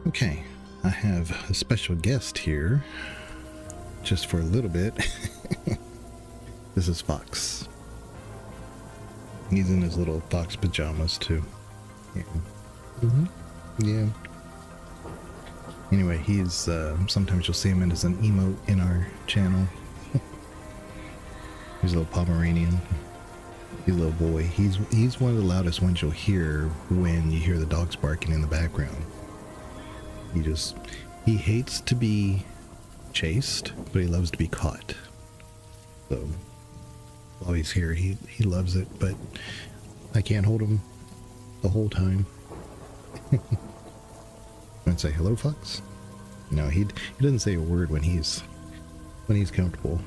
Okay, I have a special guest here, just for a little bit. This is Fox. He's in his little fox pajamas too. Yeah. Yeah. Anyway, he's sometimes you'll see him as an emote in our channel. He's a little Pomeranian. He's a little boy. He's one of the loudest ones you'll hear when you hear the dogs barking in the background. He hates to be chased, but he loves to be caught. So while he's here, he loves it, but I can't hold him the whole time. And say hello, Fox. No, he doesn't say a word when he's comfortable,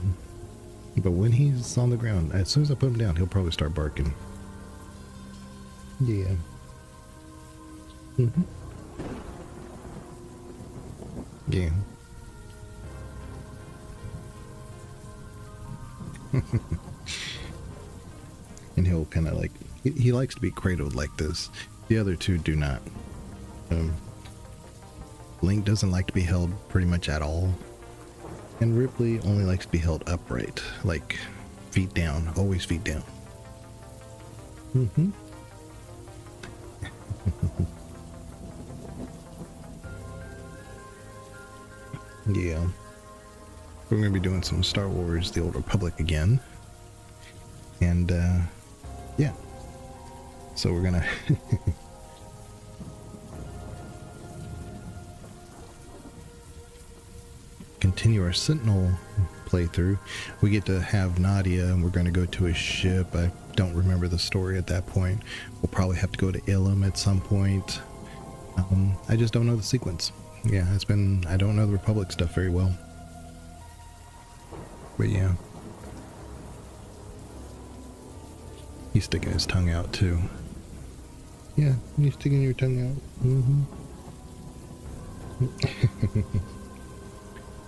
but when he's on the ground, as soon as I put him down, he'll probably start barking. Yeah. Yeah. And he'll kind of like, he likes to be cradled like this. The other two do not. Link doesn't like to be held pretty much at all. And Ripley only likes to be held upright, like feet down, always feet down. Yeah. We're going to be doing some Star Wars The Old Republic again. And, yeah. So we're going to... continue our Sentinel playthrough. We get to have Nadia, and we're going to go to a ship. I don't remember the story at that point. We'll probably have to go to Ilum at some point. I just don't know the sequence. Yeah, I don't know the Republic stuff very well. But yeah. He's sticking his tongue out too. Yeah, you're sticking your tongue out.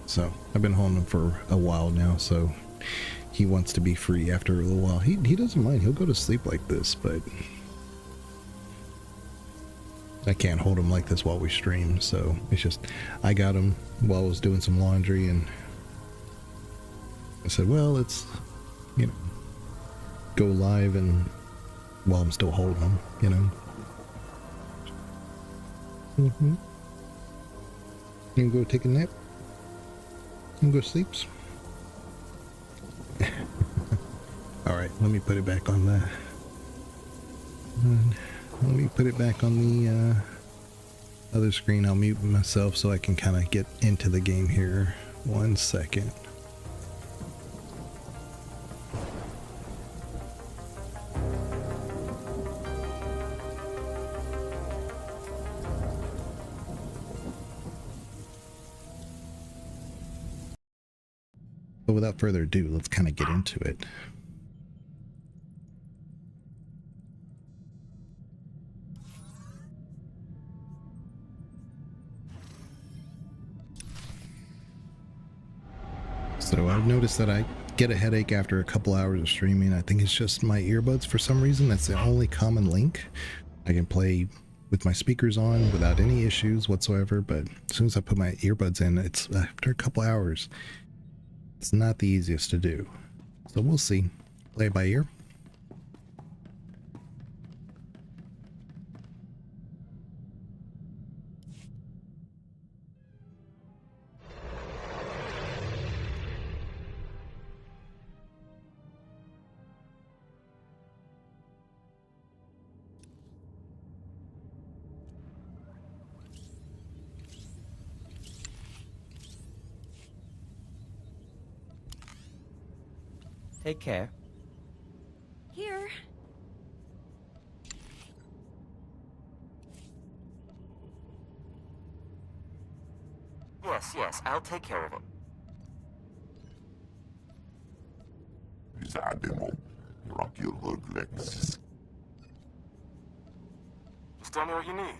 So I've been holding him for a while now, so he wants to be free after a little while. He doesn't mind. He'll go to sleep like this, but I can't hold him like this while we stream. So it's just, I got him while I was doing some laundry, and I said, well, let's, go live and while I'm still holding him, You can go take a nap. You can go sleep. All right, let me put it back on the. Let me put it back on the other screen. I'll mute myself so I can kind of get into the game here. 1 second. But without further ado, let's kind of get into it. So I've noticed that I get a headache after a couple hours of streaming. I think it's just my earbuds for some reason. That's the only common link. I can play with my speakers on without any issues whatsoever, but as soon as I put my earbuds in, it's after a couple hours. It's not the easiest to do. So we'll see. Play it by ear. Take care. Here. Yes, I'll take care of it. Just tell me what you need.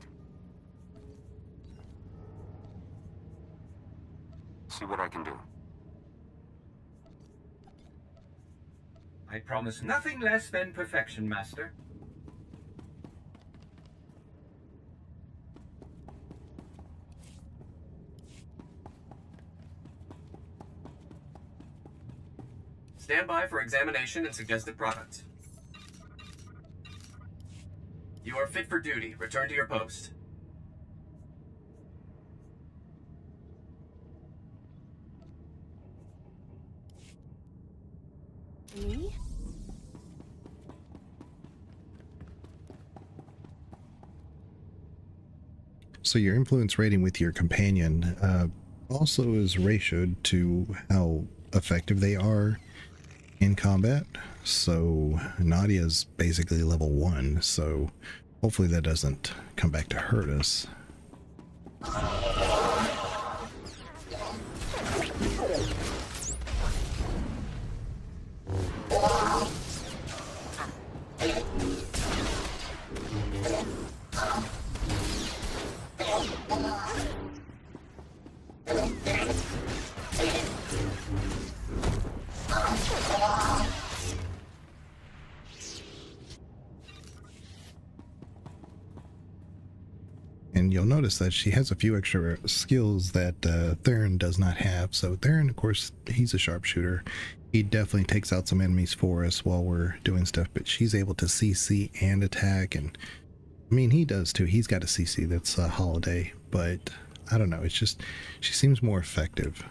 See what I can do. I promise nothing less than perfection, Master. Stand by for examination and suggested products. You are fit for duty. Return to your post. Me? So your influence rating with your companion also is ratioed to how effective they are in combat. So Nadia's basically level 1, so hopefully that doesn't come back to hurt us. And you'll notice that she has a few extra skills that Theron does not have. So Theron, of course, he's a sharpshooter. He definitely takes out some enemies for us while we're doing stuff, but she's able to CC and attack. And I mean, he does too. He's got a CC that's a holiday, but I don't know. It's just, she seems more effective.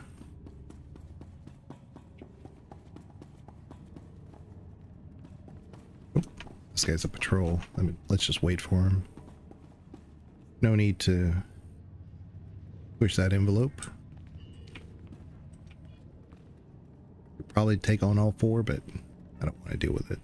Oh, this guy's a patrol. Let's just wait for him. No need to push that envelope. Could probably take on all 4, but I don't want to deal with it.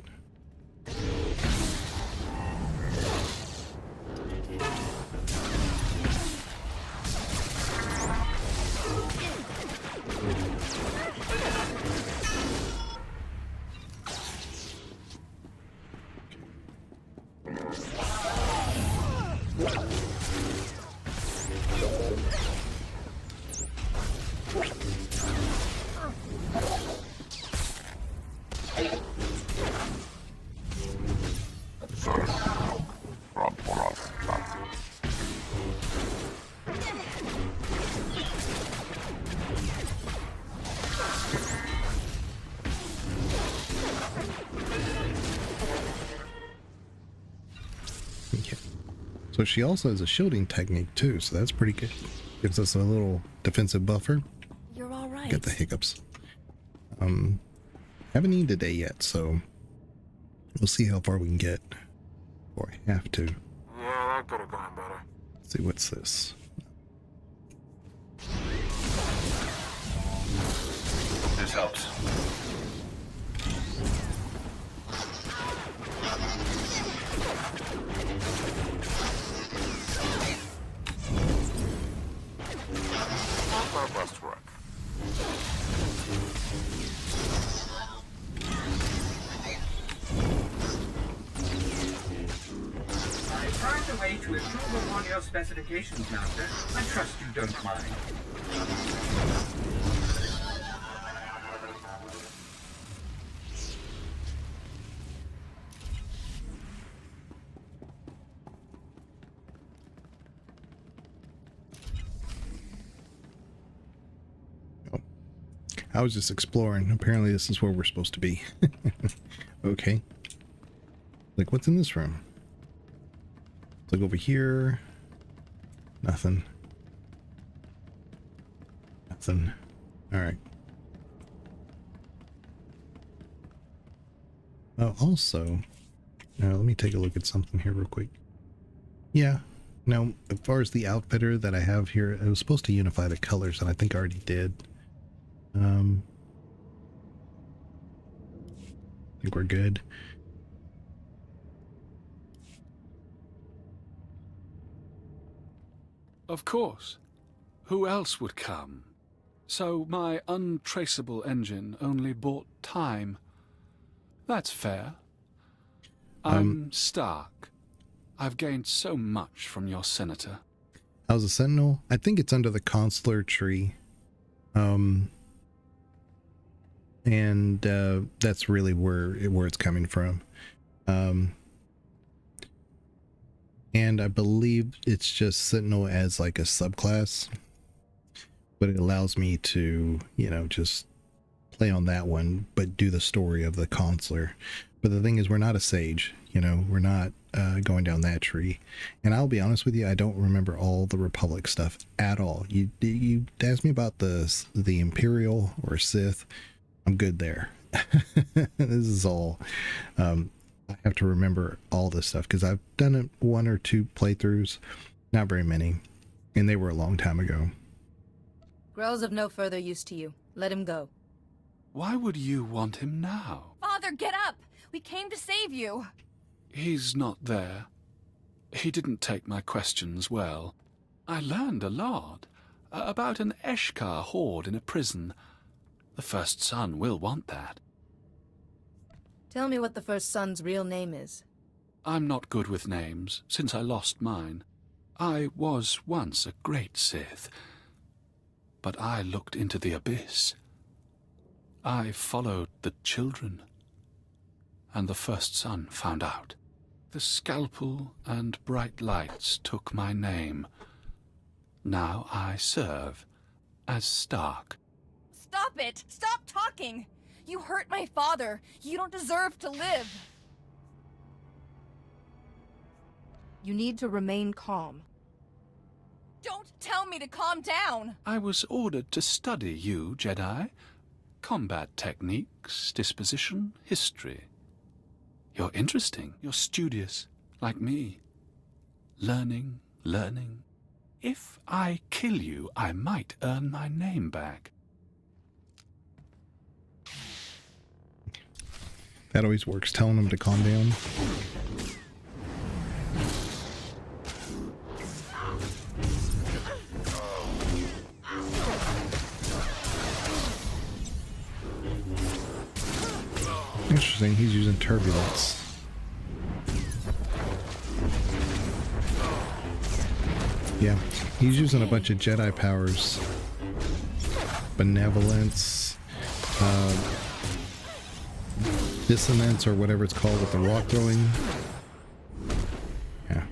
So she also has a shielding technique too, so that's pretty good. Gives us a little defensive buffer. You're all right. Get the hiccups. Haven't eaten today yet, so we'll see how far we can get. Or I have to. Yeah, that could have gone better. Let's see, what's this? This helps. Not my best work. I tried a way to improve upon your specifications, Master. I trust you don't mind. I was just exploring. Apparently this is where we're supposed to be. Okay. Like, what's in this room? Look over here. Nothing. Nothing. Alright. Oh, also, let me take a look at something here real quick. Yeah. Now, as far as the outfitter that I have here, it was supposed to unify the colors, and I think I already did. I think we're good. Of course. Who else would come? So my untraceable engine only bought time. That's fair. I'm Stark. I've gained so much from your senator. How's a Sentinel? I think it's under the consular tree. And that's really where it's coming from. And I believe it's just Sentinel as like a subclass, but it allows me to, you know, just play on that one, but do the story of the consular. But the thing is, we're not a sage, you know, we're not going down that tree. And I'll be honest with you, I don't remember all the Republic stuff at all. You asked me about the Imperial or Sith, I'm good there. This is all, I have to remember all this stuff because I've done it 1 or 2 playthroughs, not very many, and they were a long time ago. Grell's of no further use to you. Let him go. Why would you want him now? Father, get up! We came to save you! He's not there. He didn't take my questions well. I learned a lot about an Eshkar horde in a prison. The First Son will want that. Tell me what the First Son's real name is. I'm not good with names, since I lost mine. I was once a great Sith, but I looked into the abyss. I followed the children, and the First Son found out. The scalpel and bright lights took my name. Now I serve as Stark. Stop it! Stop talking! You hurt my father! You don't deserve to live! You need to remain calm. Don't tell me to calm down! I was ordered to study you, Jedi. Combat techniques, disposition, history. You're interesting. You're studious, like me. Learning. If I kill you, I might earn my name back. That always works, telling them to calm down. Interesting, he's using turbulence. Yeah, he's using a bunch of Jedi powers. Benevolence, dissonance, or whatever it's called with the rock throwing. Yeah.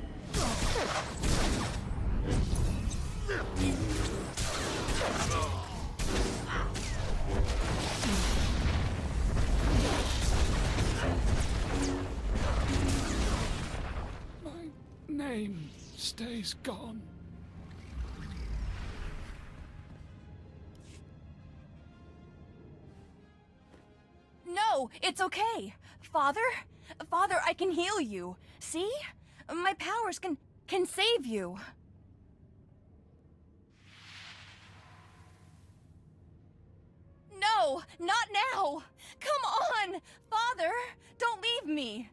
My name stays gone. No, it's okay. Father, I can heal you. See? My powers can save you. No, not now. Come on, Father, don't leave me.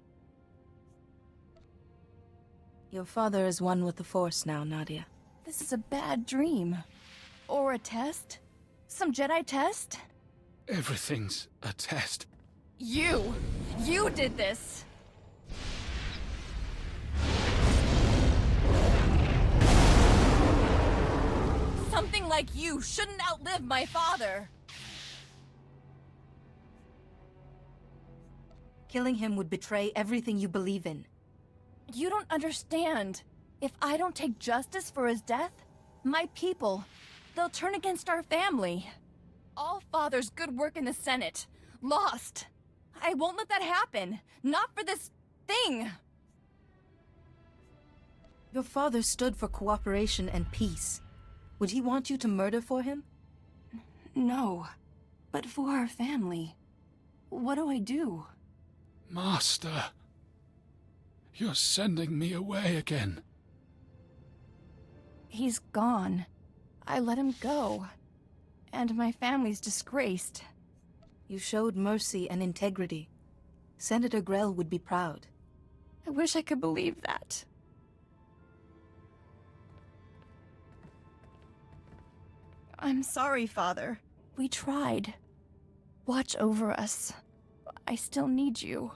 Your father is one with the Force now, Nadia. This is a bad dream. Or a test? Some Jedi test? Everything's a test. You did this. Something like you shouldn't outlive my father. Killing him would betray everything you believe in. You don't understand. If I don't take justice for his death, my people, they'll turn against our family. All Father's good work in the Senate, lost. I won't let that happen. Not for this thing. Your father stood for cooperation and peace. Would he want you to murder for him? No, but for our family. What do I do? Master, you're sending me away again. He's gone. I let him go. And my family's disgraced. You showed mercy and integrity. Senator Grell would be proud. I wish I could believe that. I'm sorry, Father. We tried. Watch over us. I still need you.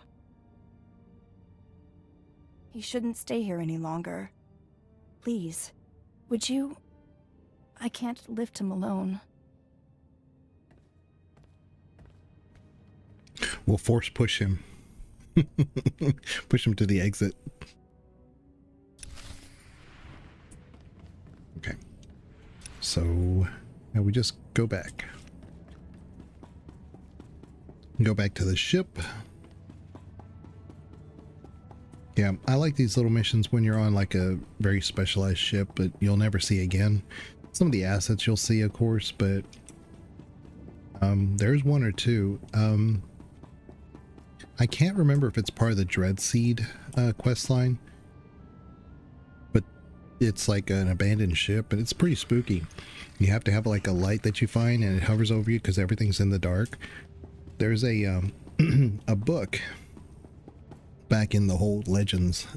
He shouldn't stay here any longer. Please, would you? I can't lift him alone. We'll force push him. Push him to the exit. Okay. So now we just go back. Go back to the ship. Yeah, I like these little missions when you're on like a very specialized ship, but you'll never see again. Some of the assets you'll see, of course, but there's one or two. I can't remember if it's part of the Dreadseed quest line, but it's like an abandoned ship, and it's pretty spooky. You have to have like a light that you find, and it hovers over you because everything's in the dark. There's a a book back in the whole Legends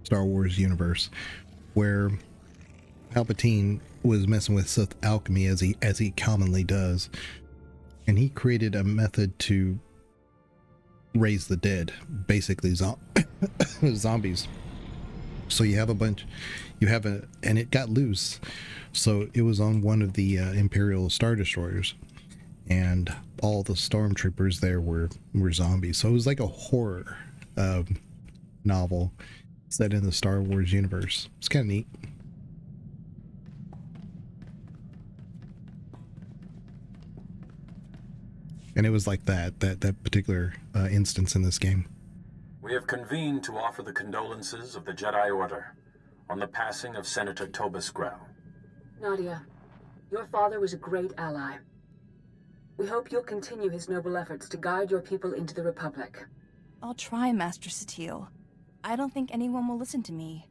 Star Wars universe where Palpatine was messing with Sith alchemy as he commonly does, and he created a method to raise the dead, basically zombies. So you have a bunch, and it got loose, so it was on one of the Imperial Star Destroyers, and all the stormtroopers there were zombies. So it was like a horror novel set in the Star Wars universe. It's kind of neat. And it was like that particular instance in this game. We have convened to offer the condolences of the Jedi Order on the passing of Senator Tobus Grell. Nadia, your father was a great ally. We hope you'll continue his noble efforts to guide your people into the Republic. I'll try, Master Satele. I don't think anyone will listen to me.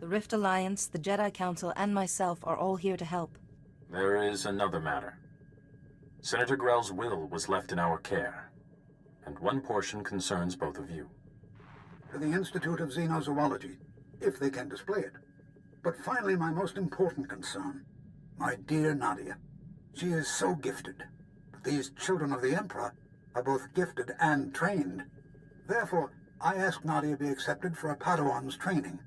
The Rift Alliance, the Jedi Council, and myself are all here to help. There is another matter. Senator Grell's will was left in our care, and one portion concerns both of you. To the Institute of Xenozoology, if they can display it. But finally, my most important concern, my dear Nadia. She is so gifted. But these children of the Emperor are both gifted and trained. Therefore, I ask Nadia be accepted for a Padawan's training,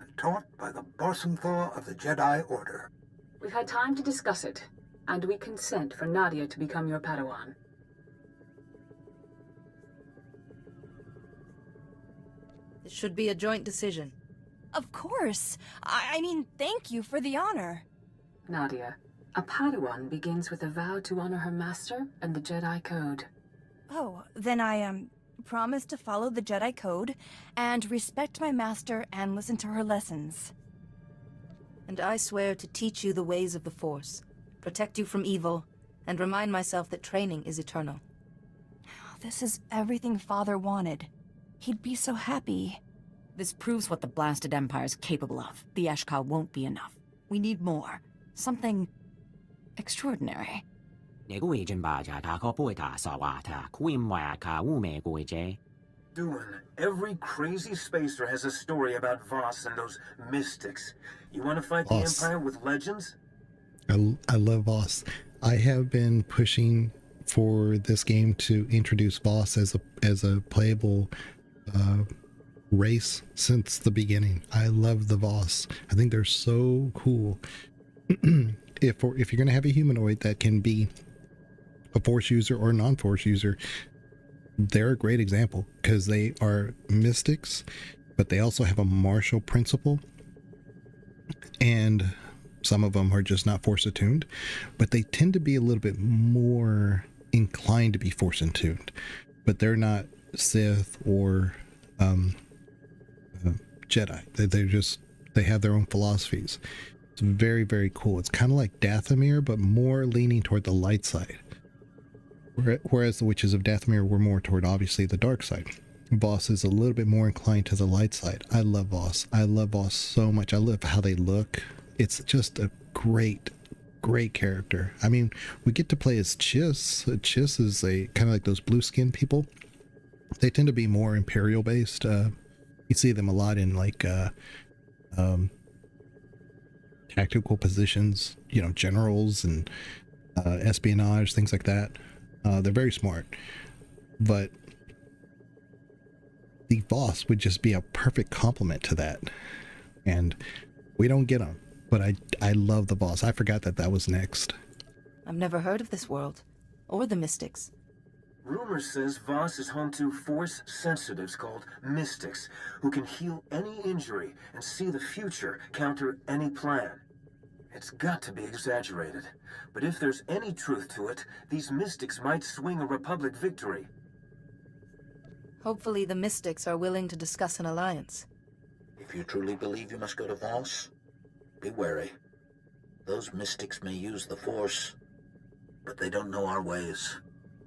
and taught by the SWTOR of the Jedi Order. We've had time to discuss it, and we consent for Nadia to become your Padawan. It should be a joint decision. Of course. I mean, thank you for the honor. Nadia, a Padawan begins with a vow to honor her master and the Jedi Code. Oh, then I, promise to follow the Jedi Code and respect my master and listen to her lessons. And I swear to teach you the ways of the Force, protect you from evil, and remind myself that training is eternal. This is everything Father wanted. He'd be so happy. This proves what the blasted Empire's capable of. The Eshkar won't be enough. We need more. Something extraordinary. Doing every crazy spacer has a story about Voss and those mystics. You want to fight the Voss. Empire with legends? I love Voss. I have been pushing for this game to introduce Voss as a playable race since the beginning. I love the Voss. I think they're so cool. If you're going to have a humanoid that can be a Force user or non-Force user, they're a great example because they are mystics, but they also have a martial principle, and some of them are just not Force attuned, but they tend to be a little bit more inclined to be Force attuned, but they're not Sith or Jedi. They have their own philosophies. It's very, very cool. It's kind of like Dathomir, but more leaning toward the light side. Whereas the Witches of Dathomir were more toward, obviously, the dark side. Voss is a little bit more inclined to the light side. I love Voss. I love Voss so much. I love how they look. It's just a great, great character. I mean, we get to play as Chiss. Chiss is a kind of like those blue skin people. They tend to be more Imperial based. You see them a lot in like tactical positions, generals and espionage, things like that. They're very smart, but the Voss would just be a perfect complement to that, and we don't get them. But I love the Voss. I forgot that was next. I've never heard of this world, or the mystics. Rumor says Voss is home to Force sensitives called mystics, who can heal any injury and see the future, counter any plan. It's got to be exaggerated. But if there's any truth to it, these mystics might swing a Republic victory. Hopefully the mystics are willing to discuss an alliance. If you truly believe you must go to Voss, be wary. Those mystics may use the Force, but they don't know our ways.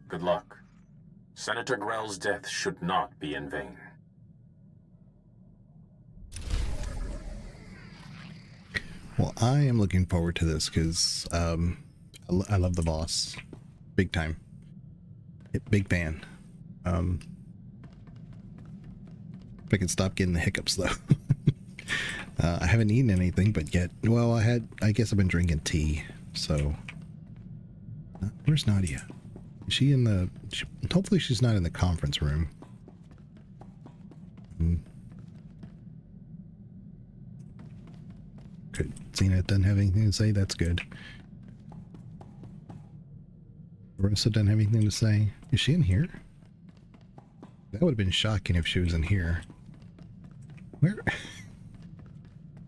Good luck. Senator Grell's death should not be in vain. Well, I am looking forward to this because I love the boss. Big time. Big fan. If I can stop getting the hiccups, though. I haven't eaten anything, but yet, well, I guess I've been drinking tea, so. Where's Nadia? Is she in the, hopefully she's not in the conference room. Good. Xena doesn't have anything to say, that's good. Rosa doesn't have anything to say. Is she in here? That would have been shocking if she was in here.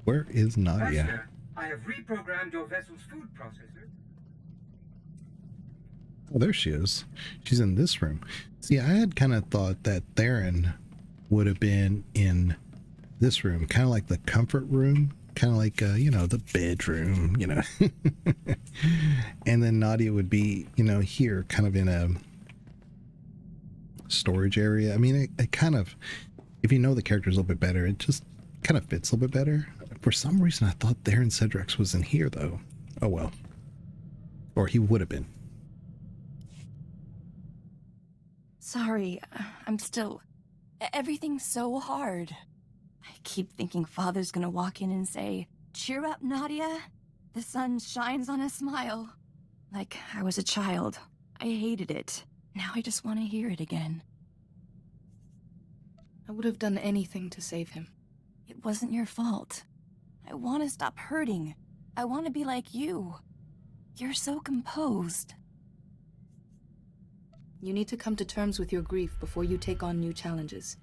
Where is Nadia? Master, I have reprogrammed your vessel's food processor. Oh, there she is. She's in this room. See, I had kind of thought that Theron would have been in this room, kind of like the comfort room, kind of like, you know, the bedroom, you know. And then Nadia would be, you know, here, kind of in a storage area. I mean, it kind of, if you know the characters a little bit better, it just kind of fits a little bit better. For some reason, I thought Theron Cedrex was in here, though. Oh, well. Or he would have been. Sorry, I'm still... Everything's so hard. I keep thinking Father's gonna walk in and say, "Cheer up, Nadia. The sun shines on a smile." Like I was a child. I hated it. Now I just want to hear it again. I would have done anything to save him. It wasn't your fault. I want to stop hurting. I want to be like you. You're so composed. You need to come to terms with your grief before you take on new challenges.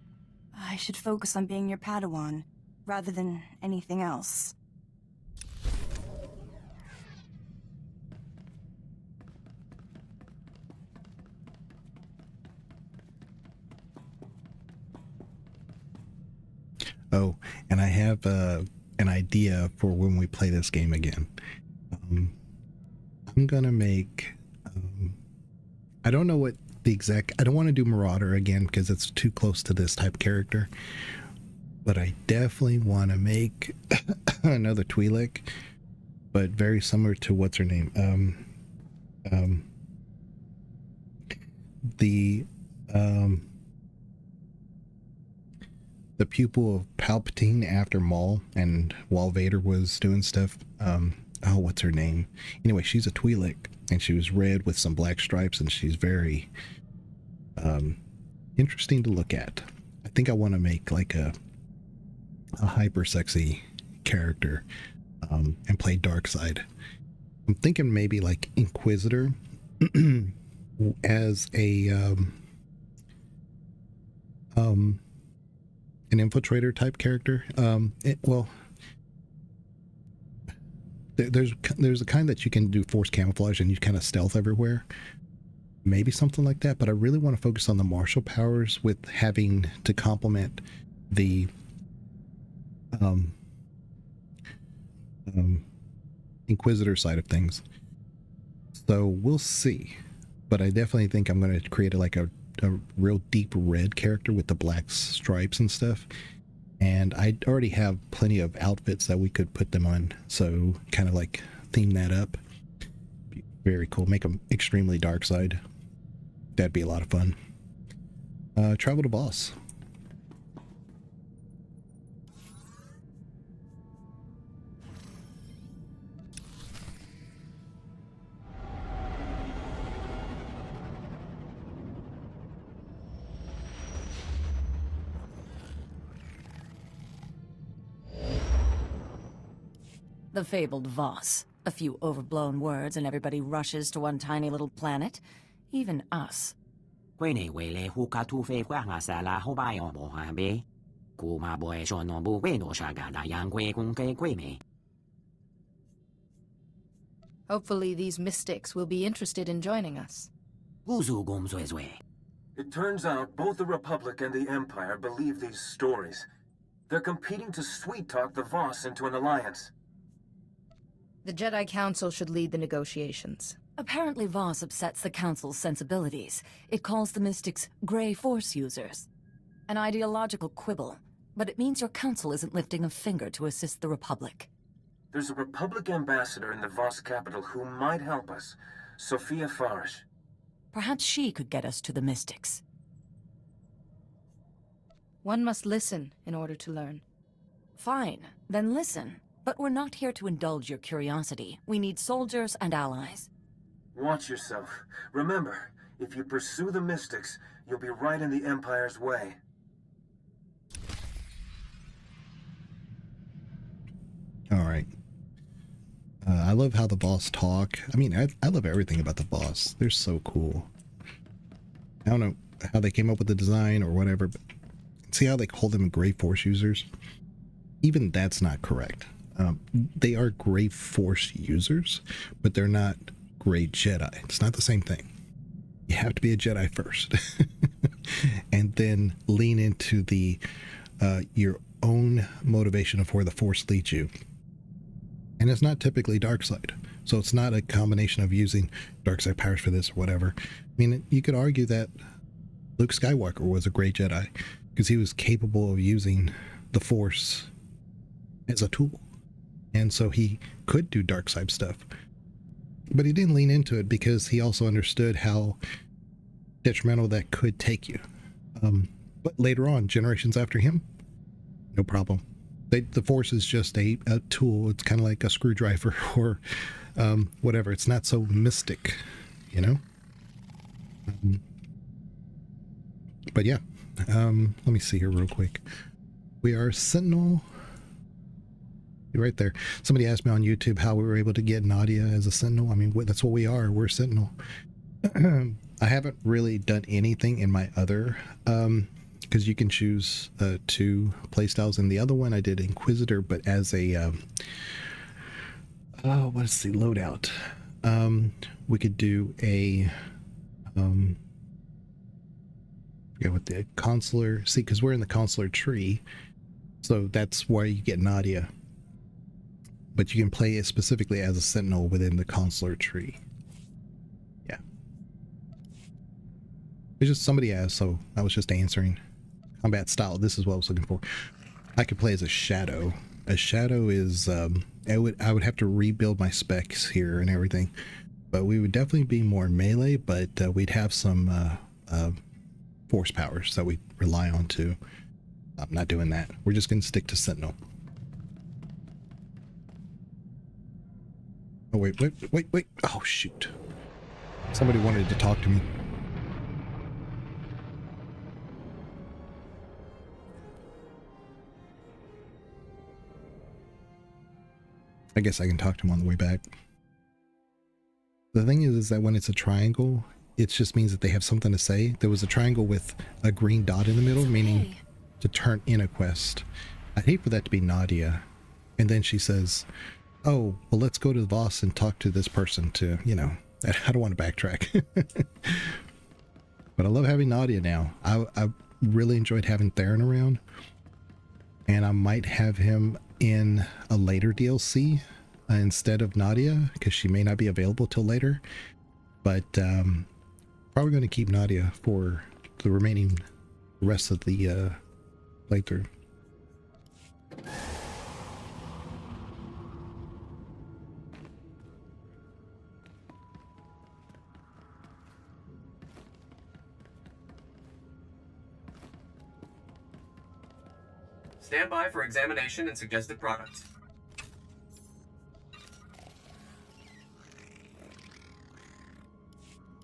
I should focus on being your Padawan, rather than anything else. Oh, and I have an idea for when we play this game again. I'm gonna make... I don't know what the exact... I don't want to do Marauder again because it's too close to this type of character. But I definitely want to make another Twi'lek, but very similar to what's her name? The pupil of Palpatine after Maul and while Vader was doing stuff. Oh, what's her name? Anyway, she's a Twi'lek and she was red with some black stripes and she's very interesting to look at. I think I want to make like a hyper sexy character and play Darkseid. I'm thinking maybe like Inquisitor as a an infiltrator type character. There's a kind that you can do force camouflage and you kind of stealth everywhere. Maybe something like that, but I really want to focus on the martial powers with having to complement the Inquisitor side of things. So we'll see, but I definitely think I'm going to create a real deep red character with the black stripes and stuff. And I already have plenty of outfits that we could put them on, so kind of like theme that up. Be very cool. Make them extremely dark side. That'd be a lot of fun. Travel to Boss. The fabled Voss. A few overblown words and everybody rushes to one tiny little planet. Even us. Hopefully these mystics will be interested in joining us. It turns out both the Republic and the Empire believe these stories. They're competing to sweet-talk the Voss into an alliance. The Jedi Council should lead the negotiations. Apparently Voss upsets the Council's sensibilities. It calls the Mystics Grey Force users. An ideological quibble, but it means your Council isn't lifting a finger to assist the Republic. There's a Republic ambassador in the Voss capital who might help us. Sophia Farish. Perhaps she could get us to the Mystics. One must listen in order to learn. Fine, then listen. But we're not here to indulge your curiosity. We need soldiers and allies. Watch yourself. Remember, if you pursue the Mystics, you'll be right in the Empire's way. All right. I love how the Voss talk. I mean, I love everything about the Voss. They're so cool. I don't know how they came up with the design or whatever, but see how they call them Grey Force users? Even that's not correct. They are Grey Force users, but they're not Grey Jedi. It's not the same thing. You have to be a Jedi first, and then lean into the your own motivation of where the Force leads you. And it's not typically dark side, so it's not a combination of using dark side powers for this or whatever. I mean, you could argue that Luke Skywalker was a Grey Jedi because he was capable of using the Force as a tool. And so he could do dark side stuff. But he didn't lean into it because he also understood how detrimental that could take you. But later on, generations after him, no problem. The Force is just a tool. It's kind of like a screwdriver or whatever. It's not so mystic, you know? But yeah, let me see here real quick. We are Sentinel. Right there. Somebody asked me on YouTube how we were able to get Nadia as a Sentinel. I mean, that's what we are. We're Sentinel. I haven't really done anything in my other, because you can choose 2 playstyles. In the other one, I did Inquisitor, but as a, what is the loadout? We could do a, forget what the consular, see, because we're in the consular tree, so that's why you get Nadia. But you can play it specifically as a Sentinel within the consular tree. Yeah. It's just somebody asked, so I was just answering. Combat style, this is what I was looking for. I could play as a Shadow. A Shadow is, I would have to rebuild my specs here and everything. But we would definitely be more melee, but we'd have some force powers that we rely on too. I'm not doing that. We're just going to stick to Sentinel. Oh, wait. Oh, shoot. Somebody wanted to talk to me. I guess I can talk to him on the way back. The thing is that when it's a triangle, it just means that they have something to say. There was a triangle with a green dot in the middle, meaning to turn in a quest. I'd hate for that to be Nadia. And then she says, oh, well, let's go to the Voss and talk to this person to, you know, I don't want to backtrack. But I love having Nadia now. I really enjoyed having Theron around. And I might have him in a later DLC instead of Nadia, because she may not be available till later. But probably going to keep Nadia for the remaining rest of the playthrough. Stand by for examination and suggested products.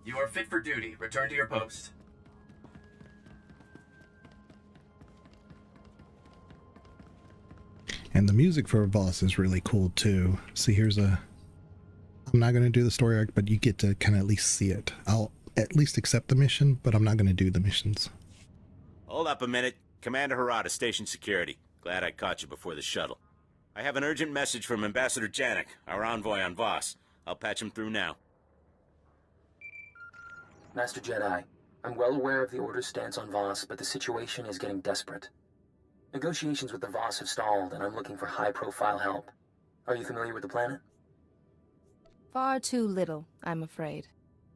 You are fit for duty. Return to your post. And the music for Voss is really cool too. See, here's a... I'm not going to do the story arc, but you get to kind of at least see it. I'll at least accept the mission, but I'm not going to do the missions. Hold up a minute. Commander Harada, Station Security. Glad I caught you before the shuttle. I have an urgent message from Ambassador Janik, our envoy on Voss. I'll patch him through now. Master Jedi, I'm well aware of the Order's stance on Voss, but the situation is getting desperate. Negotiations with the Voss have stalled, and I'm looking for high-profile help. Are you familiar with the planet? Far too little, I'm afraid.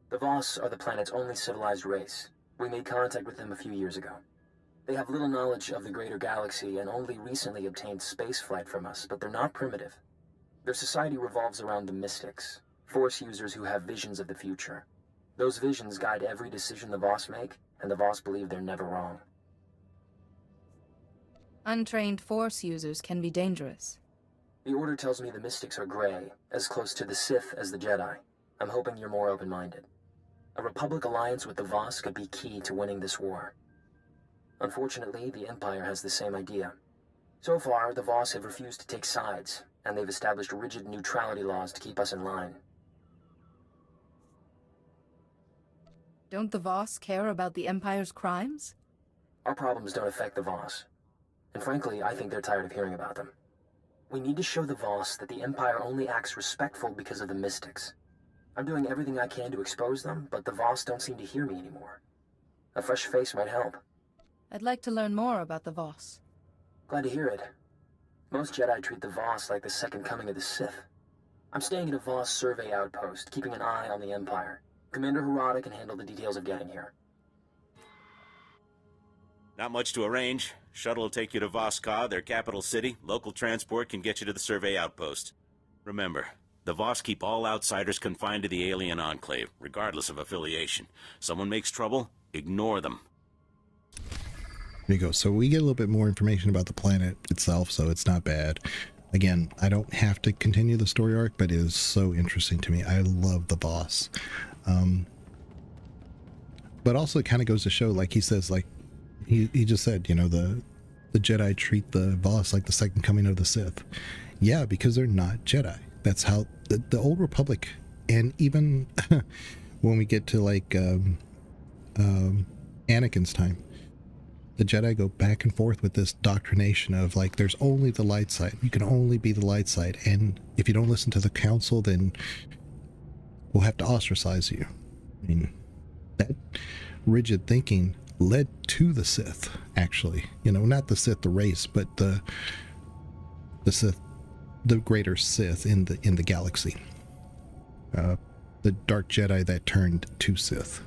The Voss are the planet's only civilized race. We made contact with them a few years ago. They have little knowledge of the greater galaxy and only recently obtained spaceflight from us, but they're not primitive. Their society revolves around the mystics, Force users who have visions of the future. Those visions guide every decision the Voss make, and the Voss believe they're never wrong. Untrained Force users can be dangerous. The Order tells me the mystics are gray, as close to the Sith as the Jedi. I'm hoping you're more open-minded. A Republic alliance with the Voss could be key to winning this war. Unfortunately, the Empire has the same idea. So far, the Voss have refused to take sides, and they've established rigid neutrality laws to keep us in line. Don't the Voss care about the Empire's crimes? Our problems don't affect the Voss. And frankly, I think they're tired of hearing about them. We need to show the Voss that the Empire only acts respectful because of the mystics. I'm doing everything I can to expose them, but the Voss don't seem to hear me anymore. A fresh face might help. I'd like to learn more about the Voss. Glad to hear it. Most Jedi treat the Voss like the second coming of the Sith. I'm staying at a Voss survey outpost, keeping an eye on the Empire. Commander Harada can handle the details of getting here. Not much to arrange. Shuttle will take you to Voskar, their capital city. Local transport can get you to the survey outpost. Remember, the Voss keep all outsiders confined to the alien enclave, regardless of affiliation. Someone makes trouble, ignore them. There you go. So we get a little bit more information about the planet itself, so it's not bad. Again, I don't have to continue the story arc, but it is so interesting to me. I love the Voss. But also it kind of goes to show, like he says, like he just said, you know, the Jedi treat the Voss like the second coming of the Sith. Yeah, because they're not Jedi. That's how the Old Republic, and even when we get to like Anakin's time, the Jedi go back and forth with this doctrination of like, there's only the light side. You can only be the light side. And if you don't listen to the council, then we'll have to ostracize you. I mean, that rigid thinking led to the Sith, actually. You know, not the Sith, the race, but the Sith, the greater Sith in the galaxy. The dark Jedi that turned to Sith.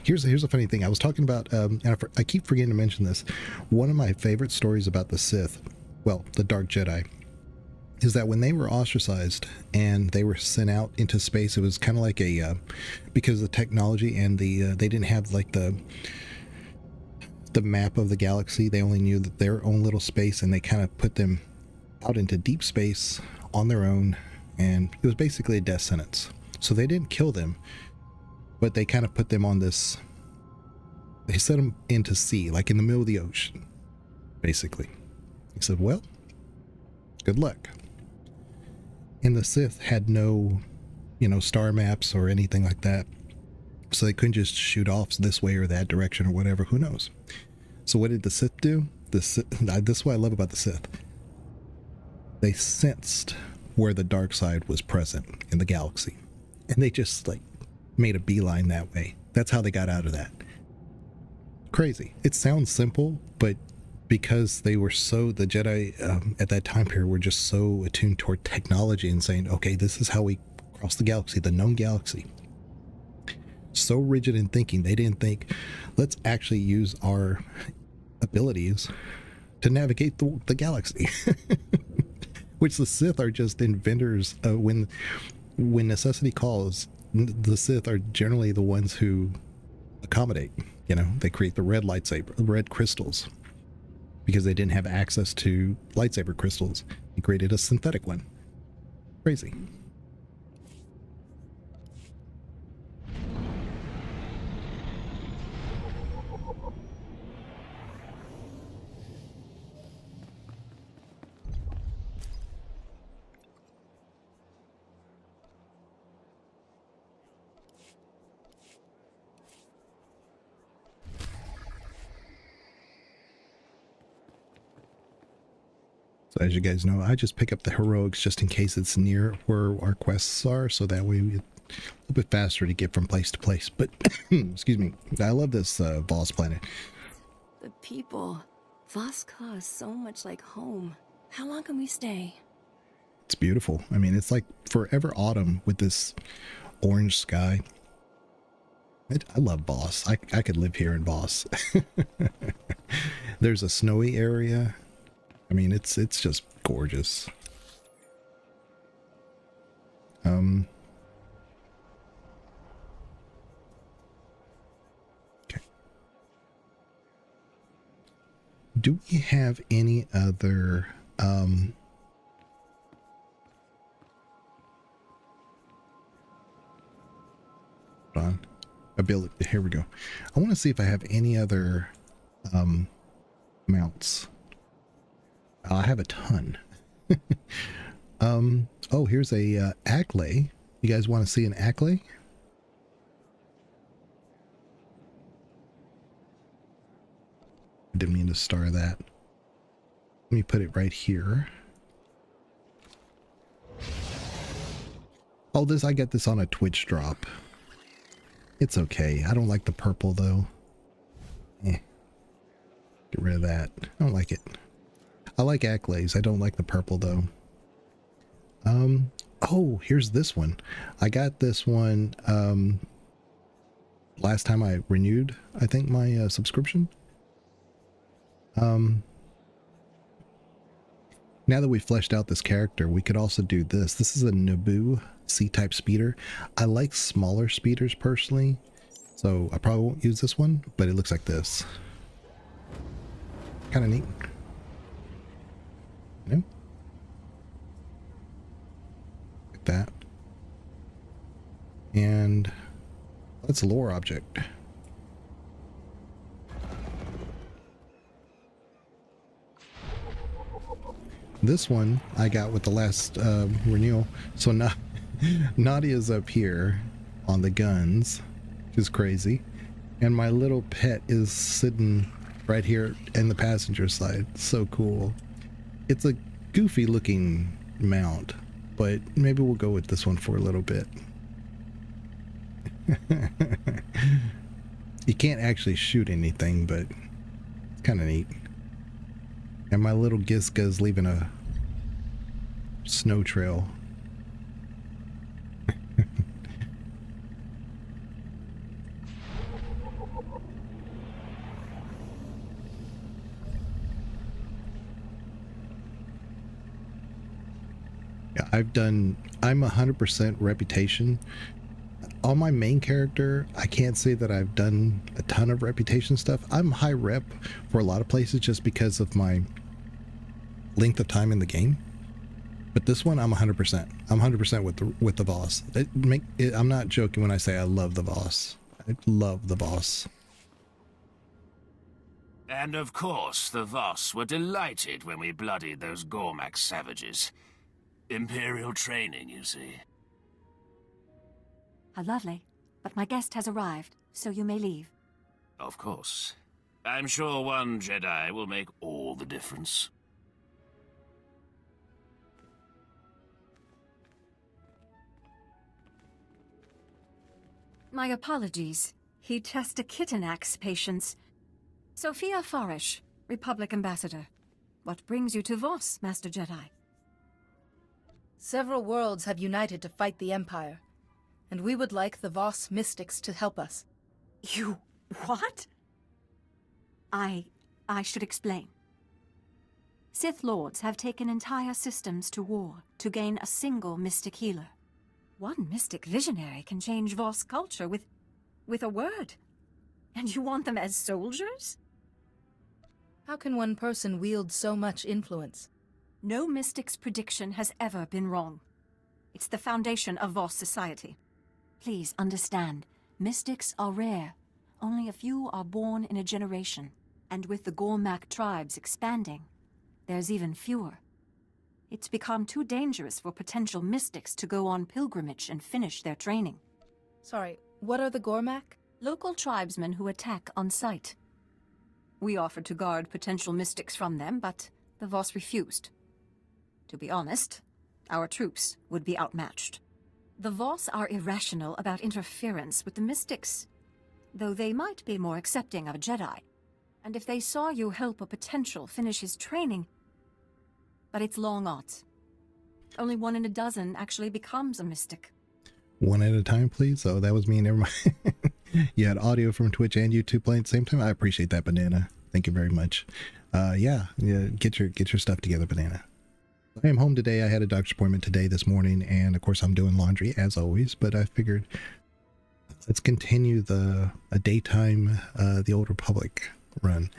Here's a funny thing. I was talking about, and I keep forgetting to mention this. One of my favorite stories about the Sith, well, the Dark Jedi, is that when they were ostracized and they were sent out into space, it was kind of like a, because of the technology and they didn't have like the map of the galaxy. They only knew that their own little space, and they kind of put them out into deep space on their own, and it was basically a death sentence. So they didn't kill them, but they kind of put them on this, they set them into sea, like in the middle of the ocean, basically. He said, well, good luck. And the Sith had no, you know, star maps or anything like that. So they couldn't just shoot off this way or that direction or whatever, who knows. So what did the Sith do? This is what I love about the Sith. They sensed where the dark side was present in the galaxy. And they just like made a beeline that way. That's how they got out of that. Crazy. It sounds simple, but because they were so, the Jedi at that time period were just so attuned toward technology and saying, okay, this is how we cross the galaxy, the known galaxy. So rigid in thinking, they didn't think, let's actually use our abilities to navigate the galaxy. Which the Sith are just inventors. When necessity calls, the Sith are generally the ones who accommodate. You know, they create the red lightsaber, red crystals, because they didn't have access to lightsaber crystals. They created a synthetic one. Crazy. So as you guys know, I just pick up the heroics just in case it's near where our quests are, so that way it's a little bit faster to get from place to place. But, excuse me, I love this Voss planet. The people. Voska is so much like home. How long can we stay? It's beautiful. I mean, it's like forever autumn with this orange sky. I love Voss. I could live here in Voss. There's a snowy area. I mean, it's just gorgeous. Okay. Do we have any other hold on. Ability. Here we go. I want to see if I have any other mounts. I have a ton. Oh, here's a Acklay. You guys want to see an Acklay? I didn't mean to star that. Let me put it right here. Oh, I got this on a Twitch drop. It's okay. I don't like the purple though. Get rid of that. I don't like it. I like Acklays. I don't like the purple though. Oh, here's this one. I got this one last time I renewed, I think, my subscription. Now that we fleshed out this character, we could also do this. This is a Naboo C-type speeder. I like smaller speeders personally, so I probably won't use this one, but it looks like this. Kind of neat. You know? Like that. And that's a lore object. This one I got with the last renewal. So now Nadia's up here on the guns, which is crazy. And my little pet is sitting right here in the passenger side. So cool. It's a goofy looking mount, but maybe we'll go with this one for a little bit. You can't actually shoot anything, but it's kind of neat. And my little Giska's leaving a snow trail. Yeah, I'm 100% reputation. On my main character, I can't say that I've done a ton of reputation stuff. I'm high rep for a lot of places just because of my length of time in the game. But this one, I'm 100%. I'm 100% with the boss. I'm not joking when I say I love the boss. I love the boss. And of course, the Voss were delighted when we bloodied those Gormak savages. Imperial training, you see. How lovely. But my guest has arrived, so you may leave. Of course. I'm sure one Jedi will make all the difference. My apologies. He Testa Kitanax patients. Sophia Farish, Republic Ambassador. What brings you to Voss, Master Jedi? Several worlds have united to fight the Empire, and we would like the Voss mystics to help us. You... what? I should explain. Sith Lords have taken entire systems to war to gain a single mystic healer. One mystic visionary can change Voss culture with a word. And you want them as soldiers? How can one person wield so much influence? No mystic's prediction has ever been wrong. It's the foundation of Voss society. Please understand, mystics are rare. Only a few are born in a generation. And with the Gormak tribes expanding, there's even fewer. It's become too dangerous for potential mystics to go on pilgrimage and finish their training. Sorry, what are the Gormak? Local tribesmen who attack on sight. We offered to guard potential mystics from them, but the Voss refused. To be honest, our troops would be outmatched. The Voss are irrational about interference with the Mystics, though they might be more accepting of a Jedi. And if they saw you help a potential finish his training... But it's long odds. Only 1 in a dozen actually becomes a Mystic. One at a time, please. Oh, that was me. Never mind. You had audio from Twitch and YouTube playing at the same time. I appreciate that, Banana. Thank you very much. Yeah. Get your stuff together, Banana. I am home today. I had a doctor's appointment today, this morning, and of course I'm doing laundry as always. But I figured let's continue a daytime, the Old Republic run.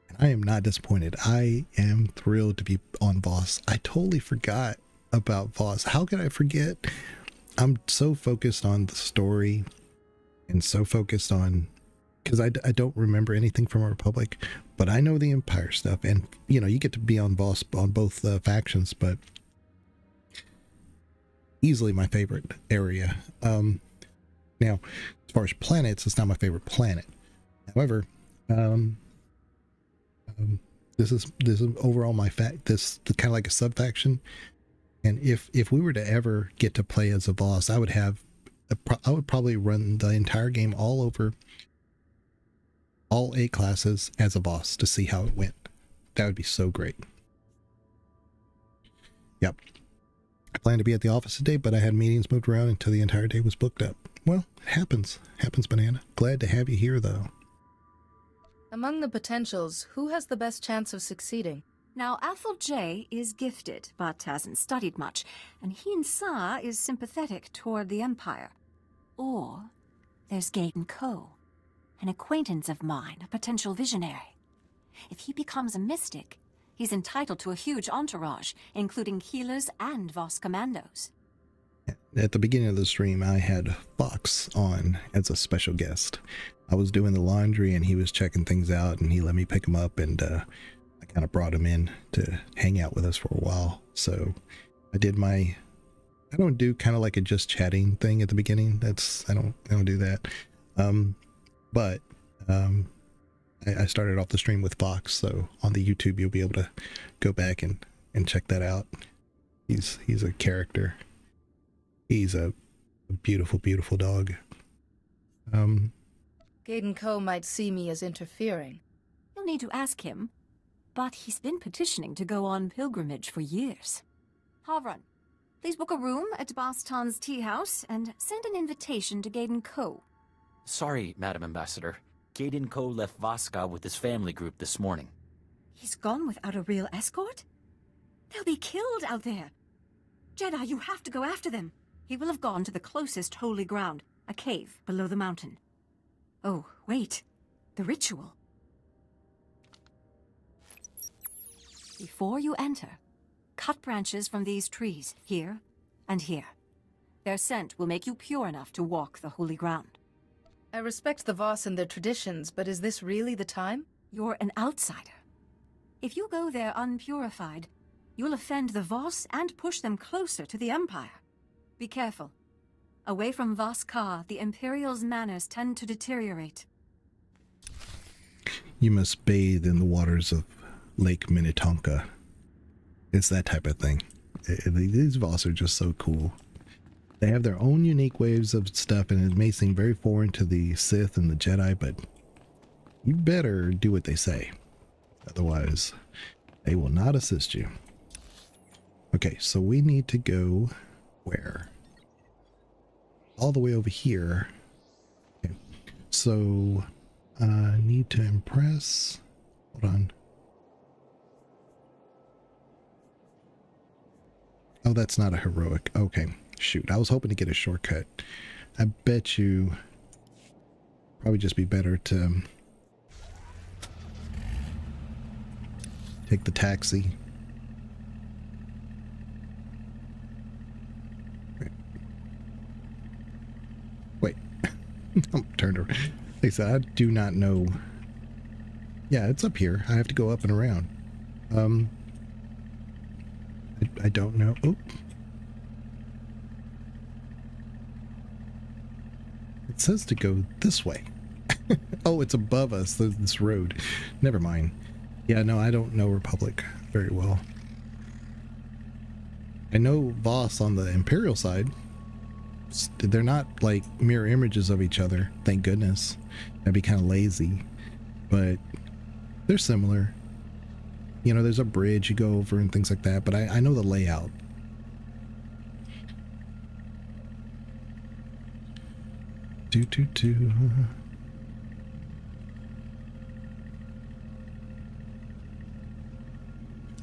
And I am not disappointed. I am thrilled to be on Voss. I totally forgot about Voss. How could I forget? I'm so focused on the story and so focused on, because I don't remember anything from a Republic, but I know the Empire stuff, and you know, you get to be on Voss on both factions, but easily my favorite area. Now, as far as planets, it's not my favorite planet. However, this is overall my this kind of like a sub faction. And if we were to ever get to play as a Voss, I would probably run the entire game all over all 8 classes as a Voss to see how it went. That would be so great. Yep. I planned to be at the office today, but I had meetings moved around until the entire day was booked up. Well, it happens. Happens, Banana. Glad to have you here, though. Among the potentials, who has the best chance of succeeding? Now, Athel J is gifted, but hasn't studied much, and Hien Sa is sympathetic toward the Empire. Or there's Gaydon Ko, an acquaintance of mine, a potential visionary. If he becomes a Mystic, he's entitled to a huge entourage, including healers and Voss commandos. At the beginning of the stream, I had Fox on as a special guest. I was doing the laundry, and he was checking things out, and he let me pick him up, and I kind of brought him in to hang out with us for a while. So I did I don't do kind of like a just chatting thing at the beginning. I don't do that. I started off the stream with Fox, so on the YouTube you'll be able to go back and check that out. He's a character. He's a beautiful, beautiful dog. Gaydon Ko might see me as interfering. You'll need to ask him, but he's been petitioning to go on pilgrimage for years. Havran, please book a room at Baston's tea house and send an invitation to Gaydon Ko. Sorry, Madam Ambassador. Gaydon Ko left Voska with his family group this morning. He's gone without a real escort? They'll be killed out there. Jedi, you have to go after them. He will have gone to the closest holy ground, a cave below the mountain. Oh, wait. The ritual. Before you enter, cut branches from these trees, here and here. Their scent will make you pure enough to walk the holy ground. I respect the Voss and their traditions, but is this really the time? You're an outsider. If you go there unpurified, you'll offend the Voss and push them closer to the Empire. Be careful. Away from Voss-Ka, the Imperial's manners tend to deteriorate. You must bathe in the waters of Lake Minnetonka. It's that type of thing. These Voss are just so cool. They have their own unique waves of stuff, and it may seem very foreign to the Sith and the Jedi, but you better do what they say. Otherwise, they will not assist you. Okay, so we need to go where? All the way over here. Okay, so need to impress. Hold on. Oh, that's not a heroic. Okay, shoot. I was hoping to get a shortcut. I bet you probably just be better to take the taxi. Wait. I'm turned around. Like I said, I do not know. Yeah, it's up here. I have to go up and around. I don't know. Oh. It says to go this way. Oh, it's above us, this road. Never mind. Yeah, no, I don't know Republic very well. I know Voss on the Imperial side, they're not like mirror images of each other, thank goodness. That'd be kind of lazy, but they're similar. You know, there's a bridge you go over and things like that, but I know the layout.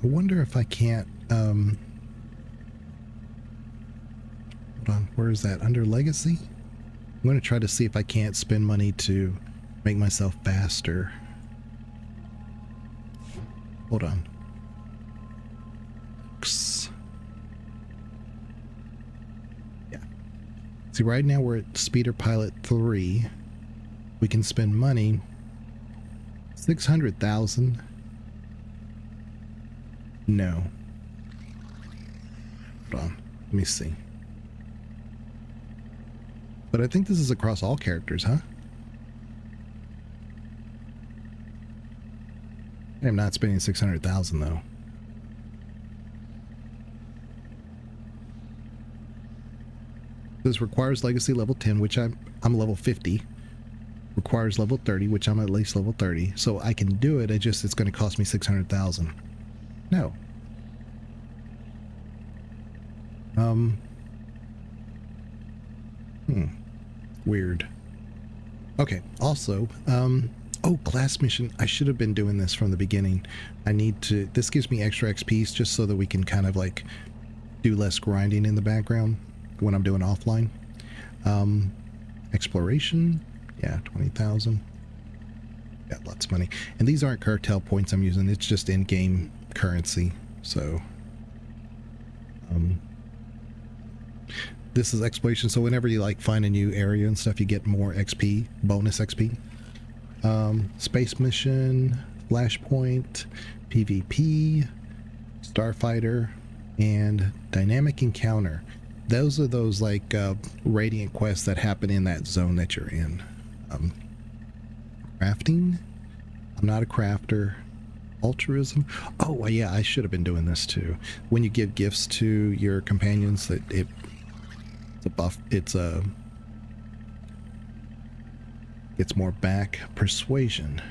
I wonder if I can't, hold on, where is that? Under Legacy? I'm going to try to see if I can't spend money to make myself faster. Hold on. Yeah. See, right now we're at Speeder Pilot 3. We can spend money. 600,000. No. Hold on. Let me see. But I think this is across all characters, huh? I am not spending 600,000 though. This requires legacy level 10, which I'm level 50. Requires level 30, which I'm at least level 30. So I can do it. It's going to cost me 600,000. No. Weird. Okay. Also, oh, class mission. I should have been doing this from the beginning. This gives me extra XP just so that we can kind of like do less grinding in the background when I'm doing offline. Exploration. Yeah, 20,000. Got lots of money. And these aren't cartel points I'm using. It's just in-game currency. So, this is exploration. So whenever you like find a new area and stuff, you get more XP, bonus XP. Space mission, flashpoint, PvP, starfighter, and dynamic encounter. Those are those like radiant quests that happen in that zone that you're in. Crafting. I'm not a crafter. Altruism. Oh yeah, I should have been doing this too. When you give gifts to your companions, it's a buff. It's more back. Persuasion.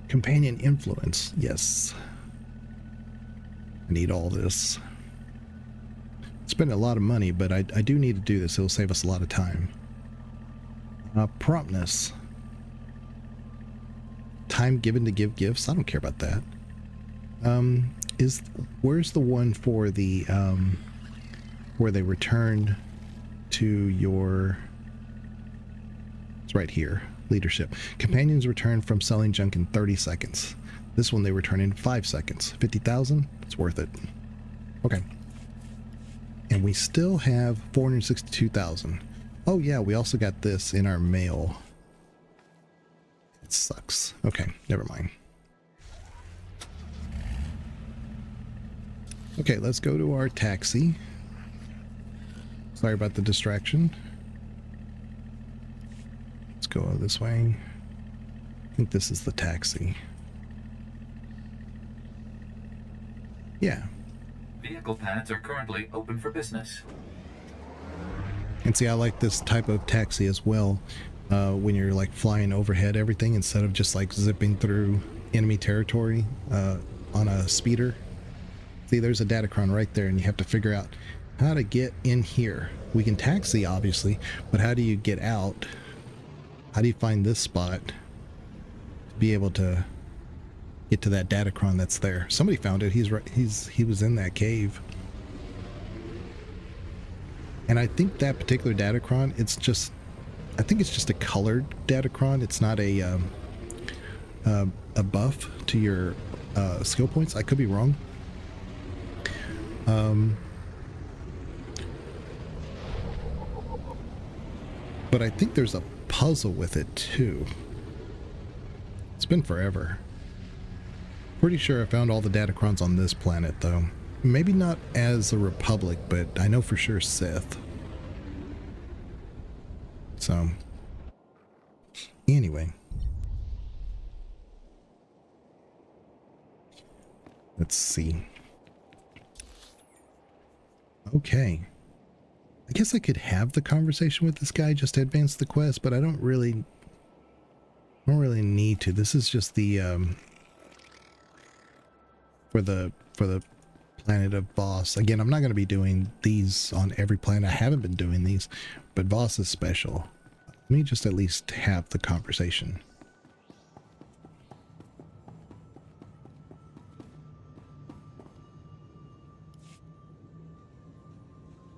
Companion influence. Yes. I need all this. Spend a lot of money, but I do need to do this. It'll save us a lot of time. Promptness. Time given to give gifts. I don't care about that. Where's the one for the where they return to your? It's right here. Leadership. Companions return from selling junk in 30 seconds. This one they return in 5 seconds. 50,000. It's worth it. Okay. And we still have 462,000. Oh yeah, we also got this in our mail. It sucks. Okay, never mind. Okay, let's go to our taxi. Sorry about the distraction. Let's go this way. I think this is the taxi. Yeah. Vehicle pads are currently open for business. And see, I like this type of taxi as well. When you're like flying overhead everything instead of just like zipping through enemy territory on a speeder. See, there's a datacron right there, and you have to figure out how to get in here. We can taxi, obviously, but how do you get out? How do you find this spot to be able to get to that datacron that's there? Somebody found it. He was in that cave. And I think that particular datacron, I think it's just a colored datacron. It's not a buff to your skill points. I could be wrong. But I think there's a puzzle with it too. It's been forever. Pretty sure I found all the datacrons on this planet though. Maybe not as a Republic, but I know for sure Sith. So, anyway. Let's see. Okay. I guess I could have the conversation with this guy just to advance the quest, but I don't really need to. This is just the for the planet of Voss. Again, I'm not going to be doing these on every planet. I haven't been doing these, but Voss is special. Let me just at least have the conversation.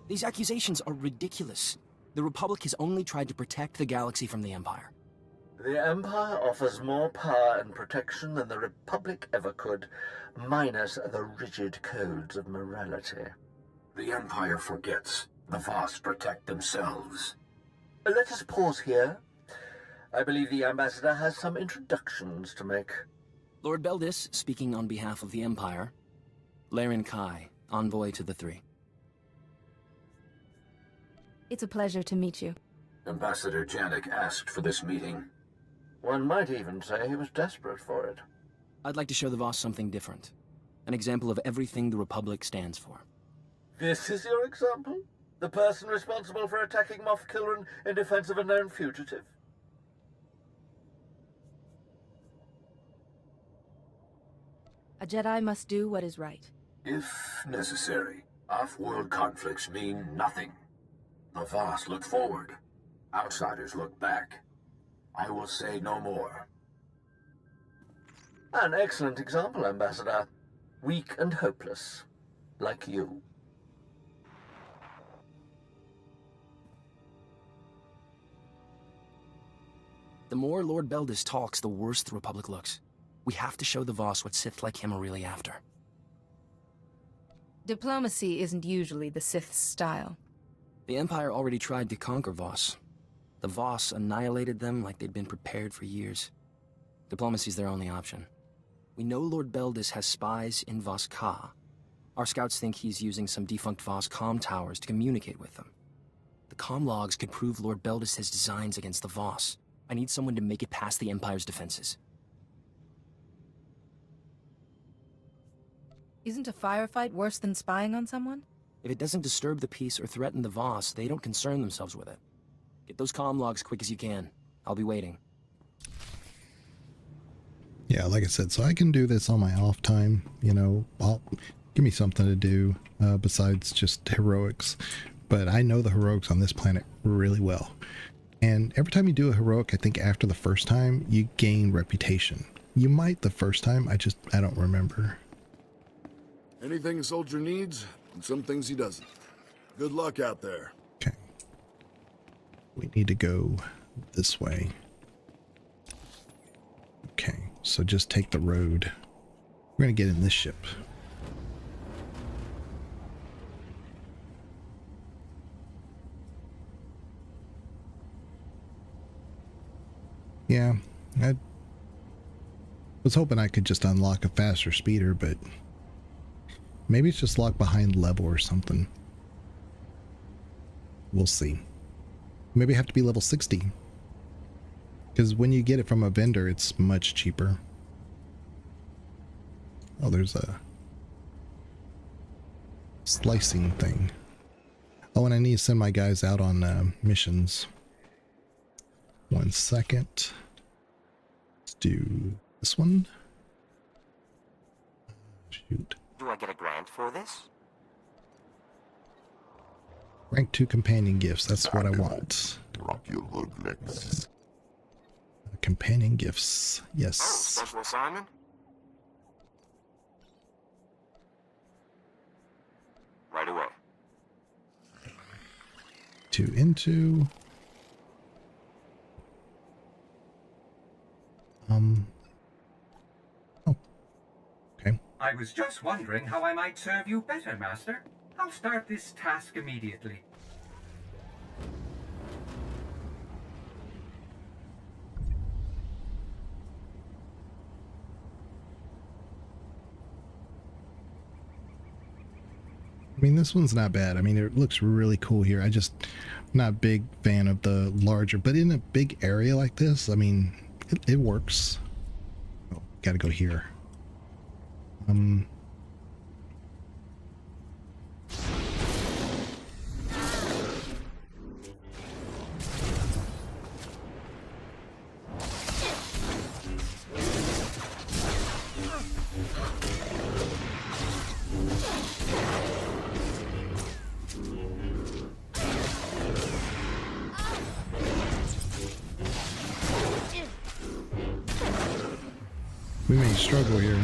These accusations are ridiculous. The Republic has only tried to protect the galaxy from the Empire. The Empire offers more power and protection than the Republic ever could, minus the rigid codes of morality. The Empire forgets. The Voss protect themselves. Let us pause here. I believe the Ambassador has some introductions to make. Lord Beldis, speaking on behalf of the Empire. Laren Kai, envoy to the Three. It's a pleasure to meet you. Ambassador Janik asked for this meeting. One might even say he was desperate for it. I'd like to show the Voss something different. An example of everything the Republic stands for. This is your example? The person responsible for attacking Moff Kilran in defense of a known fugitive? A Jedi must do what is right. If necessary, off-world conflicts mean nothing. The Voss look forward. Outsiders look back. I will say no more. An excellent example, Ambassador. Weak and hopeless. Like you. The more Lord Beldis talks, the worse the Republic looks. We have to show the Voss what Sith like him are really after. Diplomacy isn't usually the Sith's style. The Empire already tried to conquer Voss. The Voss annihilated them like they'd been prepared for years. Diplomacy's their only option. We know Lord Beldis has spies in Voss Ka. Our scouts think he's using some defunct Voss comm towers to communicate with them. The comm logs could prove Lord Beldis has designs against the Voss. I need someone to make it past the Empire's defenses. Isn't a firefight worse than spying on someone? If it doesn't disturb the peace or threaten the Voss, they don't concern themselves with it. Get those comm logs quick as you can. I'll be waiting. Yeah, like I said, so I can do this on my off time. You know, give me something to do besides just heroics. But I know the heroics on this planet really well. And every time you do a heroic, I think after the first time, you gain reputation. You might the first time, I don't remember. Anything a soldier needs, and some things he doesn't. Good luck out there. Okay. We need to go this way. Okay, so just take the road. We're going to get in this ship. Yeah, I was hoping I could just unlock a faster speeder, but maybe it's just locked behind level or something. We'll see. Maybe I have to be level 60. Because when you get it from a vendor, it's much cheaper. Oh, there's a slicing thing. Oh, and I need to send my guys out on missions. 1 second. Let's do this one. Shoot. Do I get a grant for this? Rank 2 companion gifts. That's what I want. Companion gifts. Yes. Oh, special assignment? Right away. 2 into. Oh. Okay. I was just wondering how I might serve you better, Master. I'll start this task immediately. I mean, this one's not bad. I mean, it looks really cool here. I'm not a big fan of the larger, but in a big area like this, I mean, it works. Oh, gotta go here. We may struggle here.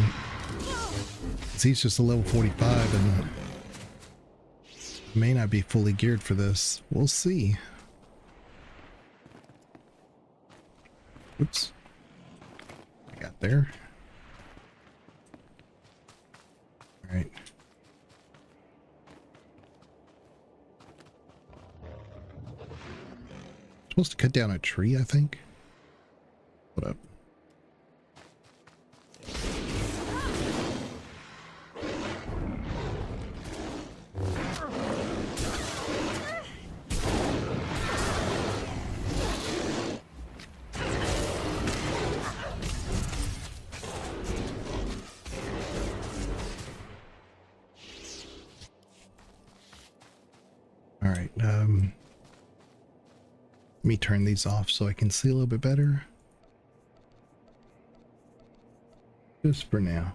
'Cause he's just a level 45 and may not be fully geared for this. We'll see. Oops. I got there. Alright. Supposed to cut down a tree, I think. What up? Alright, let me turn these off so I can see a little bit better. Just for now.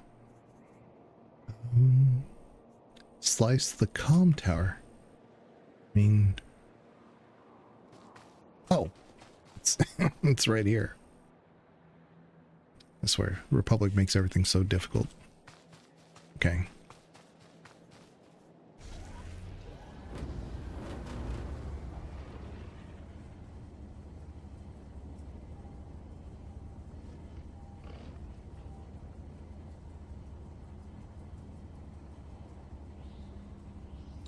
Slice the comm tower. I mean... Oh! It's, it's right here. I swear, Republic makes everything so difficult. Okay.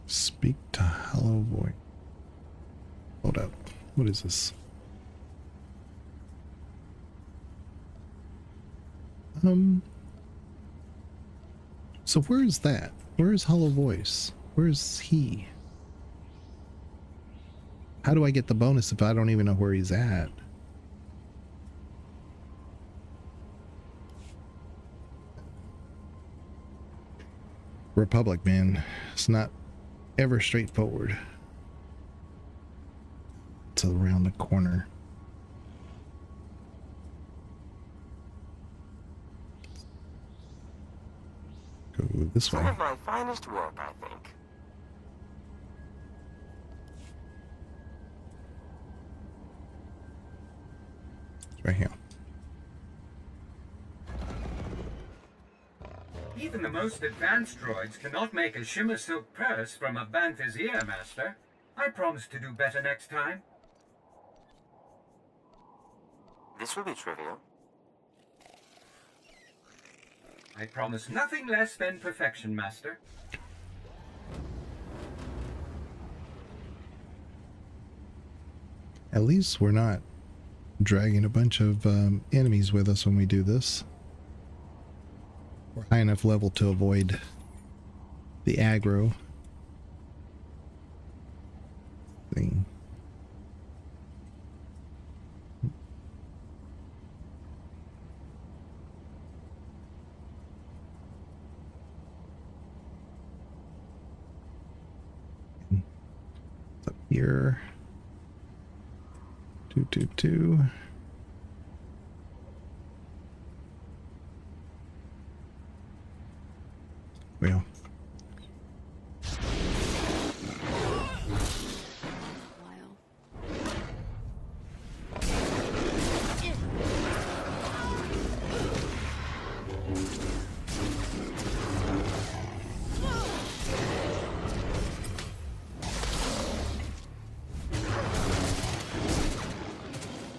Speak to Hollow Void. Hold up. What is this? So where is that? Where is Hollow Voice? Where is he? How do I get the bonus if I don't even know where he's at? Republic, man. It's not ever straightforward. It's around the corner. Go this way. Some of my finest work, I think. It's right here. Even the most advanced droids cannot make a shimmer silk purse from a Banth's ear, Master. I promise to do better next time. This will be trivial. I promise nothing less than perfection, Master. At least we're not dragging a bunch of enemies with us when we do this. We're high enough level to avoid the aggro thing. It's up here. 222. Well.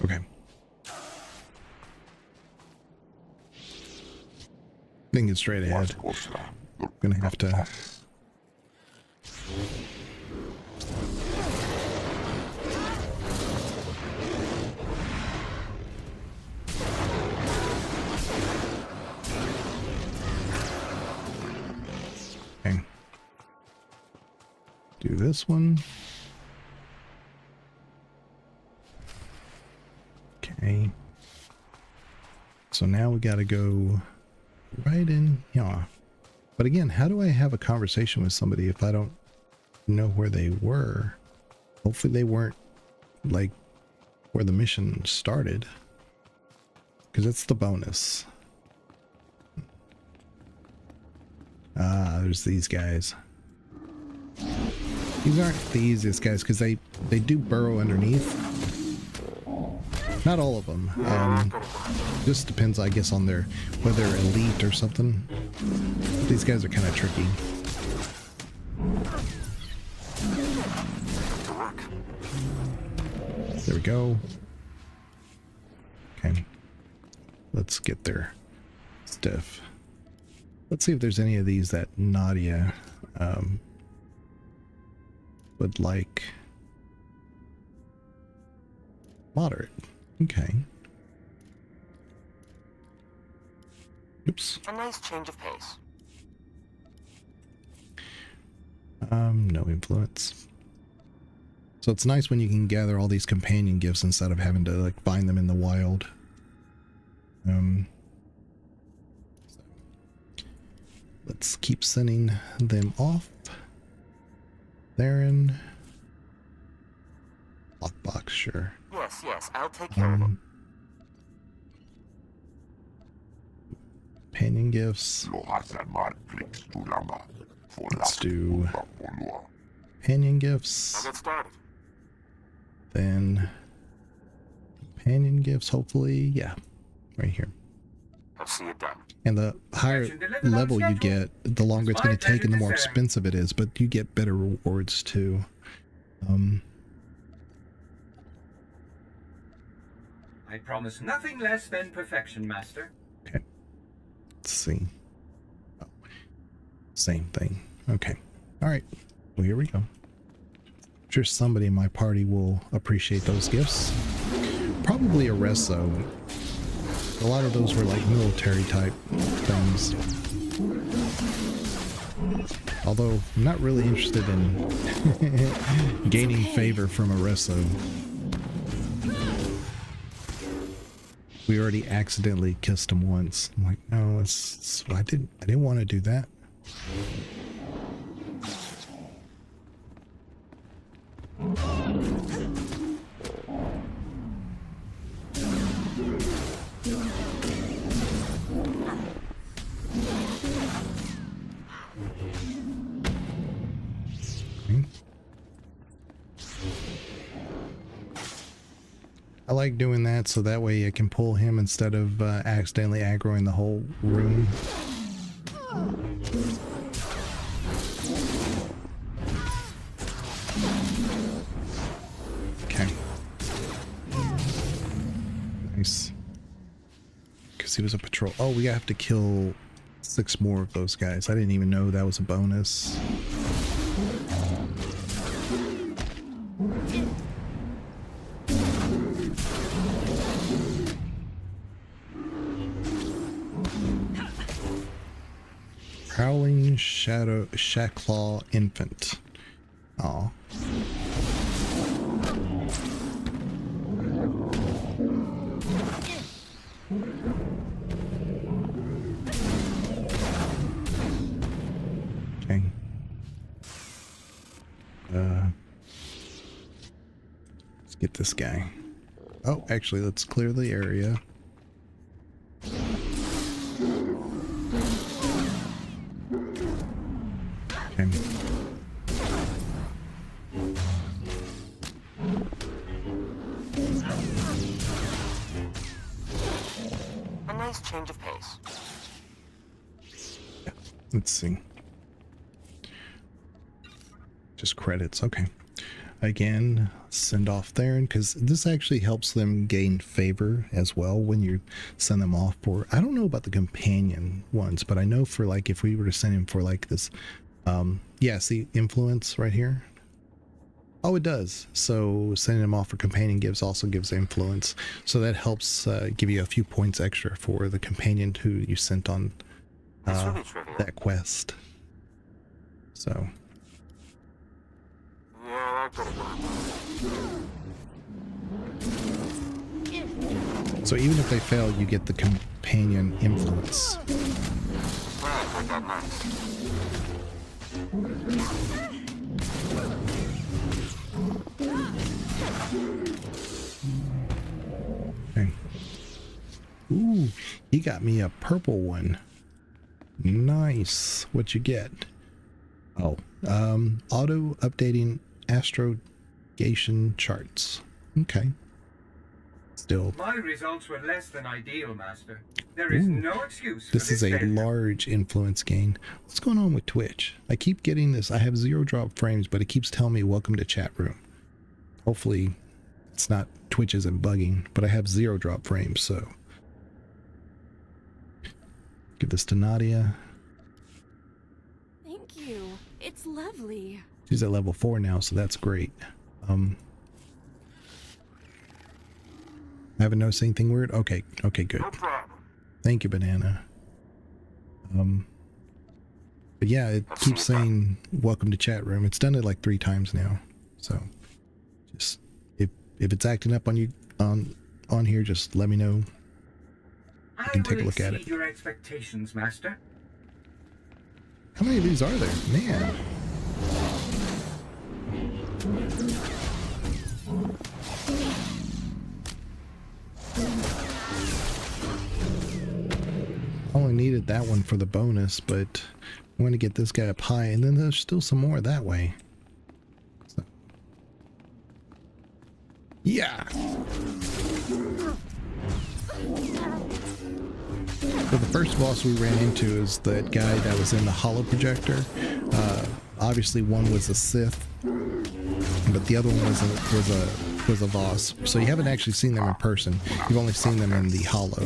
Okay. Thinking straight ahead. Gonna have to. Okay. Do this one. Okay. So now we gotta go right in here. But again, how do I have a conversation with somebody if I don't know where they were? Hopefully they weren't like where the mission started, because it's the bonus. Ah, there's these guys. These aren't the easiest guys because they do burrow underneath. Not all of them. Just depends, I guess, on their whether they're elite or something. These guys are kind of tricky. There we go. Okay. Let's get their stuff. Let's see if there's any of these that Nadia would like. Moderate. Okay. Oops. A nice change of pace. No influence. So it's nice when you can gather all these companion gifts instead of having to like find them in the wild. Let's keep sending them off. Theron. Lockbox, sure. Yes, I'll take care of it. Companion gifts. Let's do companion gifts. I'll get started. Then companion gifts, hopefully, yeah, right here. I'll see it done. And the higher level you get, the longer it's going to take and the more expensive it is, but you get better rewards too. I promise nothing less than perfection, Master. Okay. Let's see. Oh, same thing. Okay. All right. Well, here we go. I'm sure somebody in my party will appreciate those gifts. Probably Areso. A lot of those were like military type things. Although I'm not really interested in gaining favor from Areso. We already accidentally kissed him once. I'm like, no, I didn't want to do that. I like doing that so that way I can pull him instead of accidentally aggroing the whole room. Okay. Nice. Because he was a patrol. Oh, we have to kill 6 more of those guys. I didn't even know that was a bonus. Prowling Shacklaw Infant. Aw. Okay. Let's get this guy. Oh, actually, let's clear the area. Okay. A nice change of pace. Yeah, let's see. Just credits, okay. Again, send off Theron, because this actually helps them gain favor as well when you send them off for, I don't know about the companion ones, but I know for like, if we were to send him for like this, yeah, see influence right here. Oh, it does. So sending him off for companion gifts also gives influence. So that helps give you a few points extra for the companion who you sent on that quest. So. Yeah, that could have So even if they fail, you get the companion influence. Okay. Ooh, he got me a purple one. Nice. What you get? Oh, auto updating astrogation charts. Okay. Let's still. My results were less than ideal, Master. There is no excuse for This is a failure. large influence gain. What's going on with Twitch? I keep getting this. I have 0 drop frames, but it keeps telling me welcome to chat room. Hopefully it's not Twitch isn't bugging, but I have 0 drop frames, so. Give this to Nadia. Thank you. It's lovely. She's at level 4 now, so that's great. I haven't noticed anything weird? Okay, good. No problem. Thank you, Banana. But yeah, it keeps saying welcome to chat room. It's done it like 3 times now. So just if it's acting up on you on here, just let me know. I can take a look at it. Your expectations, Master. How many of these are there? Man. I only needed that one for the bonus, but I want to get this guy up high, and then there's still some more that way. So. Yeah! So the first boss we ran into is that guy that was in the holo projector. Obviously one was a Sith, but the other one was a Voss. So you haven't actually seen them in person. You've only seen them in the holo.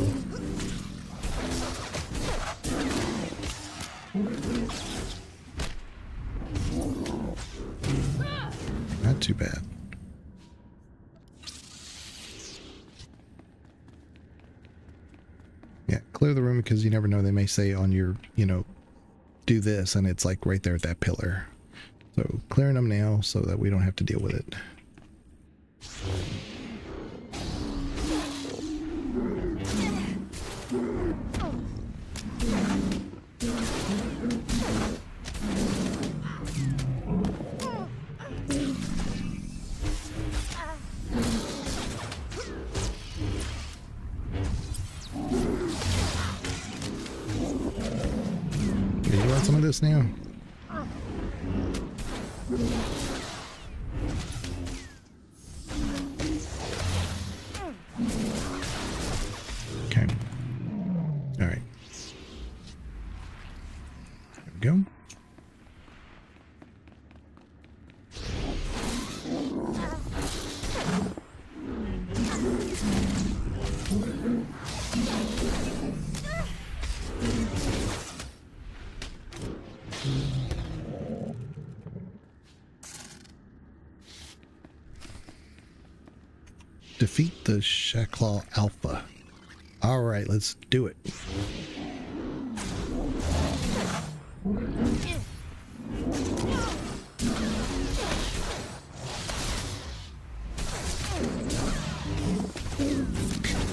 Not too bad. Yeah, clear the room because you never know. They may say on your, do this, and it's like right there at that pillar. So clearing them now so that we don't have to deal with it. You want some of this now? Okay. All right. There we go. Defeat the Shacklaw Alpha. Alright, let's do it.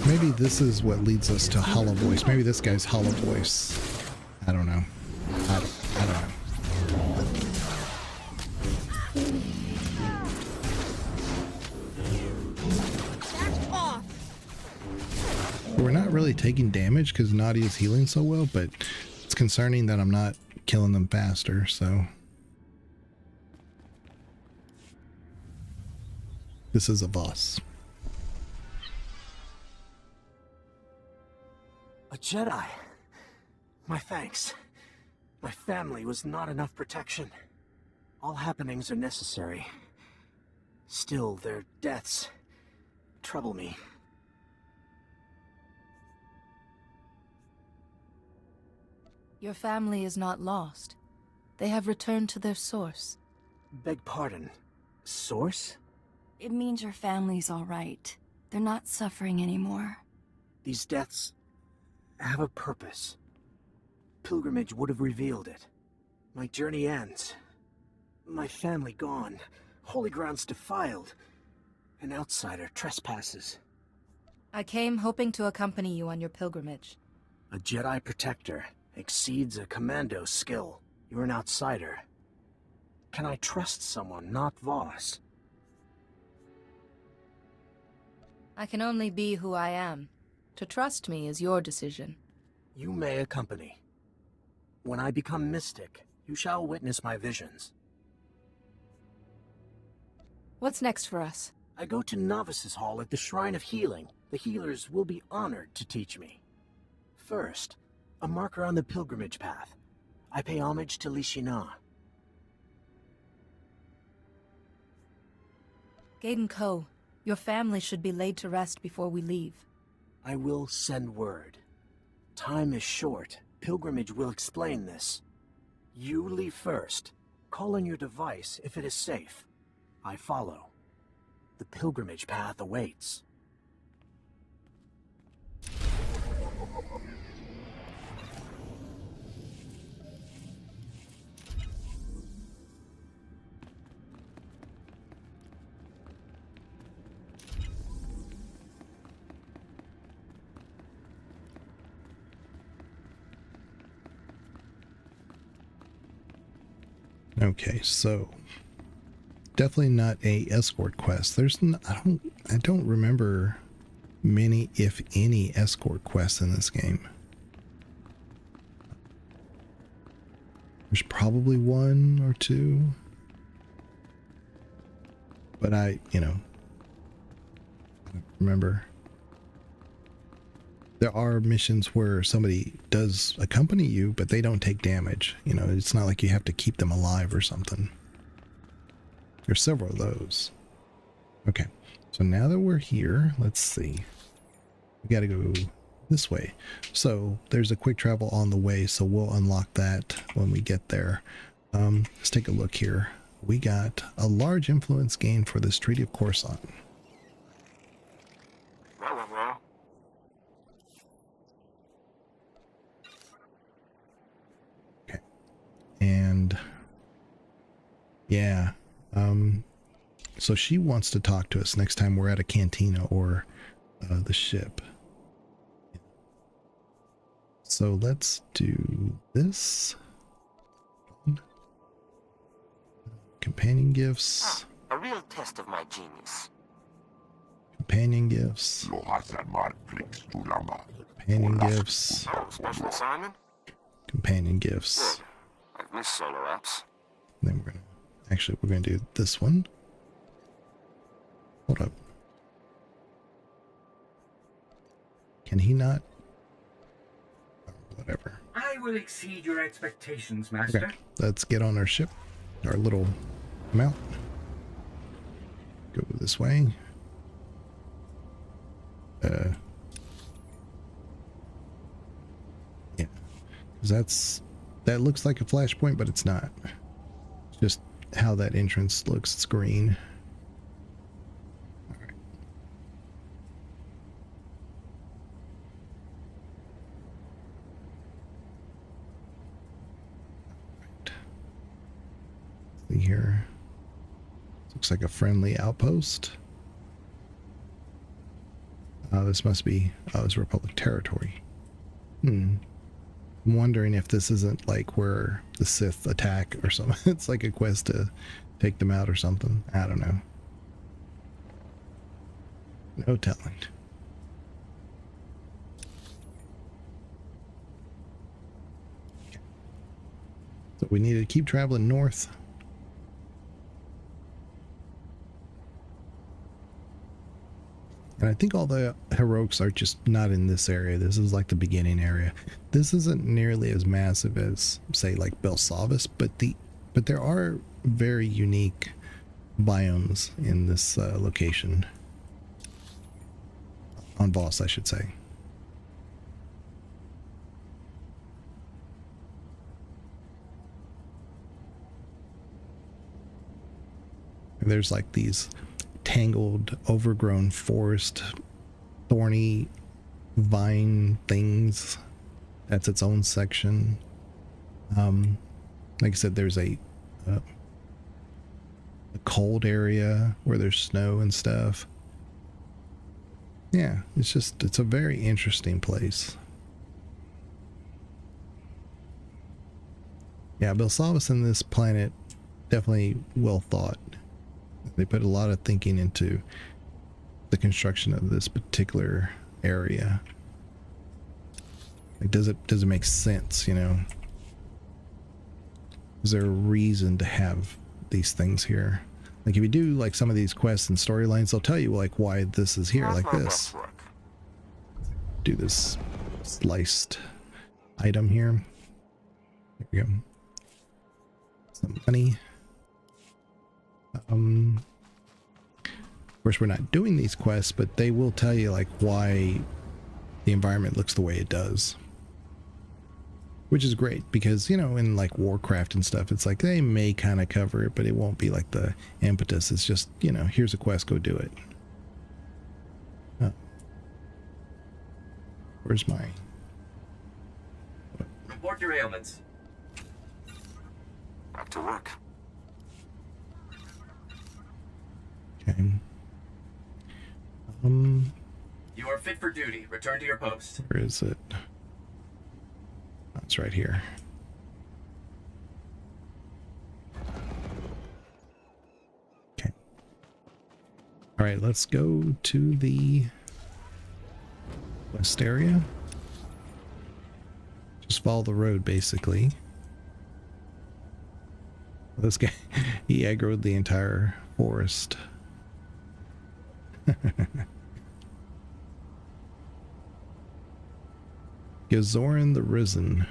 Maybe this is what leads us to Hollow Voice. Maybe this guy's Hollow Voice. I don't know. I don't know. We're not really taking damage because Nadia's healing so well, but it's concerning that I'm not killing them faster, so. This is a boss. A Jedi. My thanks. My family was not enough protection. All happenings are necessary. Still, their deaths trouble me. Your family is not lost. They have returned to their source. Beg pardon. Source? It means your family's all right. They're not suffering anymore. These deaths have a purpose. Pilgrimage would have revealed it. My journey ends. My family gone. Holy grounds defiled. An outsider trespasses. I came hoping to accompany you on your pilgrimage. A Jedi protector exceeds a commando skill. You're an outsider. Can I trust someone not Voss? I can only be who I am. To trust me is your decision. You may accompany. When I become mystic, you shall witness my visions. What's next for us? I go to Novices Hall at the Shrine of Healing. The healers will be honored to teach me. First, a marker on the pilgrimage path. I pay homage to Lishina. Gaiden Ko, your family should be laid to rest before we leave. I will send word. Time is short. Pilgrimage will explain this. You leave first. Call on your device if it is safe. I follow. The pilgrimage path awaits. Okay, so definitely not a escort quest. I don't remember many, if any, escort quests in this game. There's probably one or two, but I don't remember. There are missions where somebody does accompany you, but they don't take damage. You know, it's not like you have to keep them alive or something. There's several of those. Okay, so now that we're here, let's see. We gotta go this way. So there's a quick travel on the way, so we'll unlock that when we get there. Let's take a look here. We got a large influence gain for this Treaty of Coruscant. And yeah, so she wants to talk to us next time we're at a cantina or the ship. So let's do this. Companion gifts. A real test of my genius. Companion gifts. Companion gifts. Oh, special assignment? Companion gifts. Good. I've missed solo apps. Then we're gonna do this one. Hold up. Can he not? Oh, whatever. I will exceed your expectations, Master. Okay, let's get on our ship. Our little mount. Go this way. Yeah. Because that looks like a flashpoint, but it's not. It's just how that entrance looks. It's green. All right. See here. Looks like a friendly outpost. This must be it's Republic territory. I'm wondering if this isn't like where the Sith attack or something. It's like a quest to take them out or something. I don't know. No telling. So we need to keep traveling north. And I think all the heroics are just not in this area. This is like the beginning area. This isn't nearly as massive as, say, like Belsavis, but there are very unique biomes in this location. On Voss, I should say. And there's like these tangled, overgrown forest, thorny vine things. That's its own section. Like I said, there's a cold area where there's snow and stuff. Yeah, it's a very interesting place. Yeah, Belsavis and this planet definitely well thought. They put a lot of thinking into the construction of this particular area. Like, does it make sense, you know? Is there a reason to have these things here? Like if you do like some of these quests and storylines, they'll tell you like why this is here, like this. Do this sliced item here. There we go. Some money. Of course, we're not doing these quests, but they will tell you like why the environment looks the way it does. Which is great because, you know, in like Warcraft and stuff, it's like they may kind of cover it, but it won't be like the impetus. It's just, you know, here's a quest, go do it. Where's my... Report your ailments. Back to work. Okay. You are fit for duty. Return to your post. Where is it? Oh, it's right here. Okay. All right, let's go to the west area. Just follow the road, basically. This guy, he aggroed the entire forest. Gazoran the Risen.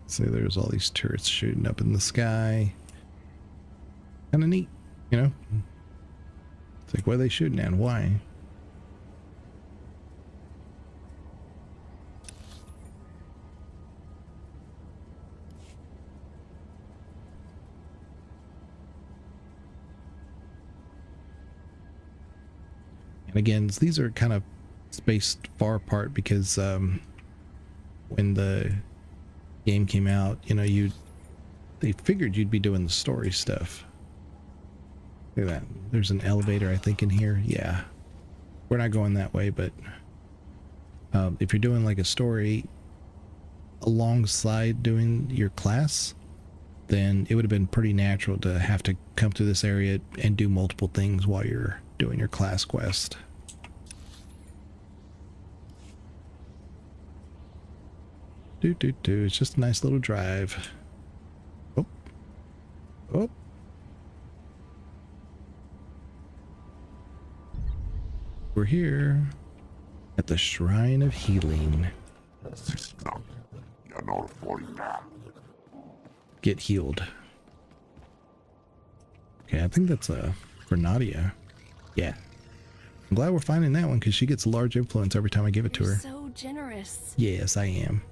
So there's all these turrets shooting up in the sky. Kind of neat, you know? It's like, what are they shooting at? Why? And again, these are kind of spaced far apart because when the game came out, you know, they figured you'd be doing the story stuff. Look at that. There's an elevator, I think, in here. Yeah. We're not going that way, but if you're doing like a story alongside doing your class, then it would have been pretty natural to have to come through this area and do multiple things while you're doing your class quest. It's just a nice little drive. Oh. Oh. We're here at the Shrine of Healing. Get healed. Okay, I think that's for Nadia. Yeah. I'm glad we're finding that one because she gets large influence every time I give it to her. So generous. Yes, I am.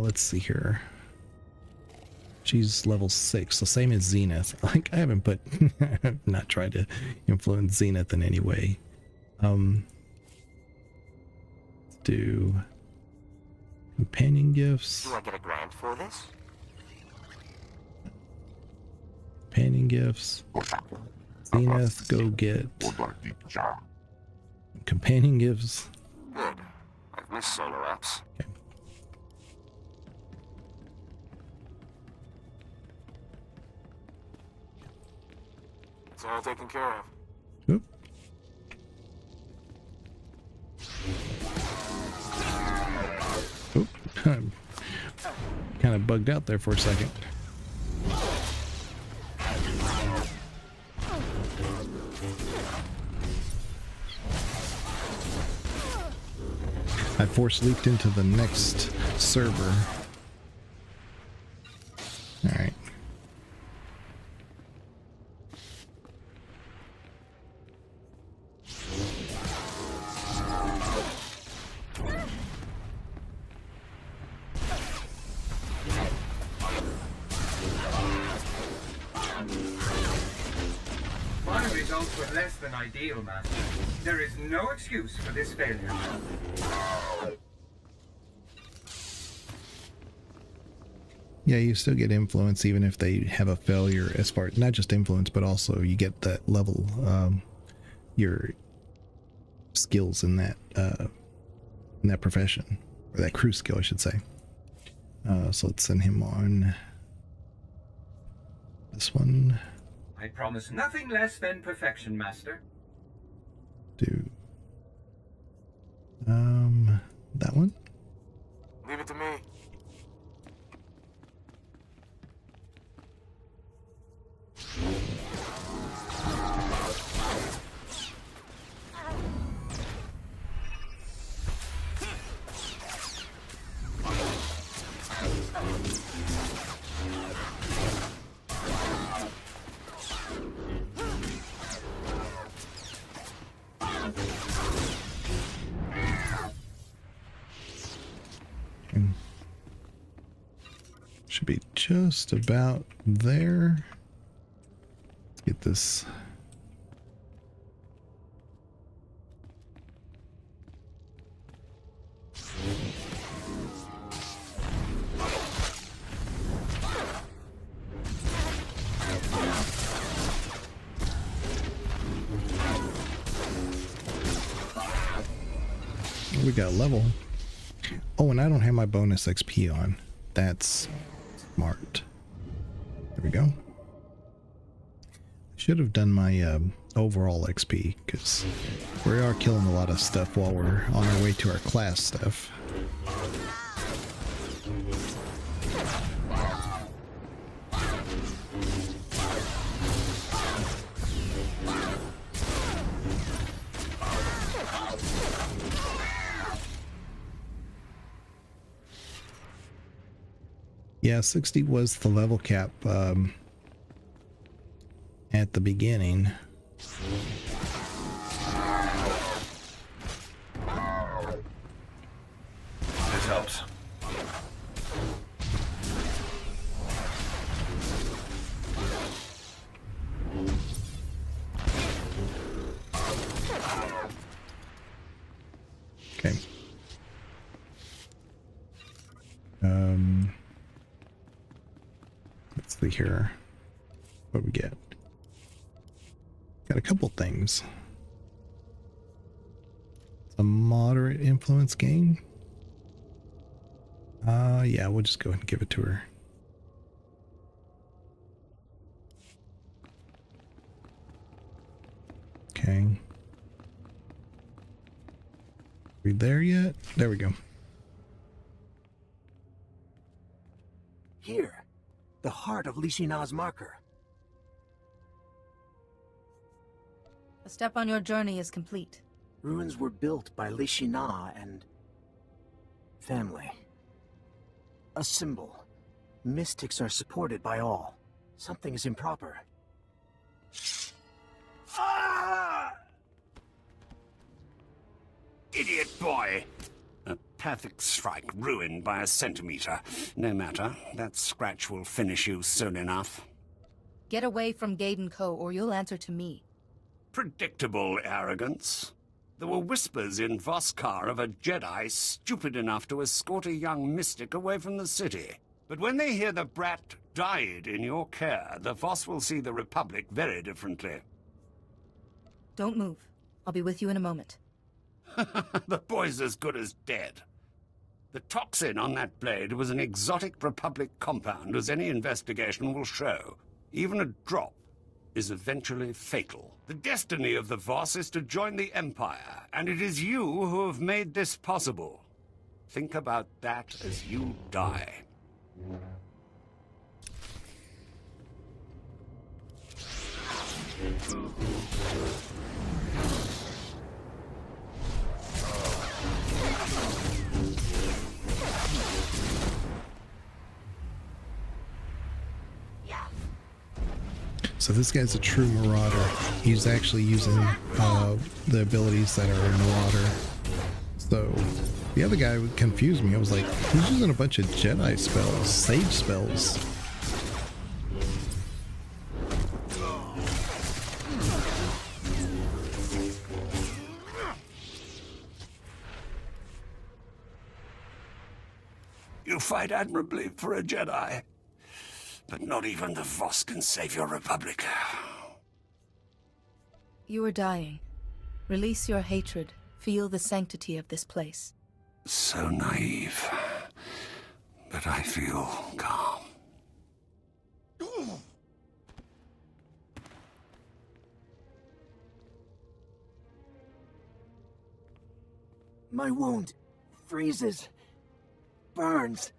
Let's see here. She's level 6, the same as Zenith. Like, I haven't put... I've not tried to influence Zenith in any way. Let's do... companion gifts. Do I get a grant for this? Companion gifts. Zenith, go get... companion gifts. Good. I've missed solo apps. Okay. It's all taken care of. Oop. Oop. Kind of bugged out there for a second. I force leaped into the next server. All right. My results were less than ideal, Master. There is no excuse for this failure. Yeah, you still get influence even if they have a failure as far, not just influence, but also you get that level, your skills in that profession, or that crew skill, I should say. So let's send him on this one. I promise nothing less than perfection, Master. Do that one. Leave it to me. And should be just about there. Let's get this. We got level. Oh, and I don't have my bonus XP on. That's smart. There we go. Should have done my overall XP, because we are killing a lot of stuff while we're on our way to our class stuff. Yeah, 60 was the level cap at the beginning. This helps. Okay. Let's see here. What we get? Got a couple things. A moderate influence gain. Yeah, we'll just go ahead and give it to her. Okay. We there yet? There we go. Here, the heart of Li Shina's marker. A step on your journey is complete. Ruins were built by Li Shina and family. A symbol. Mystics are supported by all. Something is improper. Ah! Idiot boy! A perfect strike ruined by a centimeter. No matter. That scratch will finish you soon enough. Get away from Gaiden Co. or you'll answer to me. Predictable arrogance. There were whispers in Voskar of a Jedi stupid enough to escort a young mystic away from the city. But when they hear the brat died in your care, the Voss will see the Republic very differently. Don't move. I'll be with you in a moment. The boy's as good as dead. The toxin on that blade was an exotic Republic compound, as any investigation will show. Even a drop is eventually fatal. The destiny of the Voss is to join the Empire, and it is you who have made this possible. Think about that as you die. So this guy's a true marauder. He's actually using the abilities that are in Marauder. So the other guy confused me. I was like, he's using a bunch of Jedi spells, sage spells. You fight admirably for a Jedi. But not even the Voss can save your Republic. You are dying. Release your hatred. Feel the sanctity of this place. So naive. But I feel calm. My wound freezes, burns.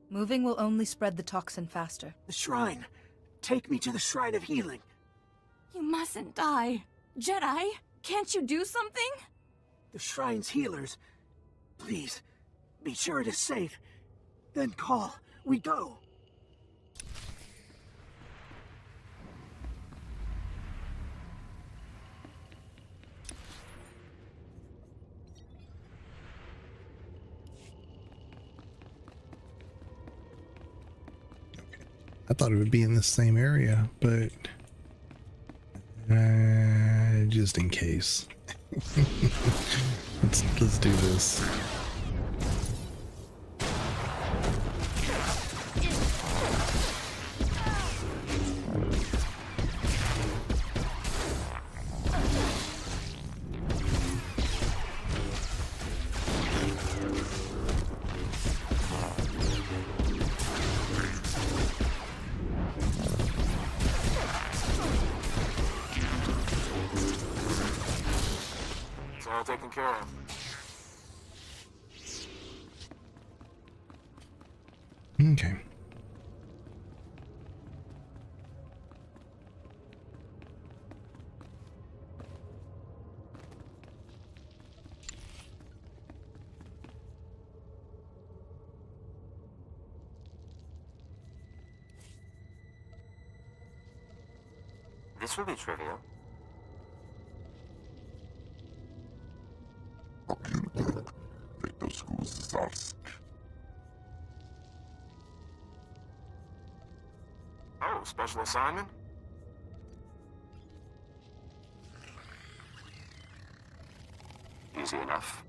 Moving will only spread the toxin faster. The shrine. Take me to the Shrine of Healing. You mustn't die. Jedi, can't you do something? The shrine's healers. Please, be sure it is safe. Then call. We go. I thought it would be in the same area, but just in case. let's do this. All taken care of. Okay. This will be trivial. Oh, special assignment? Easy enough.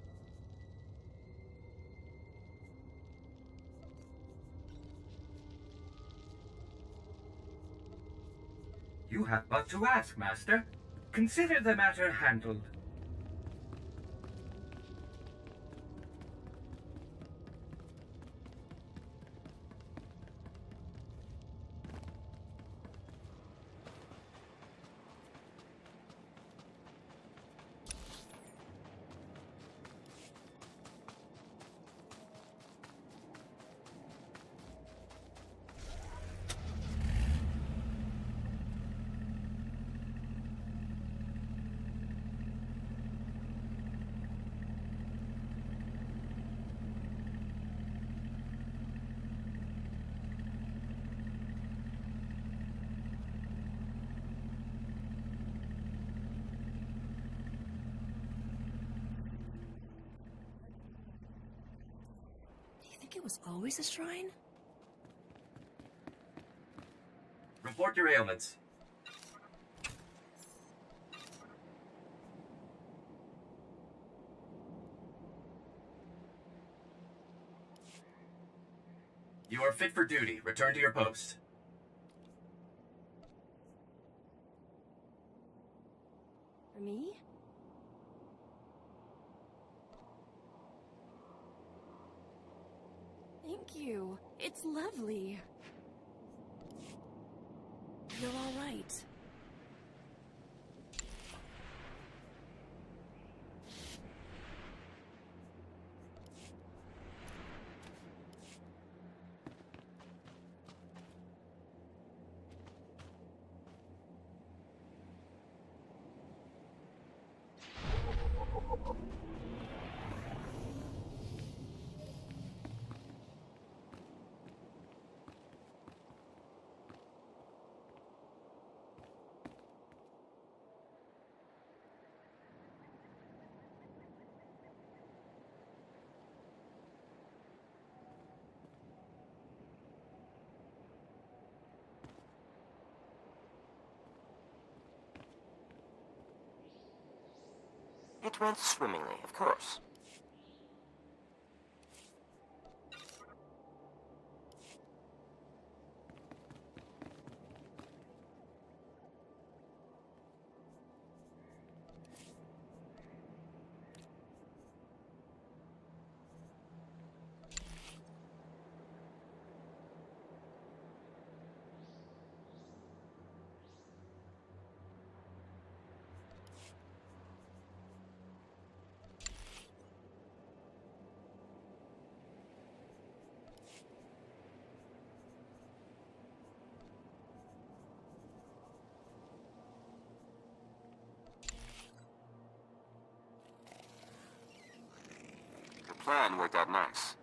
You have but to ask, Master. Consider the matter handled. It was always a shrine? Report your ailments. You are fit for duty. Return to your post. For me? Thank you. It's lovely. You're all right. It went swimmingly, of course. The plan worked out nice.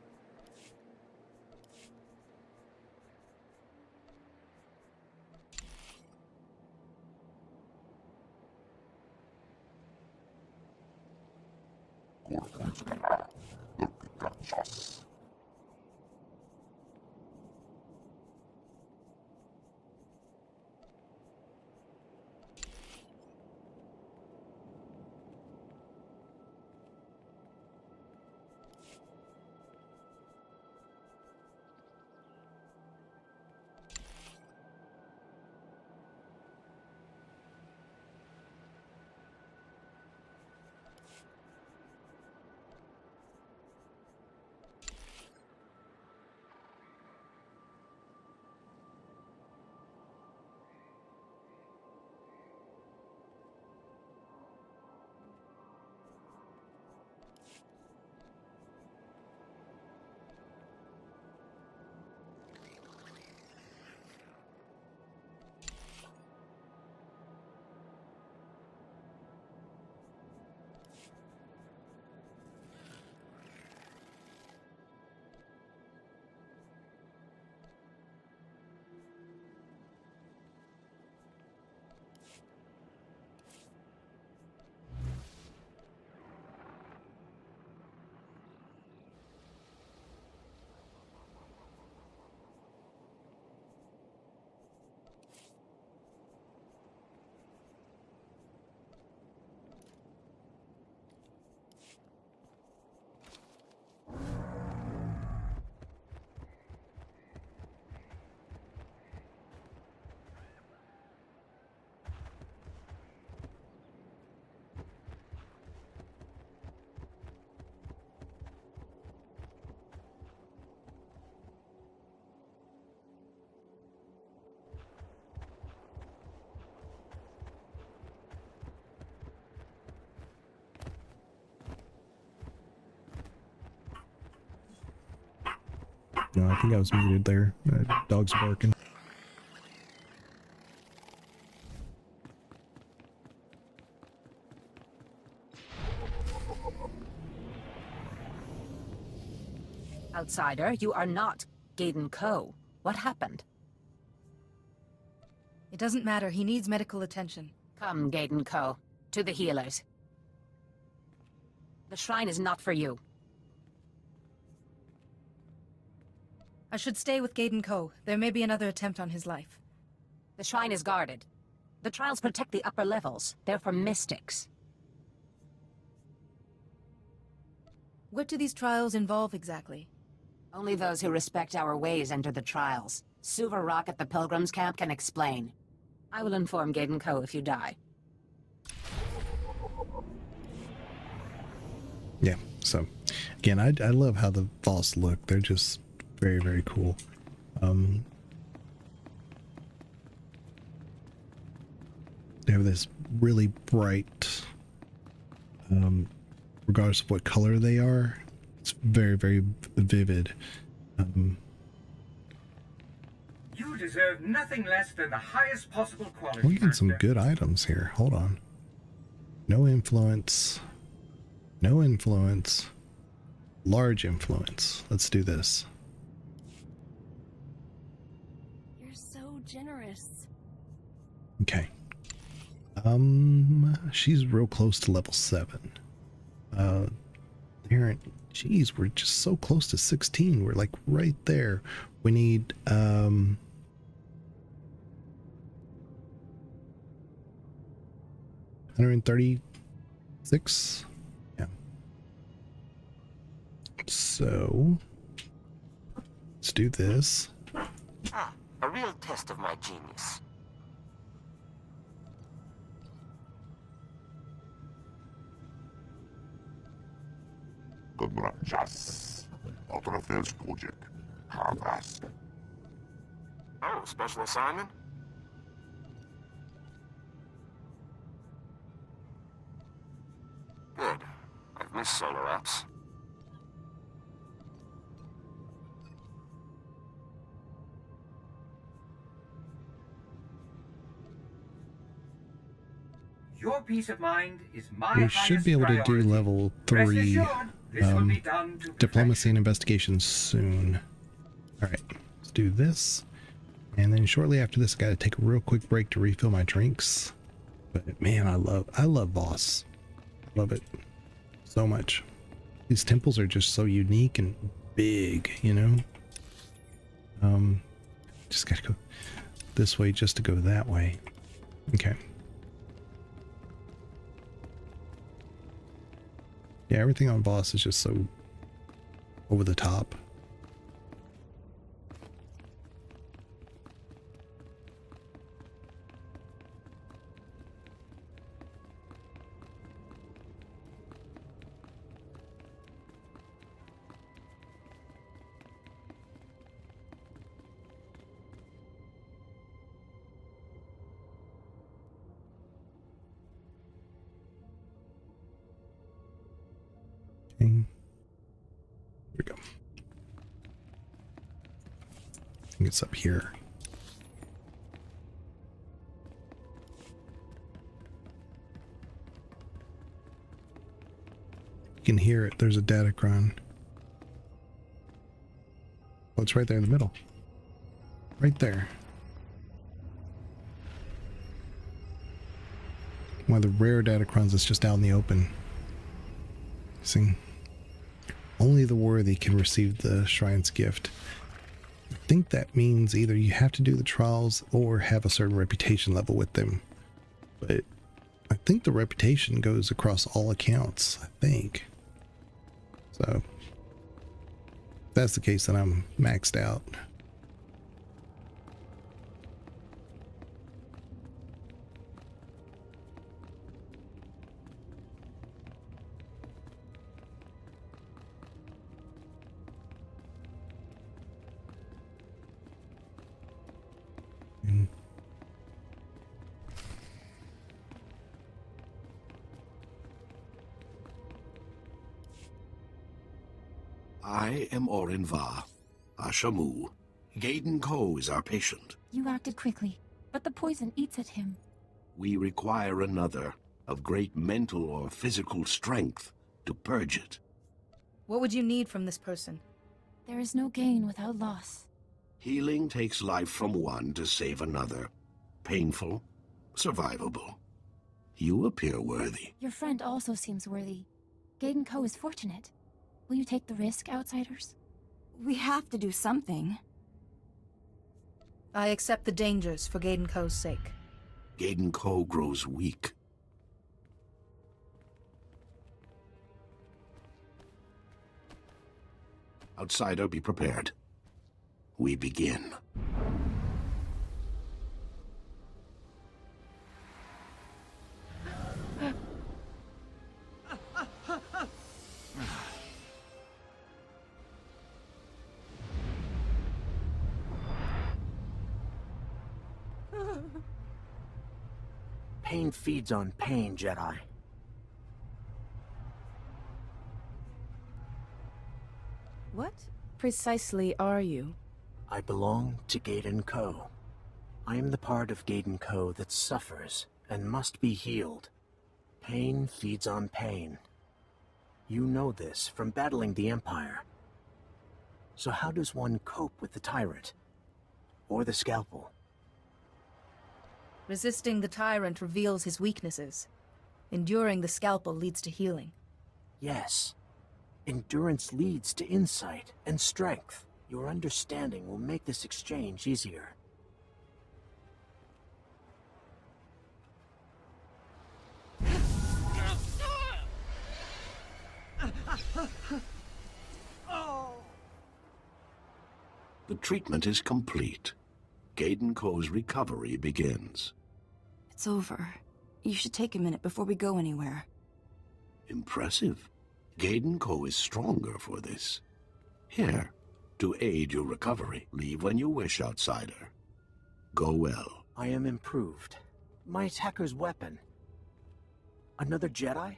No, I think I was muted there. Dog's barking. Outsider, you are not Gaiden Ko. What happened? It doesn't matter. He needs medical attention. Come, Gaiden Ko. To the healers. The shrine is not for you. I should stay with Gaiden Ko. There may be another attempt on his life. The shrine is guarded. The trials protect the upper levels. They're for mystics. What do these trials involve exactly? Only those who respect our ways enter the trials. Suva Rock at the Pilgrims camp can explain. I will inform Gaiden Ko if you die. Yeah, so again, I love how the Voss look. They're just very, very cool. They have this really bright, regardless of what color they are, it's very, very vivid. You deserve nothing less than the highest possible quality. We're getting some good items here. Hold on. No influence. No influence. Large influence. Let's do this. You're so generous. Okay. She's real close to level 7. Geez, we're just so close to 16. We're like right there. We need, 136. Yeah. So let's do this. Ah, a real test of my genius. Oh, special assignment? Good. I've missed solo apps. Your peace of mind is my We should be able to do level 3 diplomacy and investigation soon. Alright, let's do this. And then shortly after this, I gotta take a real quick break to refill my drinks. But man, I love Voss. Love it so much. These temples are just so unique and big, you know? Just gotta go this way just to go that way. Okay. Yeah, everything on Voss is just so over the top. Here we go. I think it's up here. You can hear it. There's a datacron. Oh, it's right there in the middle. Right there. One of the rare datacrons that's just out in the open. See? Only the worthy can receive the shrine's gift. I think that means either you have to do the trials or have a certain reputation level with them. But I think the reputation goes across all accounts, I think. So, if that's the case, then I'm maxed out. I am Orin Va. Ashamu. Gaiden Ko is our patient. You acted quickly, but the poison eats at him. We require another, of great mental or physical strength, to purge it. What would you need from this person? There is no gain without loss. Healing takes life from one to save another. Painful, survivable. You appear worthy. Your friend also seems worthy. Gaiden Ko is fortunate. Will you take the risk, outsiders? We have to do something. I accept the dangers for Gaiden Ko's sake. Gaiden Ko grows weak. Outsider, be prepared. We begin. Pain feeds on pain, Jedi. What precisely are you? I belong to Gaiden Ko. I am the part of Gaiden Ko that suffers and must be healed. Pain feeds on pain. You know this from battling the Empire. So how does one cope with the Tyrant? Or the Scalpel? Resisting the Tyrant reveals his weaknesses. Enduring the Scalpel leads to healing. Yes. Endurance leads to insight and strength. Your understanding will make this exchange easier. The treatment is complete. Gaiden Ko's recovery begins. It's over. You should take a minute before we go anywhere. Impressive. Gaiden Ko is stronger for this. Here, to aid your recovery. Leave when you wish, outsider. Go well. I am improved. My attacker's weapon. Another Jedi?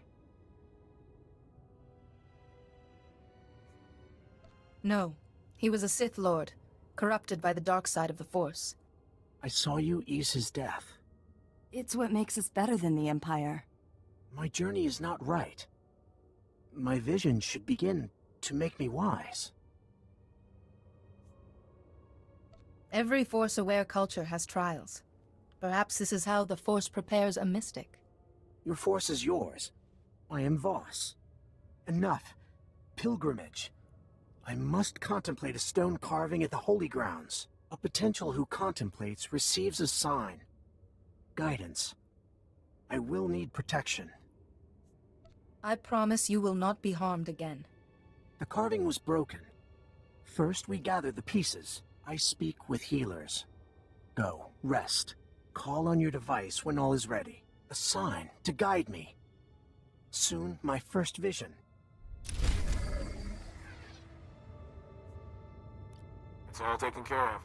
No. He was a Sith Lord, corrupted by the dark side of the Force. I saw you ease his death. It's what makes us better than the Empire. My journey is not right. My vision should begin to make me wise. Every Force-aware culture has trials. Perhaps this is how the Force prepares a mystic. Your Force is yours. I am Voss. Enough. Pilgrimage. I must contemplate a stone carving at the Holy Grounds. A potential who contemplates receives a sign. Guidance. I will need protection. I promise you will not be harmed again. The carving was broken. First, we gather the pieces. I speak with healers. Go, rest. Call on your device when all is ready. A sign to guide me. Soon, my first vision. It's all taken care of.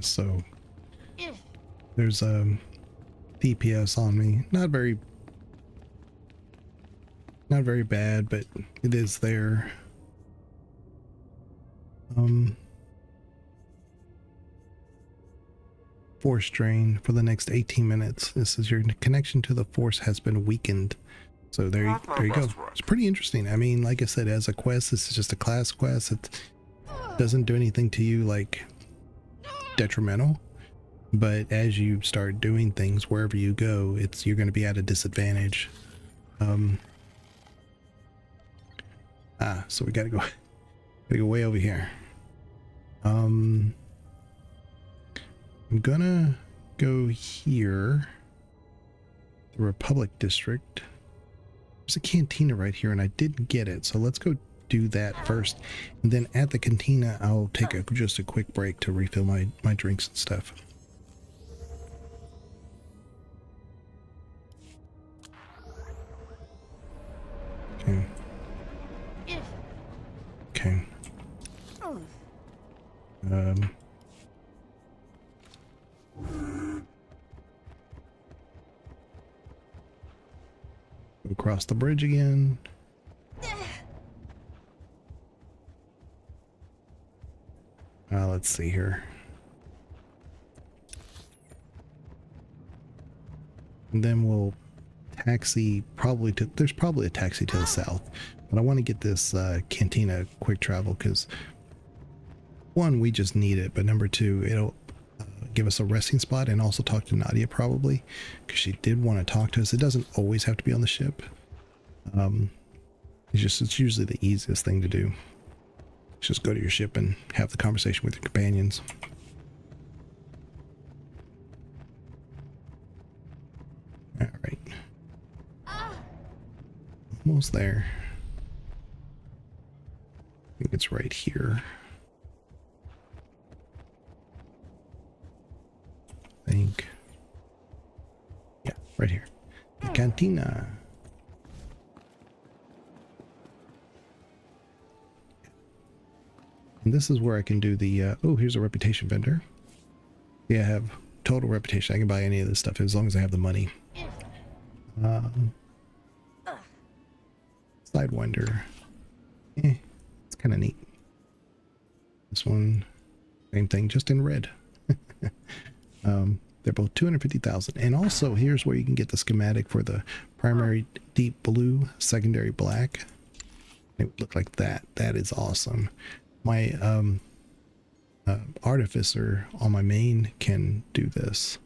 So there's DPS on me. Not very bad, but it is there. Force drain for the next 18 minutes. This is your connection to the Force has been weakened. So there you go. It's pretty interesting. I mean, like I said, as a quest, this is just a class quest. It doesn't do anything to you like detrimental, but as you start doing things wherever you go, you're going to be at a disadvantage. So we gotta go way over here. I'm gonna go here, the Republic District. There's a cantina right here and I didn't get it, so let's go do that first, and then at the cantina I'll take just a quick break to refill my drinks and stuff. Across the bridge again. Let's see here. And then we'll taxi probably to, there's probably a taxi to the south, but I want to get this cantina quick travel because one, we just need it, but number two, it'll give us a resting spot and also talk to Nadia probably because she did want to talk to us. It doesn't always have to be on the ship. It's usually the easiest thing to do. Just go to your ship and have the conversation with your companions. All right. Almost there. I think it's right here. I think. Yeah, right here. The cantina. And this is where I can do the, oh, here's a reputation vendor. Yeah, I have total reputation. I can buy any of this stuff as long as I have the money. Sidewinder. It's kind of neat. This one, same thing, just in red. They're both 250,000. And also, here's where you can get the schematic for the primary deep blue, secondary black. It would look like that. That is awesome. My artificer on my main can do this.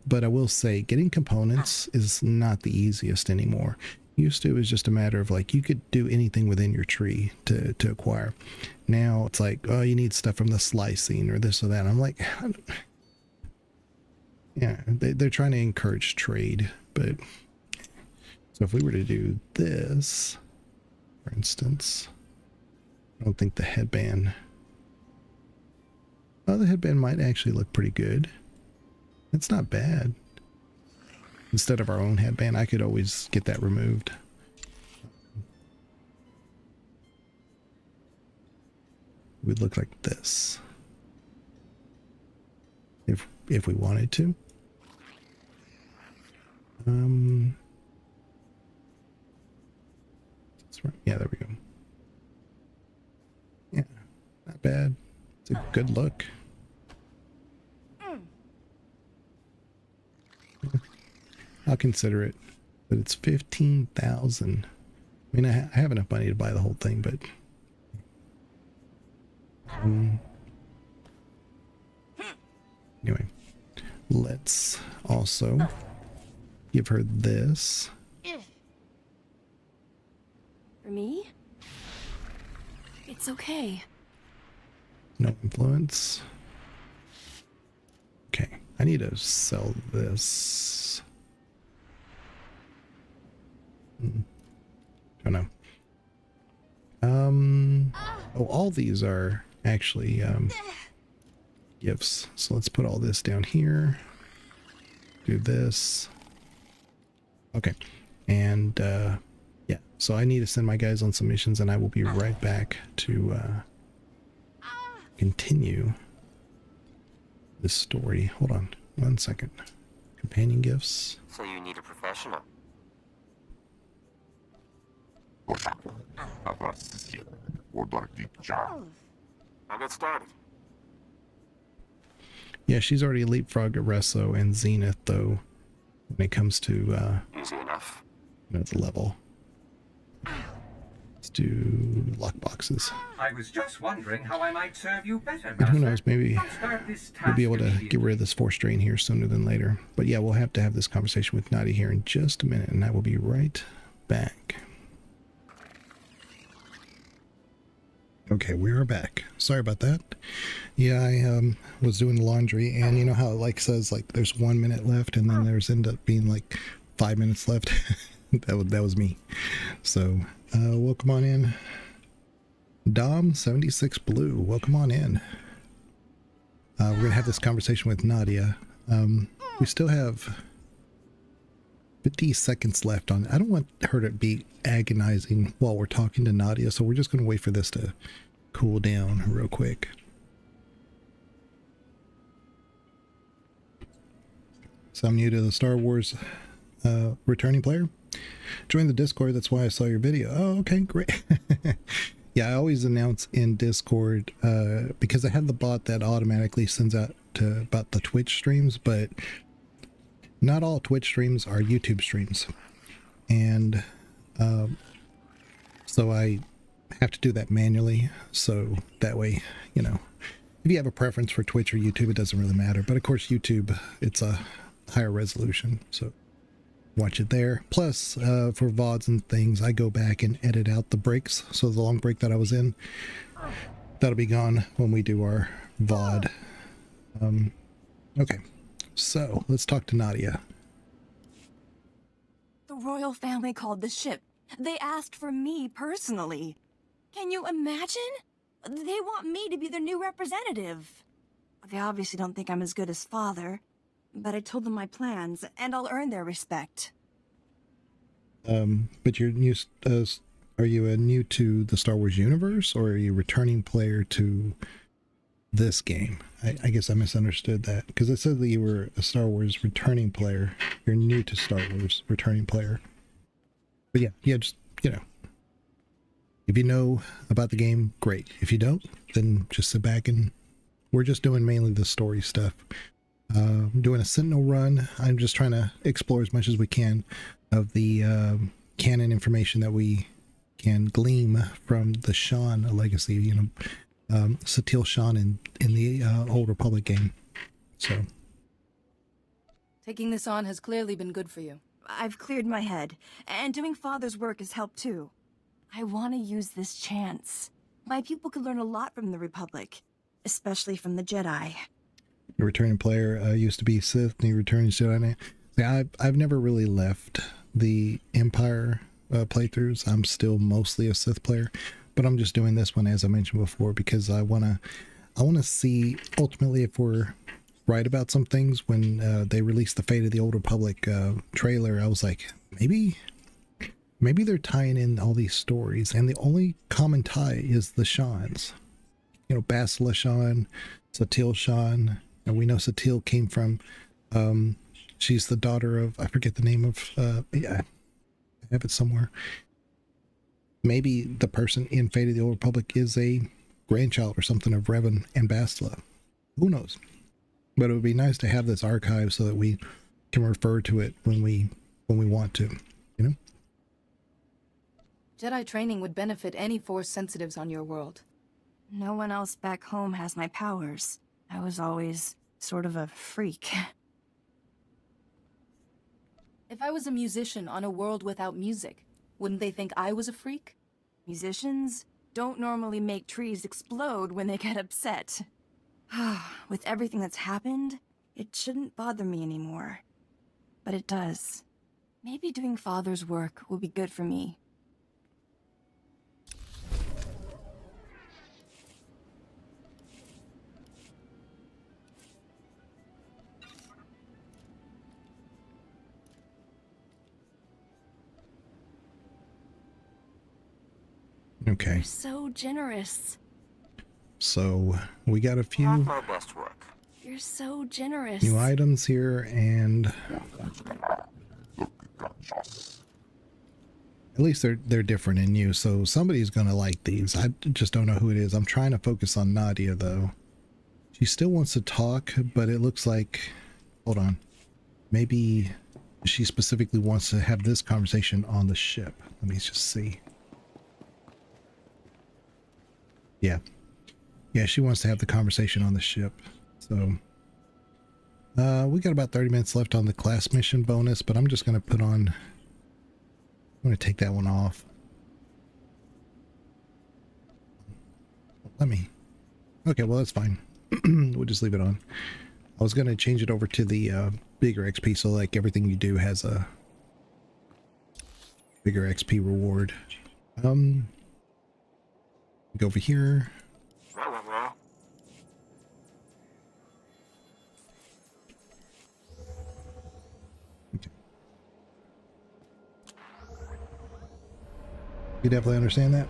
But I will say, getting components is not the easiest anymore. Used to, it was just a matter of like, you could do anything within your tree to acquire. Now it's like, oh, you need stuff from the slicing or this or that. I'm like, yeah, they're trying to encourage trade. But so if we were to do this, for instance, I don't think the headband, oh, the headband might actually look pretty good. It's not bad. Instead of our own headband, I could always get that removed. It would look like this. If we wanted to. Yeah, there we go. Yeah, not bad. It's a good look. I'll consider it, but it's 15,000. I mean, I have enough money to buy the whole thing, but anyway, let's also give her this. For me? It's okay. No influence. Okay, I need to sell this. Don't know. Oh, all these are actually gifts. So let's put all this down here. Do this. Okay. And yeah, so I need to send my guys on some missions and I will be right back to continue this story. Hold on 1 second. Companion gifts. So you need a professional. I'll get started. Yeah, she's already leapfrogged Reso and Zenith, though, when it comes to Easy enough. The level. Let's do lockboxes. I was just wondering how I might serve you better, And who Master. knows, maybe I'll start this we'll be able task to get immediately. rid of this force drain here sooner than later. But yeah, we'll have to have this conversation with Nadia here in just a minute, and I will be right back. Okay, we are back. Sorry about that. Yeah, I was doing the laundry, and you know how it like says like there's 1 minute left, and then there's end up being like 5 minutes left. that was me. So welcome on in, Dom 76 Blue. Welcome on in. We're gonna have this conversation with Nadia. We still have 50 seconds left on. I don't want her to be agonizing while we're talking to Nadia, so we're just going to wait for this to cool down real quick. So I'm new to the Star Wars returning player. Join the Discord, that's why I saw your video. Oh, okay, great. Yeah, I always announce in Discord because I have the bot that automatically sends out to about the Twitch streams, but not all Twitch streams are YouTube streams. And so I have to do that manually, so that way, you know, if you have a preference for Twitch or YouTube, it doesn't really matter. But of course, YouTube, it's a higher resolution, so watch it there. Plus, for VODs and things, I go back and edit out the breaks. So the long break that I was in, that'll be gone when we do our VOD. Okay, so let's talk to Nadia. The royal family called the ship. They asked for me personally. Can you imagine? They want me to be their new representative. They obviously don't think I'm as good as father, but I told them my plans, and I'll earn their respect. But you're new, are you new to the Star Wars universe, or are you a returning player to this game? I guess I misunderstood that, because it said that you were a Star Wars returning player. You're new to Star Wars returning player. But yeah, just, you know, if you know about the game, great. If you don't, then just sit back and we're just doing mainly the story stuff. I'm doing a Sentinel run. I'm just trying to explore as much as we can of the canon information that we can glean from the Shan legacy, you know, Bastila Shan in the Old Republic game. So Taking this on has clearly been good for you. I've cleared my head, and doing father's work has helped too. I want to use this chance. My people could learn a lot from the Republic, especially from the Jedi. The returning player used to be Sith, and he returns Jedi. Yeah, I've never really left the Empire playthroughs. I'm still mostly a Sith player, but I'm just doing this one, as I mentioned before, because I wanna see ultimately if we're right about some things. When they released the Fate of the Old Republic trailer, I was like, maybe they're tying in all these stories, and the only common tie is the Shans. You know, Bastila Shan, Bastila Shan, and we know Bastila came from, she's the daughter of, I forget the name of, yeah, I have it somewhere. Maybe the person in Fate of the Old Republic is a grandchild or something of Revan and Bastila. Who knows? But it would be nice to have this archive so that we can refer to it when we want to, you know? Jedi training would benefit any Force sensitives on your world. No one else back home has my powers. I was always sort of a freak. If I was a musician on a world without music, wouldn't they think I was a freak? Musicians don't normally make trees explode when they get upset. With everything that's happened, it shouldn't bother me anymore. But it does. Maybe doing father's work will be good for me. Okay. You're so generous. So we got a few My best work. You're so generous. new items here, and at least they're different and new, so somebody's gonna like these. I just don't know who it is. I'm trying to focus on Nadia though. She still wants to talk, but it looks like, hold on, maybe she specifically wants to have this conversation on the ship. Let me just see. Yeah, she wants to have the conversation on the ship. So we got about 30 minutes left on the class mission bonus, but I'm just going to put on, I'm going to take that one off. Okay, well, that's fine. We'll just leave it on. I was going to change it over to the bigger XP, so like everything you do has a bigger XP reward. Go over here. Okay. You definitely understand that?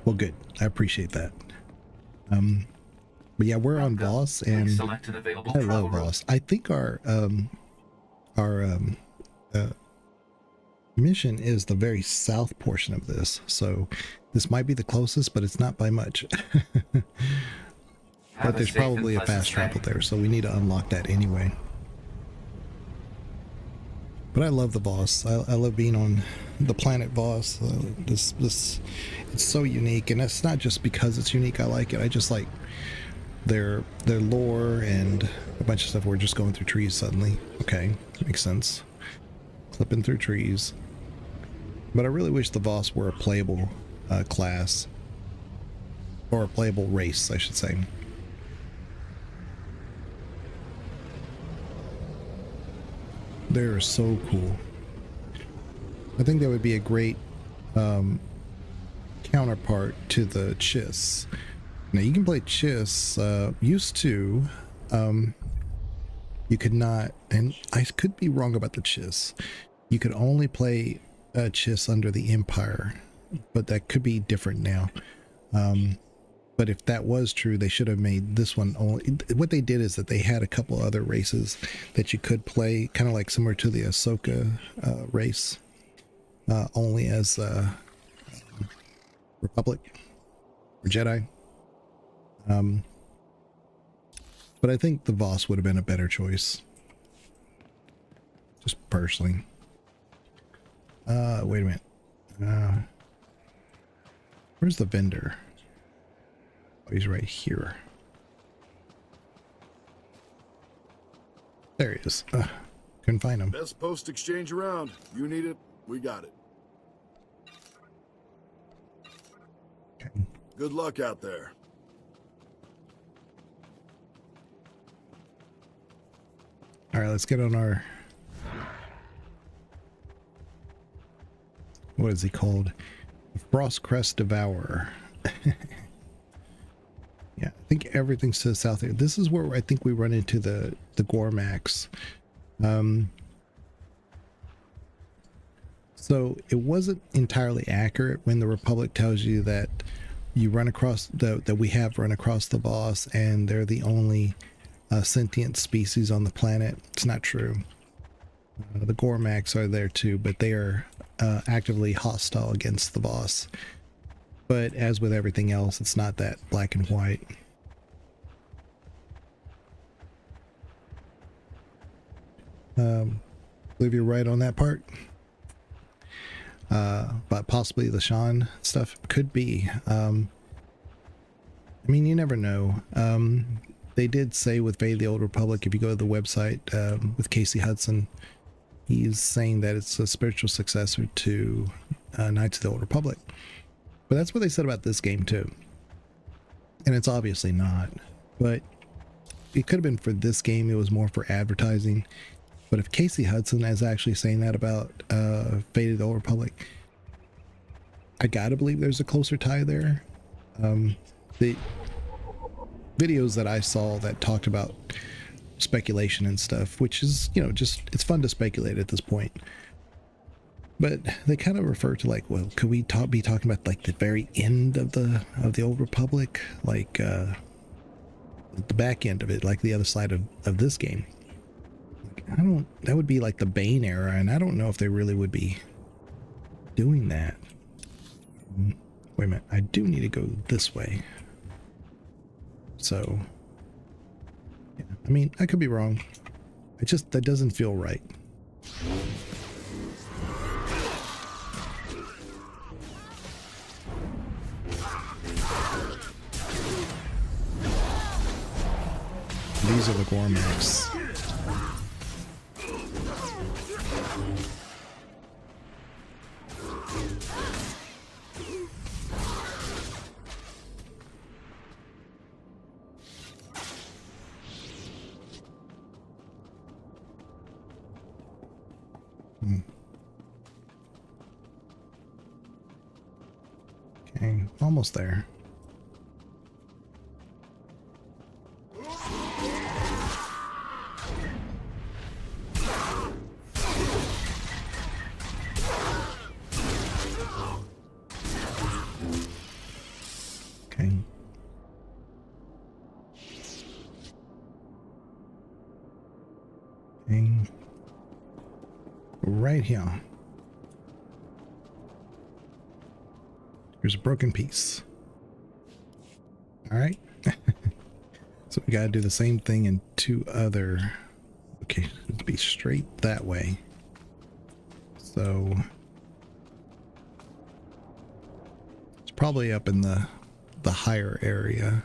Well, good. I appreciate that. But yeah, we're on Voss, and select an available I love travel route. Voss. I think our mission is the very south portion of this, so this might be the closest, but it's not by much. But there's probably a fast travel there, so we need to unlock that anyway. But I love the Voss. I love being on the planet Voss. This it's so unique, and it's not just because it's unique. I like it. I just like their lore and a bunch of stuff. We're just going through trees suddenly. Okay, makes sense. Clipping through trees. But I really wish the Voss were a playable class, or a playable race, I should say. They're so cool. I think that would be a great counterpart to the Chiss. Now you can play Chiss. Used to, you could not, and I could be wrong about the Chiss. You could only play Chiss under the Empire, but that could be different now. But if that was true, they should have made this one only. What they did is that they had a couple other races that you could play, kind of like similar to the Ahsoka race, only as Republic or Jedi. But I think the Voss would have been a better choice, just personally. Wait a minute. Where's the vendor? Oh, he's right here. There he is. Couldn't find him. Best post exchange around. You need it, we got it. Okay. Good luck out there. All right, let's get on our... What is he called? Frostcrest Devourer. Yeah, I think everything's to the south here. This is where I think we run into the Gormax. So it wasn't entirely accurate when the Republic tells you that you run across that we have run across the Voss and they're the only sentient species on the planet. It's not true. The Gormax are there too, but they are actively hostile against the Voss. But as with everything else, it's not that black and white. I believe you're right on that part. But possibly the Shan stuff could be. I mean, you never know. They did say with Fate of the Old Republic, if you go to the website with Casey Hudson, he's saying that it's a spiritual successor to Knights of the Old Republic. But that's what they said about this game too. And it's obviously not. But it could have been for this game. It was more for advertising. But if Casey Hudson is actually saying that about Fate of the Old Republic, I gotta believe there's a closer tie there. The videos that I saw that talked about speculation and stuff, which is, you know, just, it's fun to speculate at this point. But they kind of refer to like, well, could we be talking about like the very end of the Old Republic, like the back end of it, like the other side of this game? Like, that would be like the Bane era, and I don't know if they really would be doing that. Wait a minute, I do need to go this way. So, yeah, I mean, I could be wrong. That doesn't feel right. These are the Gormax. Okay, almost there. Okay. Right here. Here's a broken piece. All right. So we gotta do the same thing in 2 other. Okay, it'd be straight that way. So it's probably up in the higher area.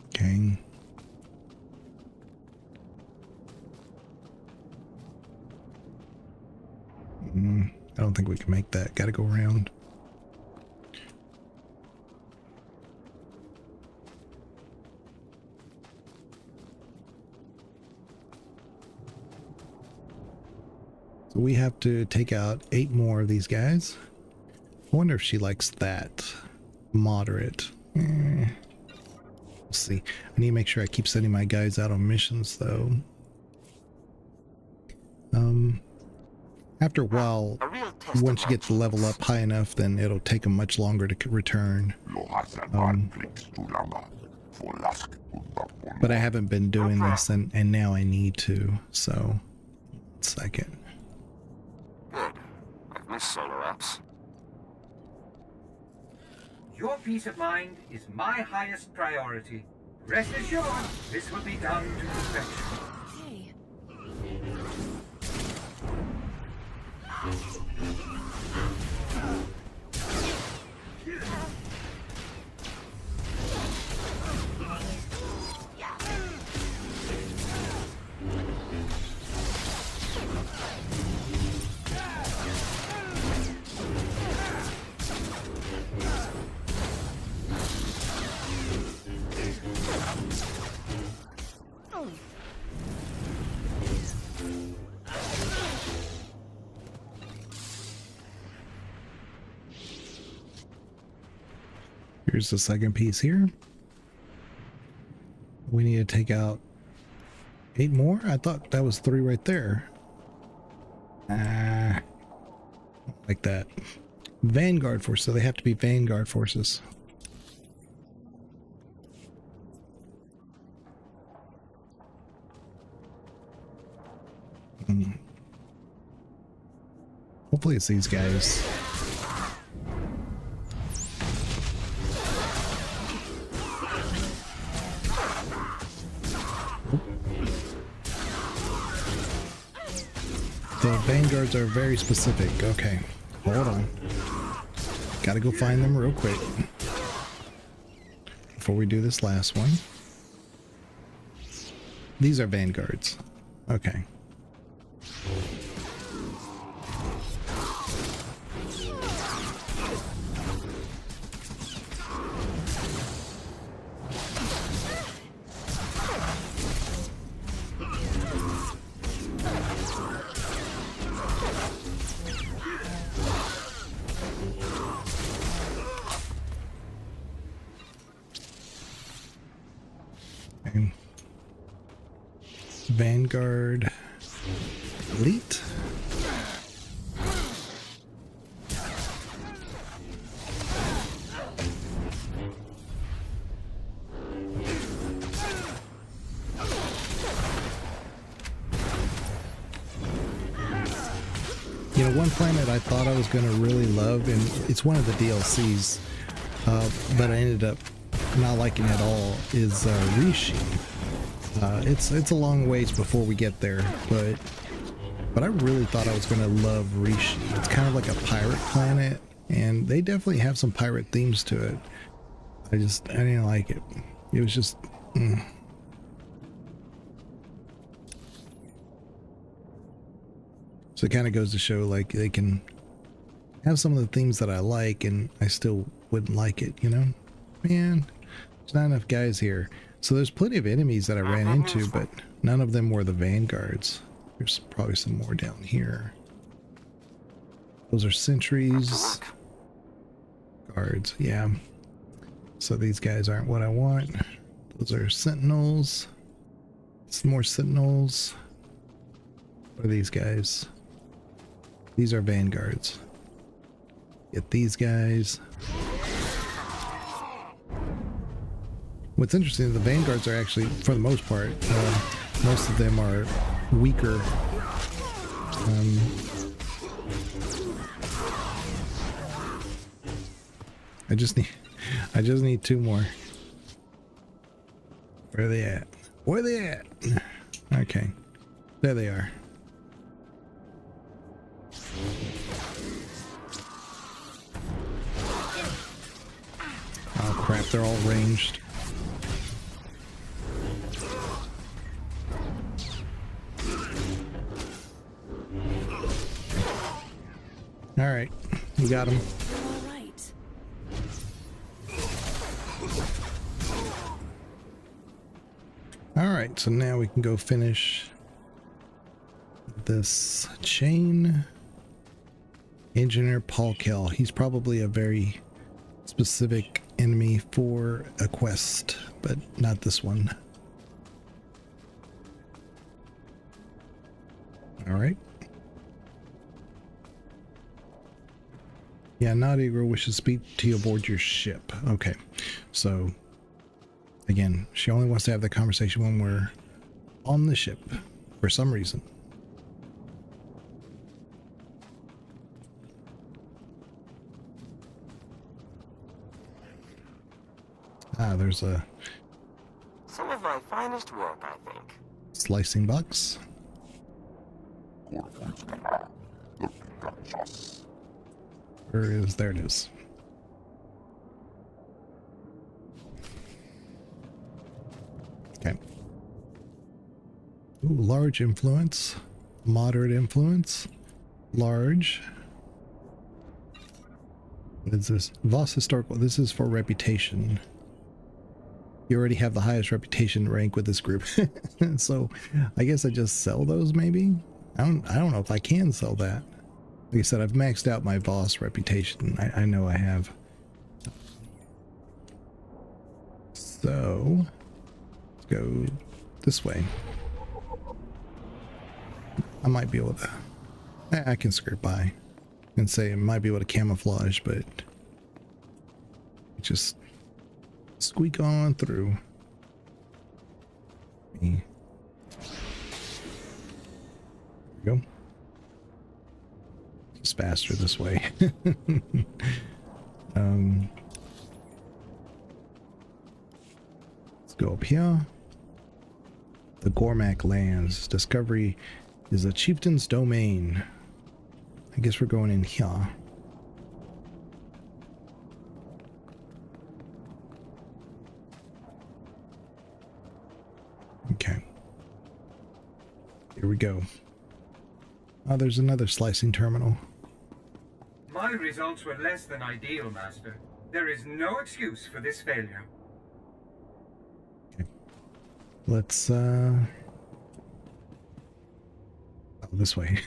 Okay. I don't think we can make that. Gotta go around. So we have to take out 8 more of these guys. I wonder if she likes that. Moderate. We'll see. I need to make sure I keep sending my guys out on missions, though. After a while, once you get the level up high enough, then it'll take them much longer to return. But I haven't been doing this, and now I need to, so... 1 second. Good. I've missed solo apps. Your peace of mind is my highest priority. Rest assured, this will be done to perfection. Hey. Here's the second piece here. We need to take out 8 more? I thought that was 3 right there. Like that. Vanguard force, so they have to be Vanguard forces. Hopefully it's these guys. The Vanguards are very specific. Okay, hold on. Gotta go find them real quick before we do this last one. These are Vanguards. Okay. Vanguard Elite. You know, one planet I thought I was going to really love, and it's one of the DLCs, but I ended up not liking at all, is Rishi. It's a long ways before we get there, but I really thought I was going to love Rishi. It's kind of like a pirate planet, and they definitely have some pirate themes to it. I didn't like it. It was just... So it kind of goes to show, like, they can have some of the themes that I like, and I still wouldn't like it, you know? Man, there's not enough guys here. So there's plenty of enemies that I ran into, but none of them were the Vanguards. There's probably some more down here. Those are sentries. Guards, yeah. So these guys aren't what I want. Those are sentinels. Some more sentinels. What are these guys? These are Vanguards. Get these guys. What's interesting, the vanguards are actually, for the most part, most of them are weaker. I just need 2 more. Where are they at? Where are they at? Okay, there they are. Oh crap, they're all ranged. Alright, we got him. All right. Alright, so now we can go finish this chain. Engineer Paul Kell. He's probably a very specific enemy for a quest, but not this one. Alright. Yeah, Nadia Girl wishes to speak to you aboard your ship. Okay, so again, she only wants to have the conversation when we're on the ship for some reason. Ah, there's a Some of my finest work, I think. slicing box. Where is, there it is. Okay. Ooh, large influence, moderate influence, large. What is this? Voss historical. This is for reputation. You already have the highest reputation rank with this group. So I guess I just sell those maybe? I don't know if I can sell that. Like I said, I've maxed out my Voss reputation. I know I have. So let's go this way. I might be able to, I can skirt by. I can say I might be able to camouflage, but just squeak on through. There we go. It's faster this way. Let's go up here. The Gormak lands. Discovery is a chieftain's domain. I guess we're going in here. Okay. Here we go. Oh, there's another slicing terminal. My results were less than ideal, Master. There is no excuse for this failure. Okay. Let's, oh, this way.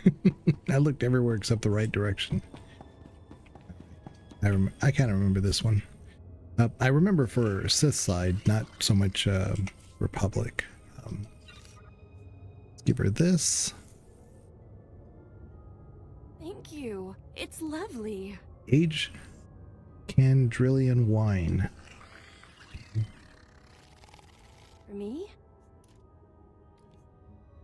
I looked everywhere except the right direction. I kind of remember this one. I remember for Sith side, not so much Republic. Let's give her this. Thank you. It's lovely. Age Candrillian wine. For me?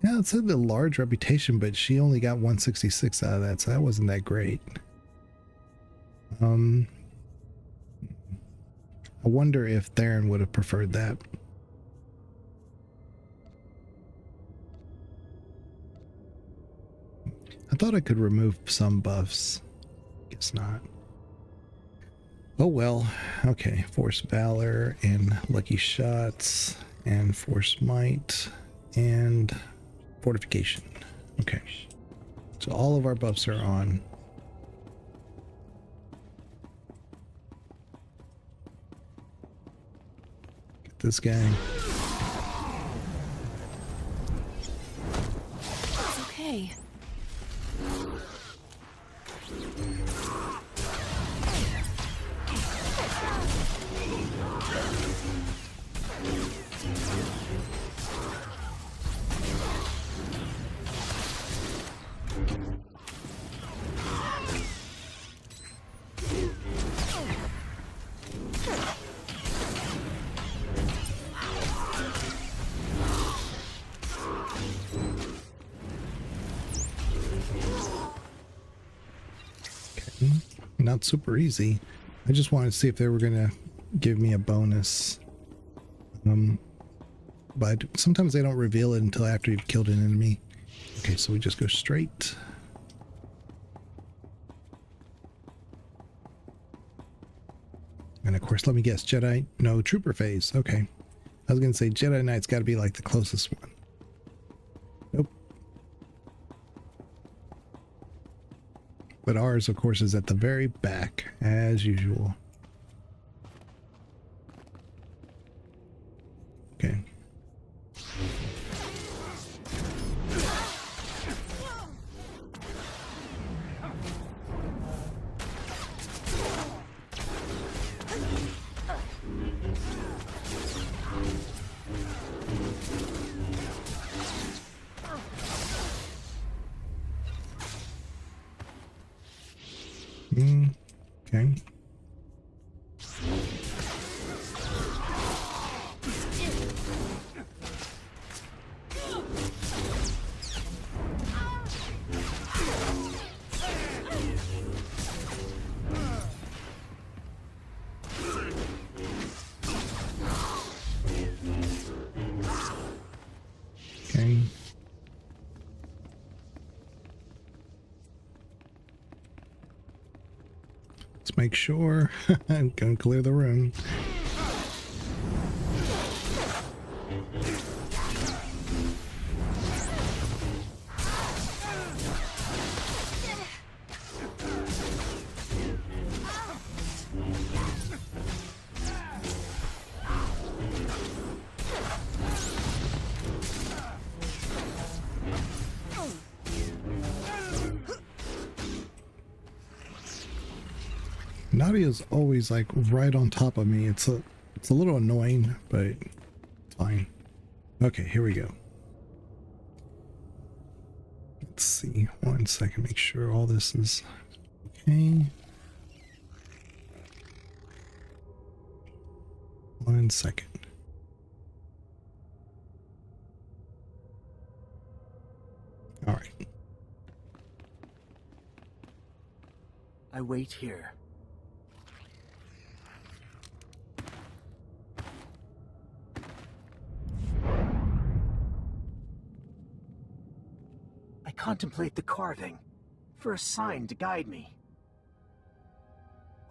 Yeah, it said the large reputation, but she only got 166 out of that, so that wasn't that great. I wonder if Theron would have preferred that. I thought I could remove some buffs. Guess not. Oh well. Okay. Force Valor and Lucky Shots and Force Might and Fortification. Okay. So all of our buffs are on. Get this guy. It's okay. out super easy. I just wanted to see if they were gonna give me a bonus. But sometimes they don't reveal it until after you've killed an enemy. Okay, so we just go straight. And of course, let me guess, Jedi, no, Trooper phase. Okay. I was gonna say Jedi Knight's gotta be like the closest one. Nope. But ours, of course, is at the very back, as usual. Okay. Okay. Okay. Let's make sure. I'm gonna clear the room. Nadia's always like right on top of me. It's a little annoying, but it's fine. Okay, here we go. Let's see. 1 second, make sure all this is okay. 1 second. All right. I wait here. I contemplate the carving for a sign to guide me.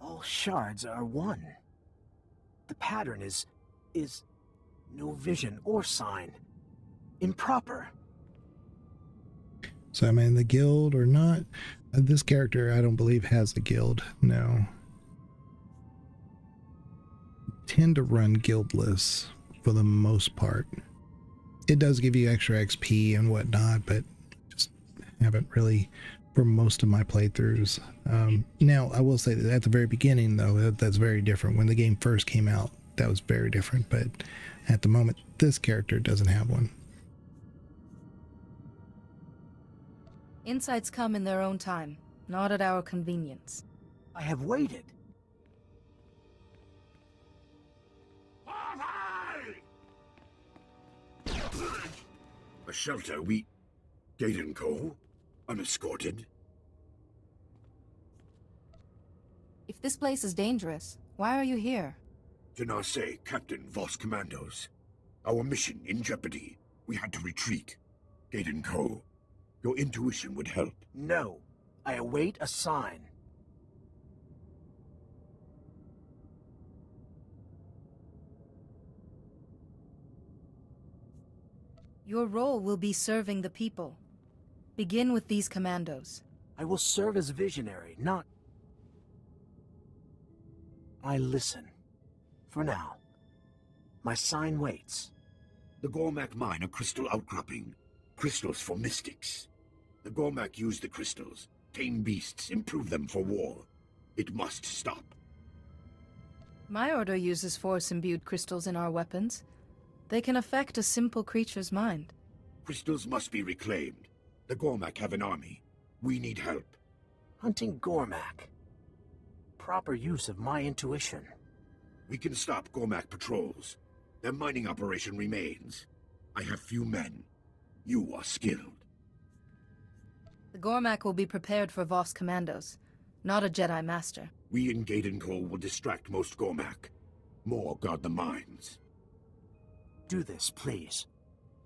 All shards are one. The pattern is no vision or sign. Improper. So am I in the guild or not? This character, I don't believe, has a guild. No. Tend to run guildless for the most part. It does give you extra XP and whatnot, but just haven't really for most of my playthroughs. Now, I will say that at the very beginning, though, that's very different. When the game first came out, that was very different. But at the moment, this character doesn't have one. Insights come in their own time, not at our convenience. I have waited. A shelter, Gaiden Co. Unescorted. If this place is dangerous, why are you here? Janase, Captain Voss Commandos. Our mission in jeopardy. We had to retreat. Gaiden Co. Your intuition would help. No. I await a sign. Your role will be serving the people. Begin with these commandos. I will serve as visionary, not... I listen. For now. My sign waits. The Gormak mine a crystal outcropping. Crystals for mystics. The Gormak use the crystals, tame beasts, improve them for war. It must stop. My order uses force-imbued crystals in our weapons. They can affect a simple creature's mind. Crystals must be reclaimed. The Gormak have an army. We need help. Hunting Gormak. Proper use of my intuition. We can stop Gormak patrols. Their mining operation remains. I have few men. You are skilled. The Gormak will be prepared for Voss commandos. Not a Jedi Master. We in Gadenco will distract most Gormak. More guard the mines. Do this, please.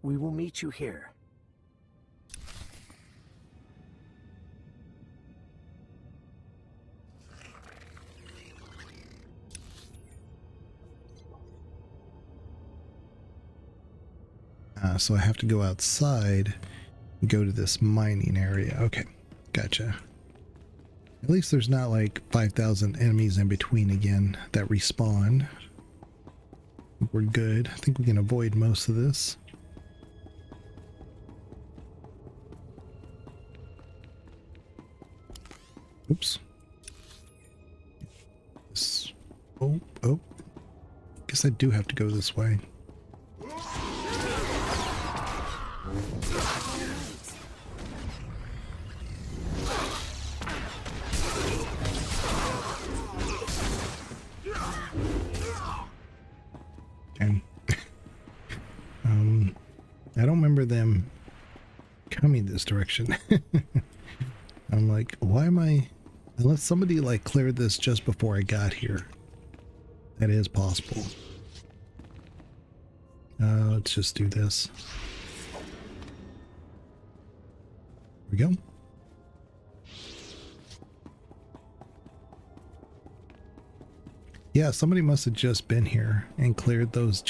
We will meet you here. So I have to go outside and go to this mining area. Okay, gotcha. At least there's not like 5,000 enemies in between again that respawn. We're good. I think we can avoid most of this. Oops. Oh. Guess I do have to go this way. And I don't remember them coming this direction. I'm like, why am I, unless somebody like cleared this just before I got here. That is possible. Let's just do this. Here we go. Yeah, somebody must have just been here and cleared those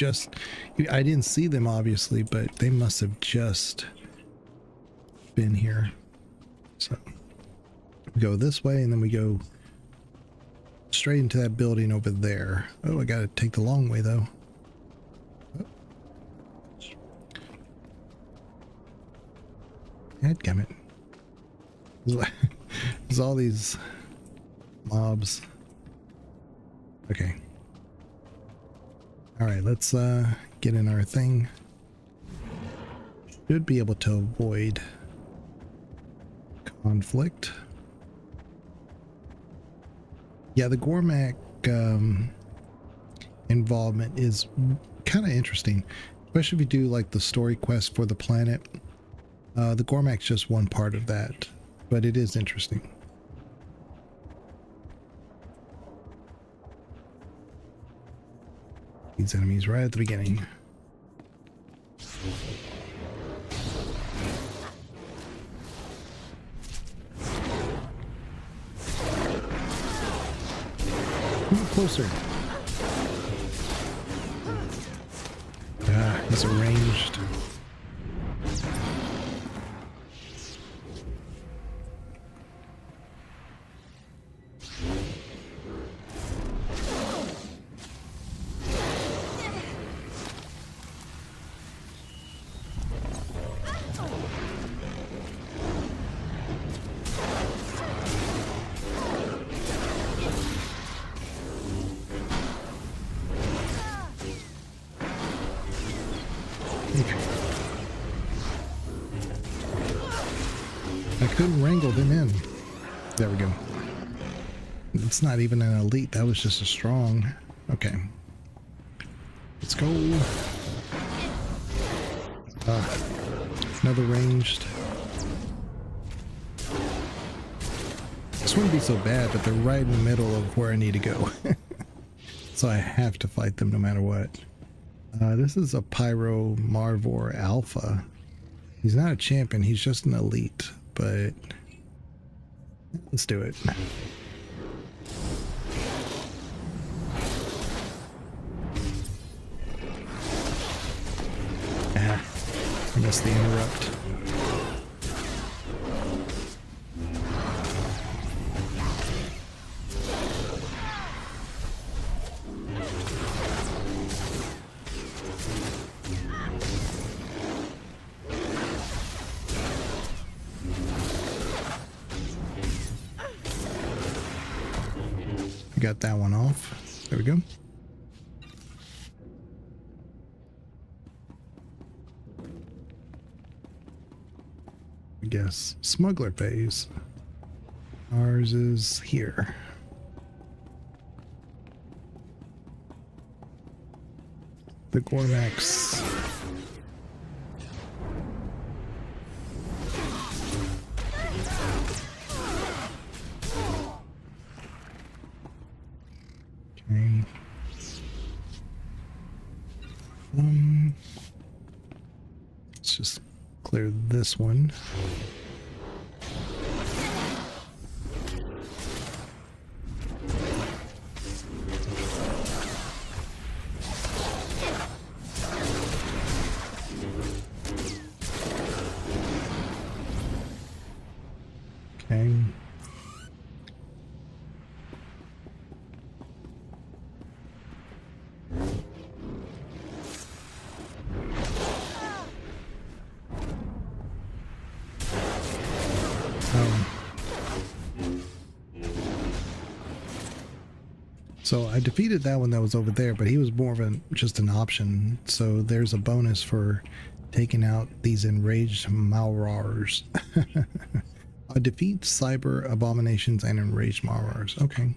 I didn't see them obviously, but they must have just been here. So we go this way and then we go straight into that building over there. Oh, I gotta take the long way though. Dadgummit. There's all these mobs. Okay. Alright, let's get in our thing. Should be able to avoid conflict. Yeah, the Gormak involvement is kind of interesting, especially if you do like the story quest for the planet. The Gormak's just one part of that, but it is interesting. These enemies right at the beginning. Move closer. He's arranged. I couldn't wrangle them in. There we go. It's not even an elite, that was just a strong. Okay. Let's go. Another ranged. This wouldn't be so bad, but they're right in the middle of where I need to go. So I have to fight them no matter what. This is a Pyro Marvor Alpha. He's not a champion, he's just an elite, but let's do it. I missed the interrupt. Got that one off. There we go. I guess smuggler phase. Ours is here. The Gormak's. Okay. Let's just clear this one. Okay. So I defeated that one that was over there, but he was more of just an option. So there's a bonus for taking out these enraged Maurars. Defeat cyber abominations and enraged Maurars. Okay.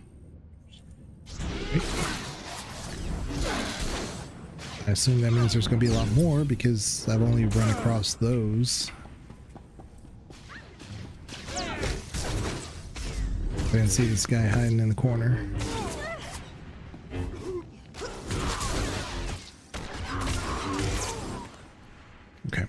Great. I assume that means there's going to be a lot more because I've only run across those. I didn't see this guy hiding in the corner. Okay.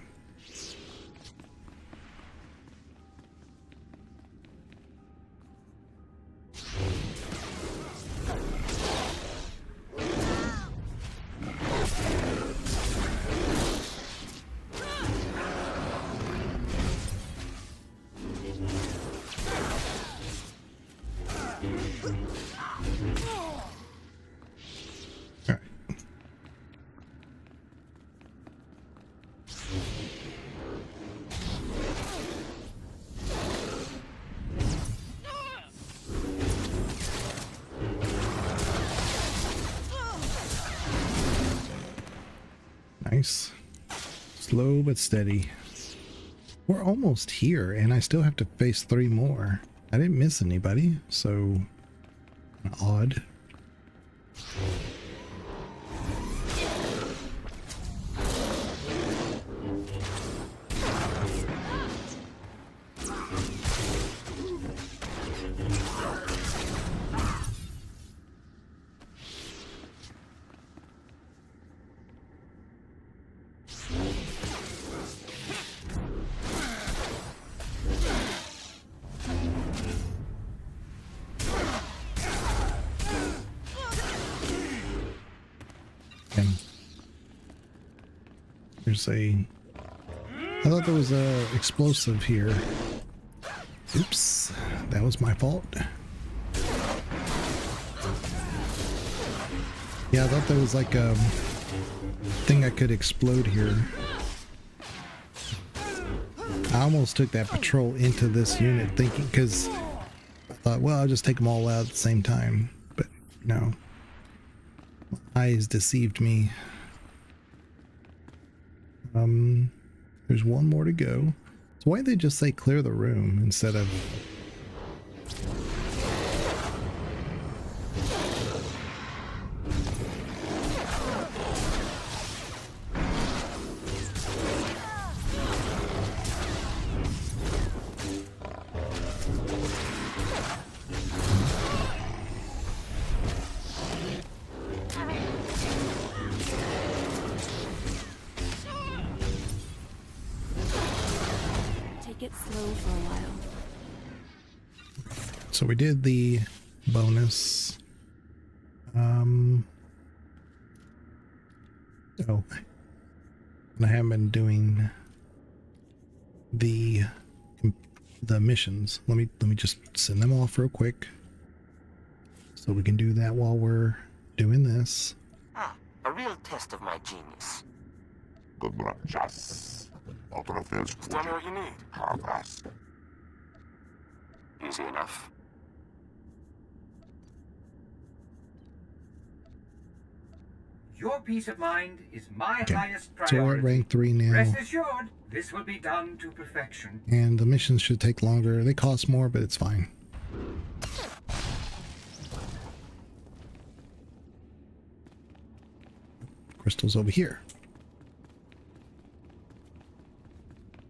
Nice. Slow but steady. We're almost here, and I still have to face 3 more. I didn't miss anybody, so odd. There's a... I thought there was a explosive here. Oops, that was my fault. Yeah, I thought there was like a thing that could explode here. I almost took that patrol into this unit thinking, because I thought, well, I'll just take them all out at the same time. But no. My eyes deceived me. There's one more to go. So why'd they just say clear the room instead of... It slow for a while. So we did the bonus. Oh, and I haven't been doing the missions. Let me just send them off real quick, so we can do that while we're doing this. Ah, a real test of my genius. Tell me what you need. Easy enough. Your peace of mind is my highest So we're priority. at rank 3 now, Rest assured, this will be done to perfection. and the missions should take longer. They cost more, but it's fine. Crystal's over here.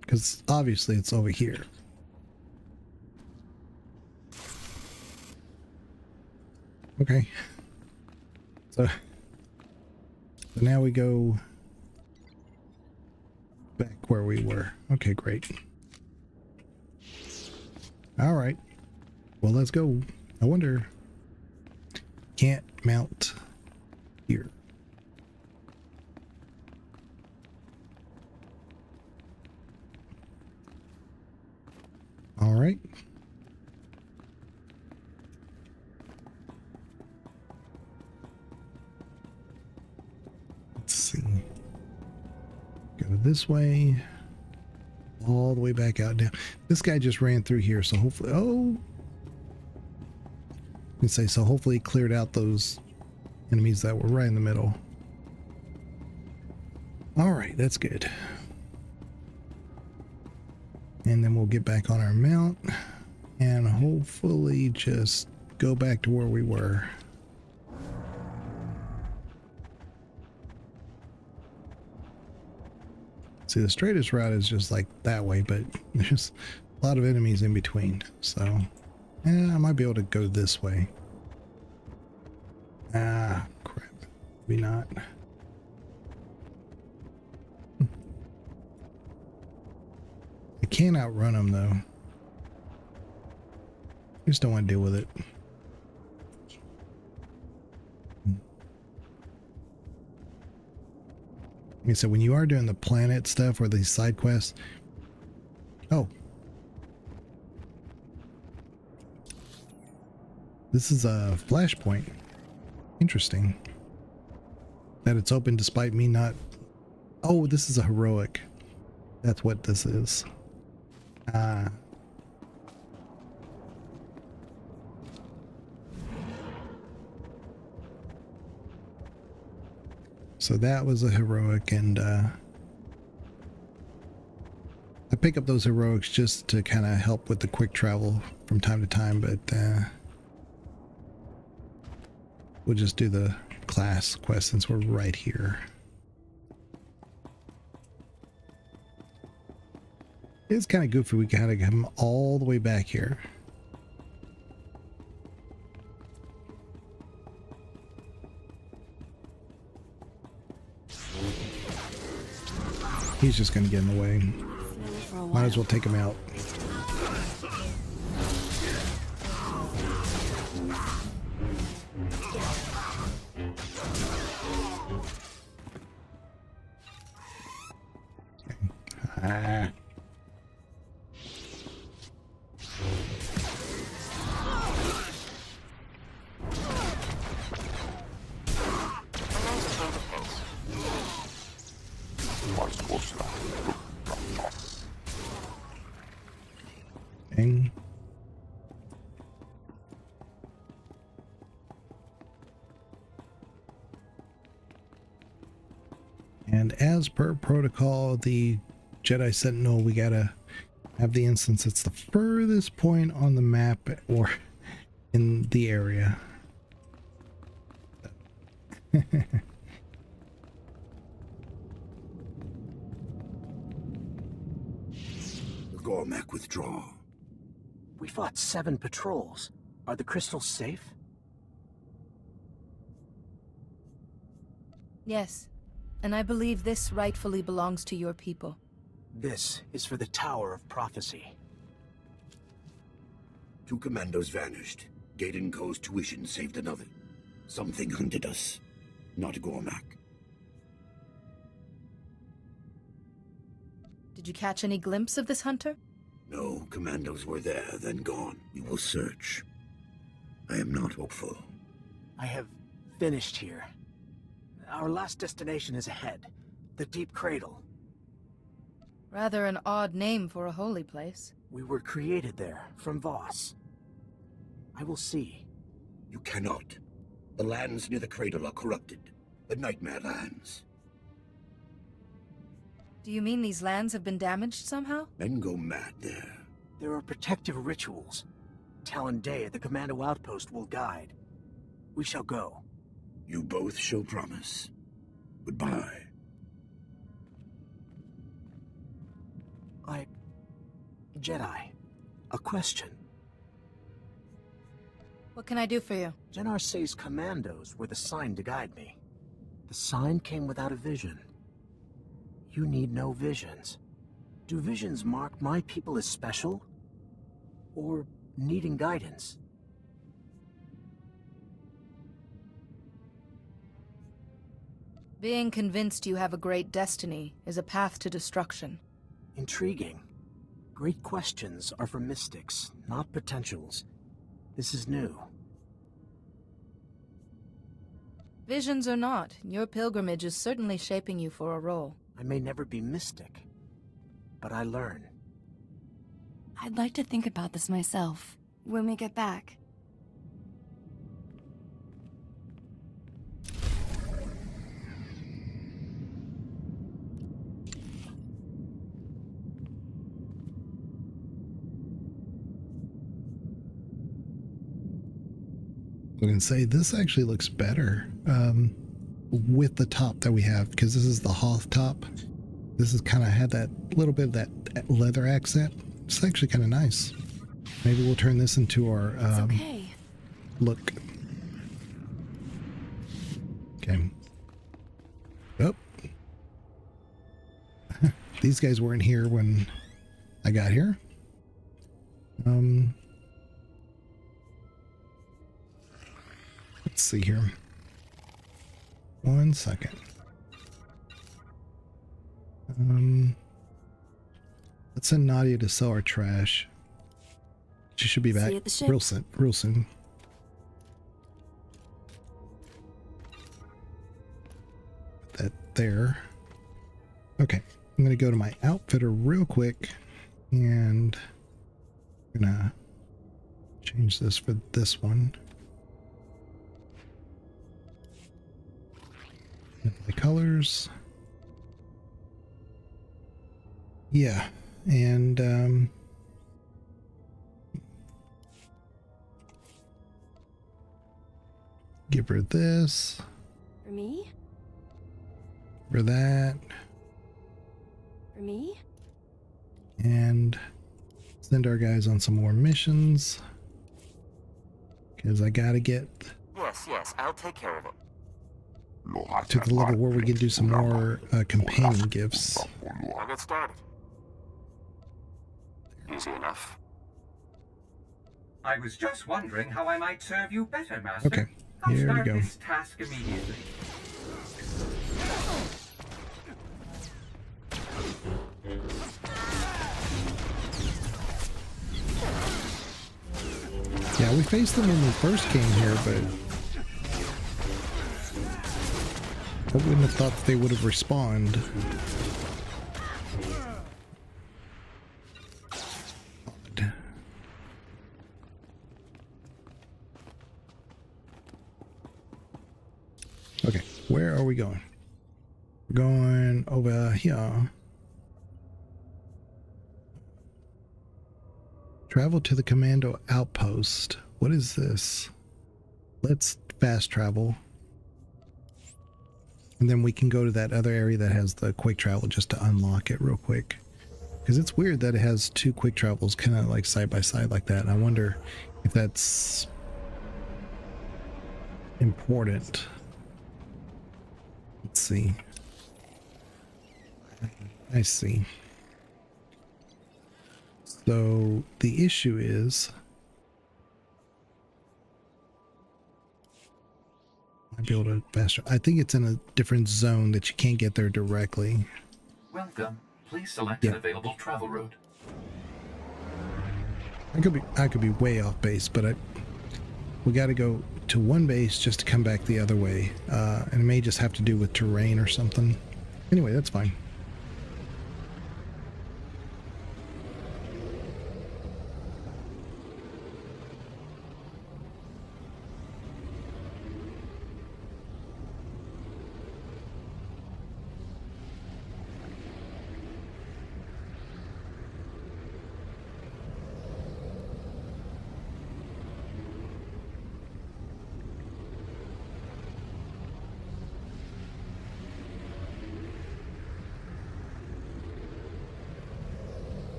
Because obviously it's over here. Okay. So now we go back where we were. Okay, great. All right. Well, let's go. I wonder. Can't mount here. All right. Let's see. Go this way. All the way back out now. This guy just ran through here, so hopefully, so hopefully he cleared out those enemies that were right in the middle. All right, that's good. And then we'll get back on our mount and hopefully just go back to where we were. See, the straightest route is just like that way, but there's a lot of enemies in between. So, yeah, I might be able to go this way. Ah, crap. Maybe not. I can't outrun them, though. I just don't want to deal with it. Okay, so when you are doing the planet stuff or these side quests, this is a flashpoint. Interesting that it's open despite me not. Oh, this is a heroic. That's what this is. So that was a heroic, and I pick up those heroics just to kind of help with the quick travel from time to time, but we'll just do the class quest since we're right here. It's kind of goofy. We gotta come all the way back here. He's just gonna get in the way. Might as well take him out. Ah. And as per protocol, the Jedi Sentinel, we gotta have the instance that's the furthest point on the map or in the area. The Gormak withdraw. We fought 7 patrols. Are the crystals safe? Yes, and I believe this rightfully belongs to your people. This is for the Tower of Prophecy. 2 commandos vanished. Gaiden Ko's tuition saved another. Something hunted us. Not Gormak. Did you catch any glimpse of this hunter? No, commandos were there, then gone. We will search. I am not hopeful. I have finished here. Our last destination is ahead. The Deep Cradle. Rather an odd name for a holy place. We were created there, from Voss. I will see. You cannot. The lands near the cradle are corrupted. The Nightmare Lands. Do you mean these lands have been damaged somehow? Men go mad there. There are protective rituals. Talon Day at the Commando Outpost will guide. We shall go. You both show promise. Goodbye. Jedi, a question. What can I do for you? Jenar Say's commandos were the sign to guide me. The sign came without a vision. You need no visions. Do visions mark my people as special? Or needing guidance? Being convinced you have a great destiny is a path to destruction. Intriguing. Great questions are for mystics, not potentials. This is new. Visions or not, your pilgrimage is certainly shaping you for a role. I may never be mystic, but I learn. I'd like to think about this myself when we get back. I can say this actually looks better with the top that we have, because this is the Hoth top. This has kind of had that little bit of that leather accent. It's actually kind of nice. Maybe we'll turn this into our look. Okay. Oh. These guys weren't here when I got here. Let's see here. 1 second. Let's send Nadia to sell our trash. She should be back real soon. Put that there. Okay, I'm gonna go to my outfitter real quick, and I'm gonna change this for this one. The colors. Yeah, and give her this. For me? For that. For me? And send our guys on some more missions. Because I gotta get Yes, I'll take care of it. to the level where we can do some more companion gifts. I'll get started. Easy enough. I was just wondering how I might serve you better, Master. Okay, I'll here we start go. this task immediately. Yeah, we faced them when we first came here, but I wouldn't have thought that they would have respawned. Odd. Okay, where are we going? We're going over here. Travel to the commando outpost. What is this? Let's fast travel. And then we can go to that other area that has the quick travel just to unlock it real quick. Because it's weird that it has two quick travels kind of like side by side like that. And I wonder if that's important. Let's see. I see. So the issue is, I'd be able to faster. I think it's in a different zone that you can't get there directly. Welcome. Please select an available travel route. I could be way off base, but we got to go to one base just to come back the other way, and it may just have to do with terrain or something. Anyway, that's fine.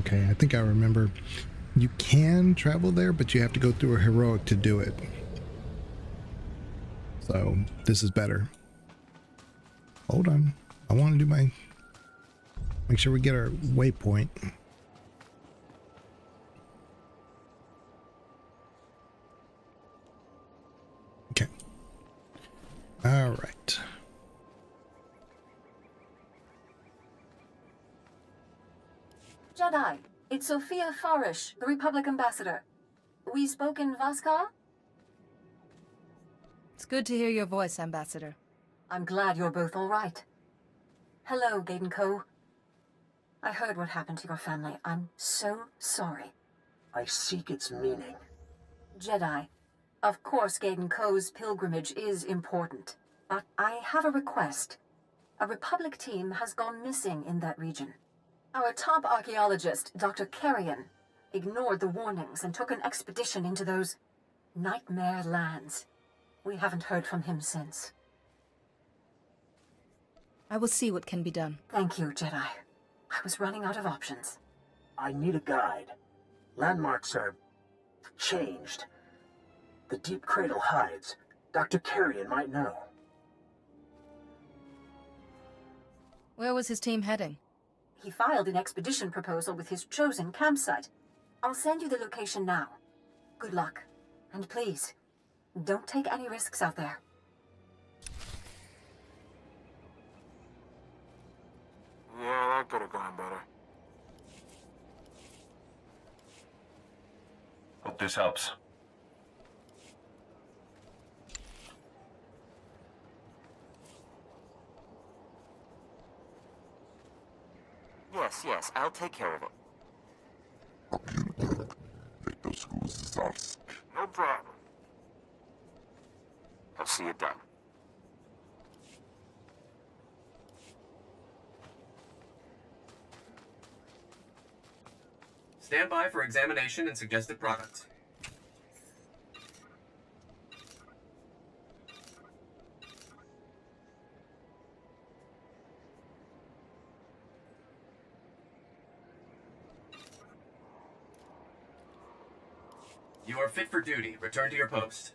Okay, I think I remember. You can travel there, but you have to go through a heroic to do it. So, this is better. Hold on. I want to do my... Make sure we get our waypoint. Okay. All right. Jedi, it's Sophia Farish, the Republic Ambassador. We spoke in Vaskar? It's good to hear your voice, Ambassador. I'm glad you're both all right. Hello, Gaiden Co. I heard what happened to your family. I'm so sorry. I seek its meaning. Jedi, of course Gaiden Co.'s pilgrimage is important, but I have a request. A Republic team has gone missing in that region. Our top archaeologist, Dr. Carrion, ignored the warnings and took an expedition into those nightmare lands. We haven't heard from him since. I will see what can be done. Thank you, Jedi. I was running out of options. I need a guide. Landmarks are changed. The deep cradle hides. Dr. Carrion might know. Where was his team heading? He filed an expedition proposal with his chosen campsite. I'll send you the location now. Good luck. And please, don't take any risks out there. Yeah, that could have gone better. Hope this helps. Yes, I'll take care of it. No problem. I'll see it done. Stand by for examination and suggested products. You are fit for duty. Return to your post.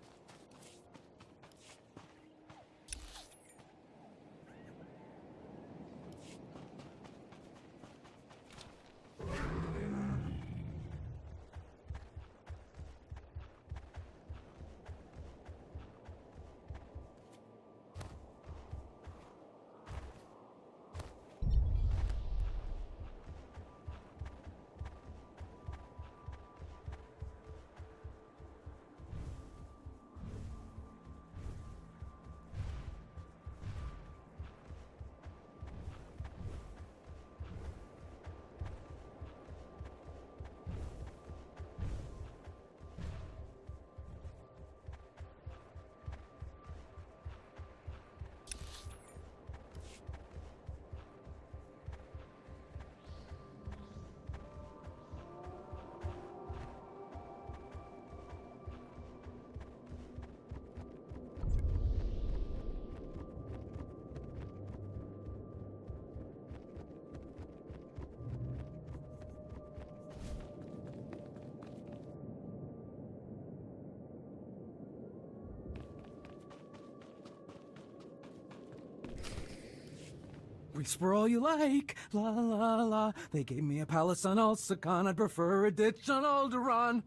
Whisper all you like, la la la. They gave me a palace on Alsakan. I'd prefer a ditch on Alderaan.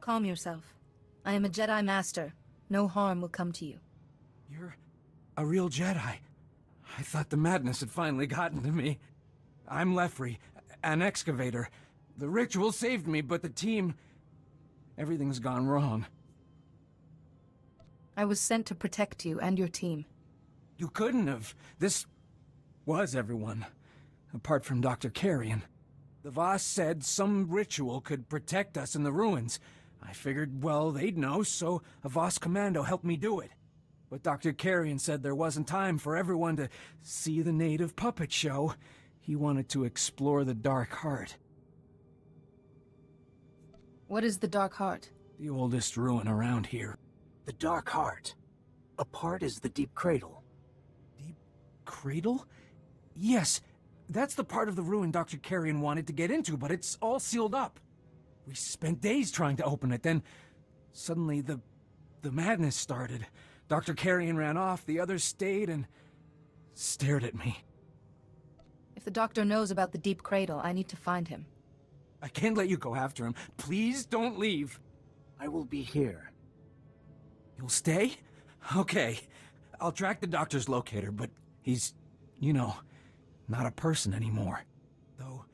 Calm yourself. I am a Jedi Master. No harm will come to you. You're a real Jedi. I thought the madness had finally gotten to me. I'm Lefri, an excavator. The ritual saved me, but the team... everything's gone wrong. I was sent to protect you and your team. You couldn't have. This was everyone, apart from Dr. Carrion. The Voss said some ritual could protect us in the ruins. I figured, well, they'd know, so a Voss commando helped me do it. But Dr. Carrion said there wasn't time for everyone to see the native puppet show. He wanted to explore the Dark Heart. What is the Dark Heart? The oldest ruin around here. The Dark Heart. A part is the Deep Cradle. Cradle? Yes, That's the part of the ruin Dr. Carrion wanted to get into, but it's all sealed up. We spent days trying to open it, then suddenly the madness started. Dr. Carrion ran off, the others stayed and stared at me. If the doctor knows about the deep cradle, I need to find him. I can't let you go after him. Please don't leave. I will be here. You'll stay? Okay. I'll track the doctor's locator, but he's, you know, not a person anymore. Though,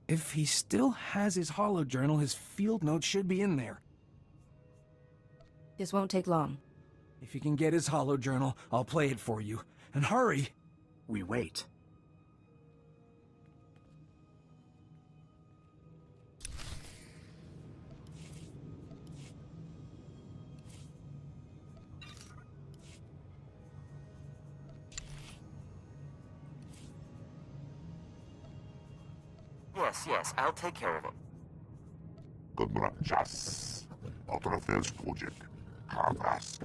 if he still has his holojournal, his field notes should be in there. This won't take long. If you can get his holojournal, I'll play it for you. And hurry! We wait. Yes, I'll take care of it. Gracias. Otra vez project. Progress.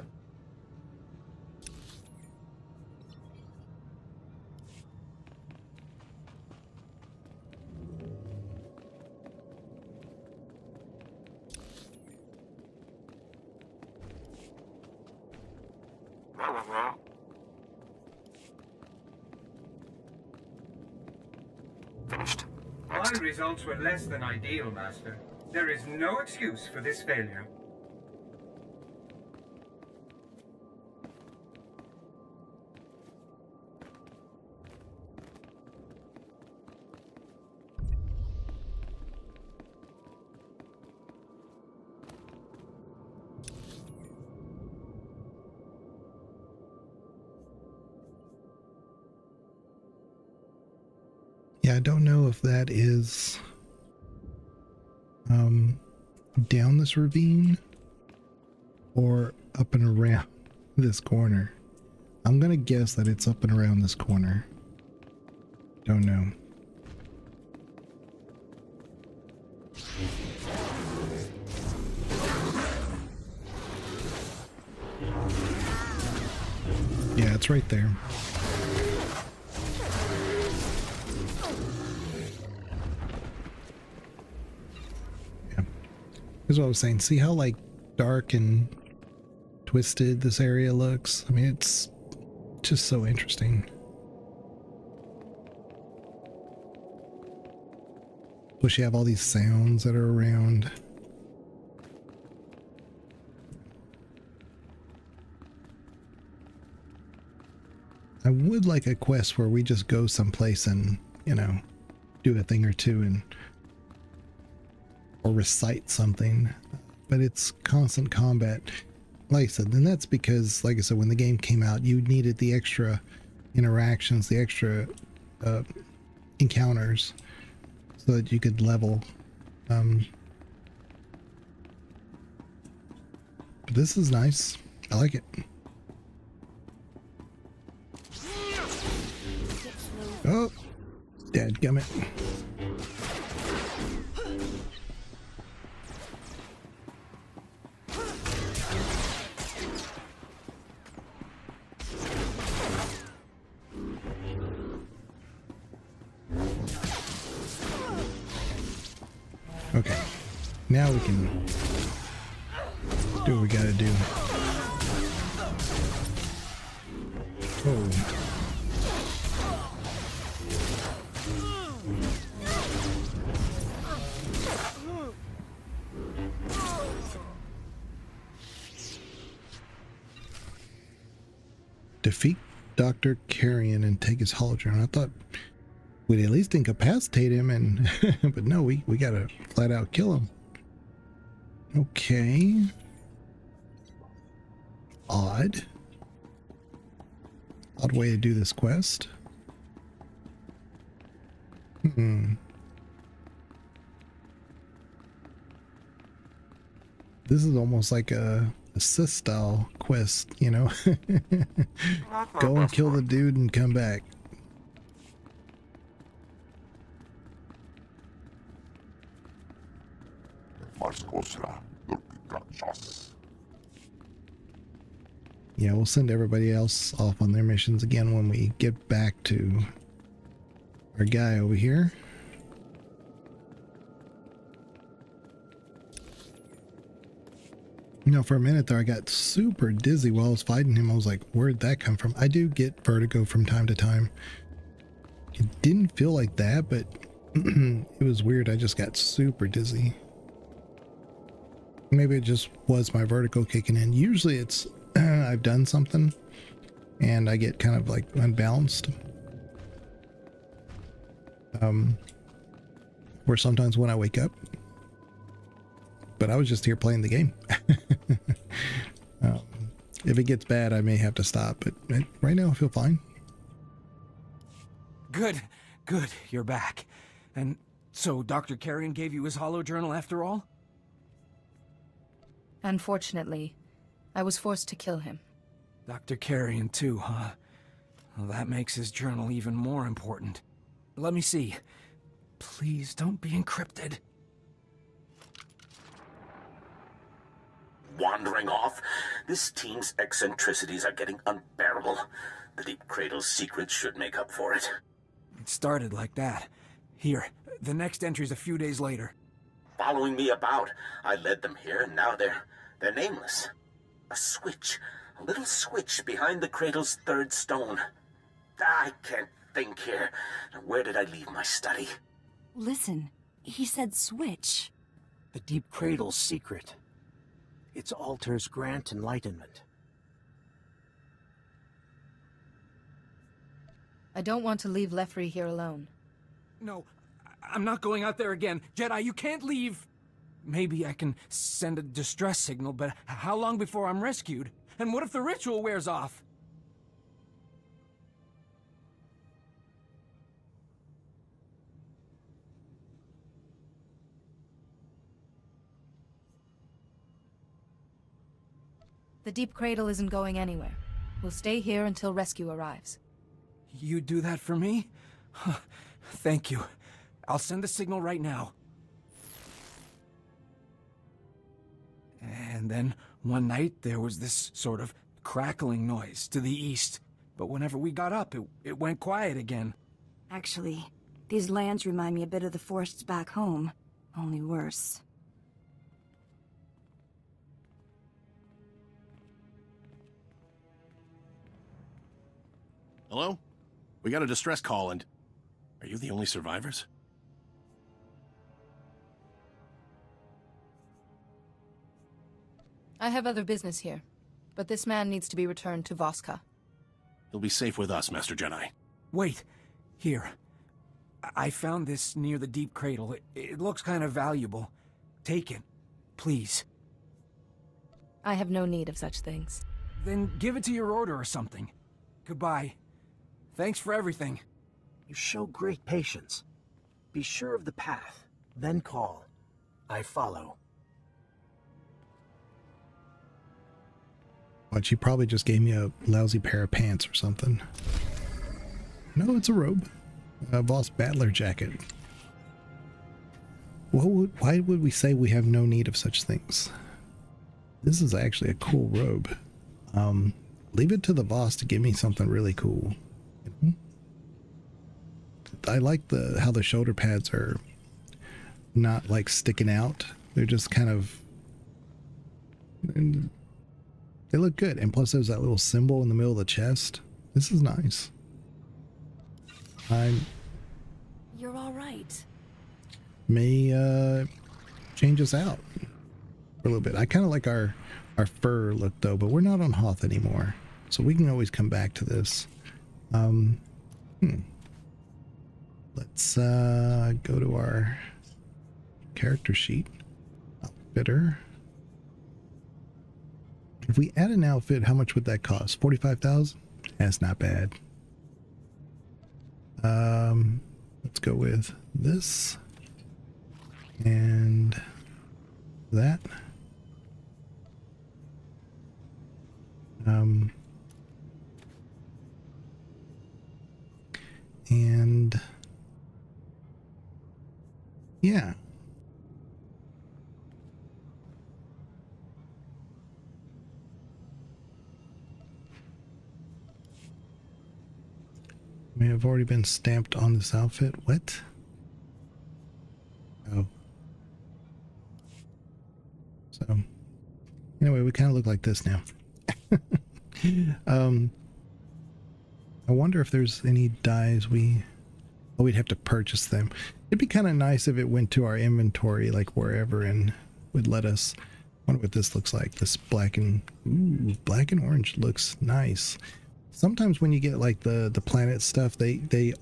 Well. Finished. My results were less than ideal, Master. There is no excuse for this failure. Yeah, I don't know if that is down this ravine or up and around this corner. I'm gonna guess that it's up and around this corner. Don't know. Yeah, it's right there. Here's what I was saying. See how like dark and twisted this area looks? I mean, it's just so interesting. Plus you have all these sounds that are around. I would like a quest where we just go someplace and, you know, do a thing or two and or recite something, but it's constant combat. Like I said, then that's because, like I said, when the game came out, you needed the extra interactions, the extra encounters, so that you could level. But this is nice. I like it. Oh, dadgummit. Okay, now we can do what we gotta do. Oh. Defeat Dr. Carrion and take his hologram. I thought we'd at least incapacitate him, and but no, we gotta flat out kill him. Okay. Odd way to do this quest. This is almost like a assist style quest, you know. Go and kill the dude and come back. Yeah, we'll send everybody else off on their missions again when we get back to our guy over here. You know, for a minute there, I got super dizzy while I was fighting him. I was like, where'd that come from? I do get vertigo from time to time. It didn't feel like that, but it was weird. I just got super dizzy. Maybe it just was my vertigo kicking in. Usually it's I've done something and I get kind of like unbalanced. Or sometimes when I wake up. But I was just here playing the game. If it gets bad, I may have to stop, but right now I feel fine. Good, good, you're back. And so Dr. Carrion gave you his holo journal after all? Unfortunately, I was forced to kill him. Dr. Carrion too, huh? Well, that makes his journal even more important. Let me see. Please don't be encrypted. Wandering off? This team's eccentricities are getting unbearable. The Deep Cradle's secrets should make up for it. It started like that. Here, the next entry's a few days later. Following me about. I led them here, and now they're nameless. A switch. A little switch behind the Cradle's third stone. I can't think here. Where did I leave my study? Listen, he said switch. The Deep Cradle's secret. Its altars grant enlightenment. I don't want to leave Lefri here alone. No, I'm not going out there again. Jedi, you can't leave! Maybe I can send a distress signal, but how long before I'm rescued? And what if the ritual wears off? The Deep Cradle isn't going anywhere. We'll stay here until rescue arrives. You do that for me? Thank you. I'll send the signal right now. And then one night there was this sort of crackling noise to the east. But whenever we got up, it went quiet again. Actually, these lands remind me a bit of the forests back home, only worse. Hello? We got a distress call and... Are you the only survivors? I have other business here, but this man needs to be returned to Voska. He'll be safe with us, Master Jedi. Wait. Here. I found this near the Deep Cradle. It looks kind of valuable. Take it, please. I have no need of such things. Then give it to your order or something. Goodbye. Thanks for everything. You show great patience. Be sure of the path, then call. I follow. But she probably just gave me a lousy pair of pants or something. No, it's a robe. A Voss Battler jacket. Why would we say we have no need of such things? This is actually a cool robe. Leave it to the Voss to give me something really cool. I like how the shoulder pads are not like sticking out. They're just kind of... They look good. And plus there's that little symbol in the middle of the chest. This is nice. I You're all right. may change us out for a little bit. I kind of like our fur look though, but we're not on Hoth anymore. So we can always come back to this. Let's go to our character sheet. Outfitter. If we add an outfit, how much would that cost? 45,000? That's not bad. Let's go with this and that. And yeah. may have already been stamped on this outfit. What? Oh. So, anyway, we kind of look like this now. I wonder if there's any dyes we'd have to purchase them. It'd be kind of nice if it went to our inventory, like wherever, and would let us. I wonder what this looks like. This black and orange looks nice. Sometimes when you get like the planet stuff, they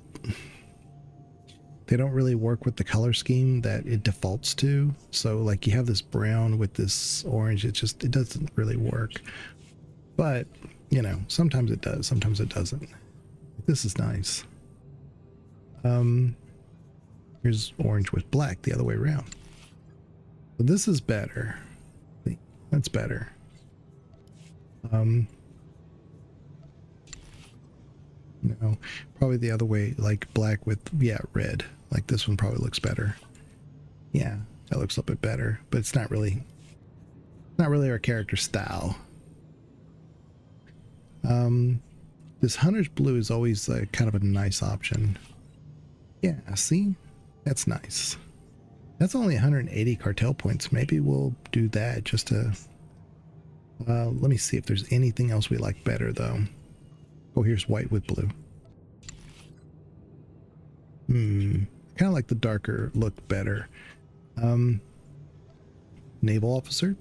don't really work with the color scheme that it defaults to. So like you have this brown with this orange, it doesn't really work. But you know, sometimes it does, sometimes it doesn't. This is nice. Here's orange with black the other way around. So this is better. That's better. No, probably the other way, like black with, yeah, red. Like this one probably looks better. Yeah, that looks a little bit better, but it's not really our character style. This Hunter's Blue is always kind of a nice option. Yeah, see? That's nice. That's only 180 cartel points. Maybe we'll do that just to... let me see if there's anything else we like better, though. Oh, here's white with blue. Kind of like the darker look better. Naval officer?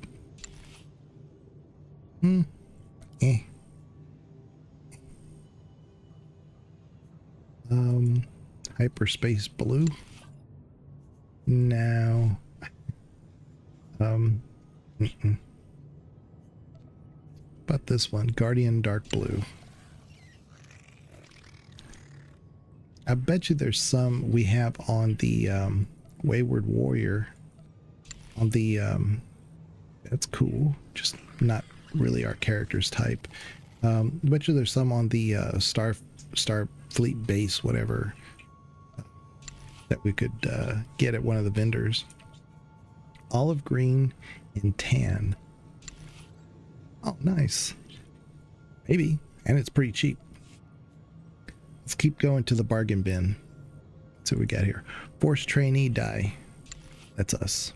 Hyperspace blue? No. But this one, Guardian Dark Blue. I bet you there's some we have on the Wayward Warrior. On the that's cool, just not really our character's type. I bet you there's some on the Starfleet base, whatever, that we could get at one of the vendors. Olive green and tan. Oh, nice. Maybe, and it's pretty cheap. Let's keep going to the bargain bin. Let's see what we got here. Force trainee die. That's us.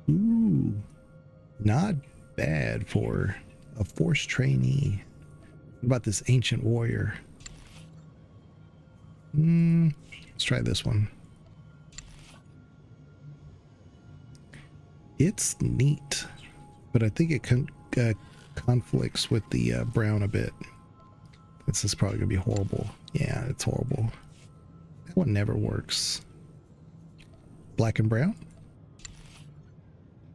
Ooh, not bad for a force trainee. What about this ancient warrior? Let's try this one. It's neat, but I think it conflicts with the brown a bit. This is probably gonna be horrible. Yeah, it's horrible. That one never works. Black and brown?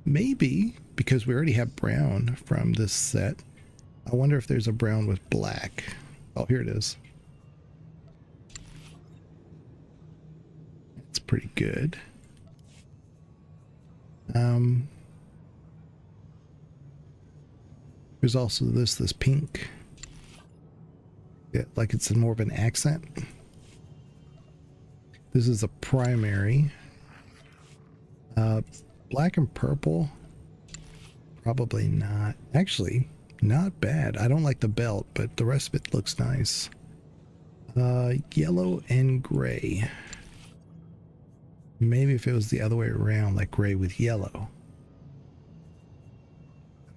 Maybe, because we already have brown from this set. I wonder if there's a brown with black. Oh, here it is. It's pretty good. There's also this pink. Yeah, like it's more of an accent. This is a primary. Black and purple. Probably not. Actually, not bad. I don't like the belt, but the rest of it looks nice. Yellow and gray. Maybe if it was the other way around, like gray with yellow.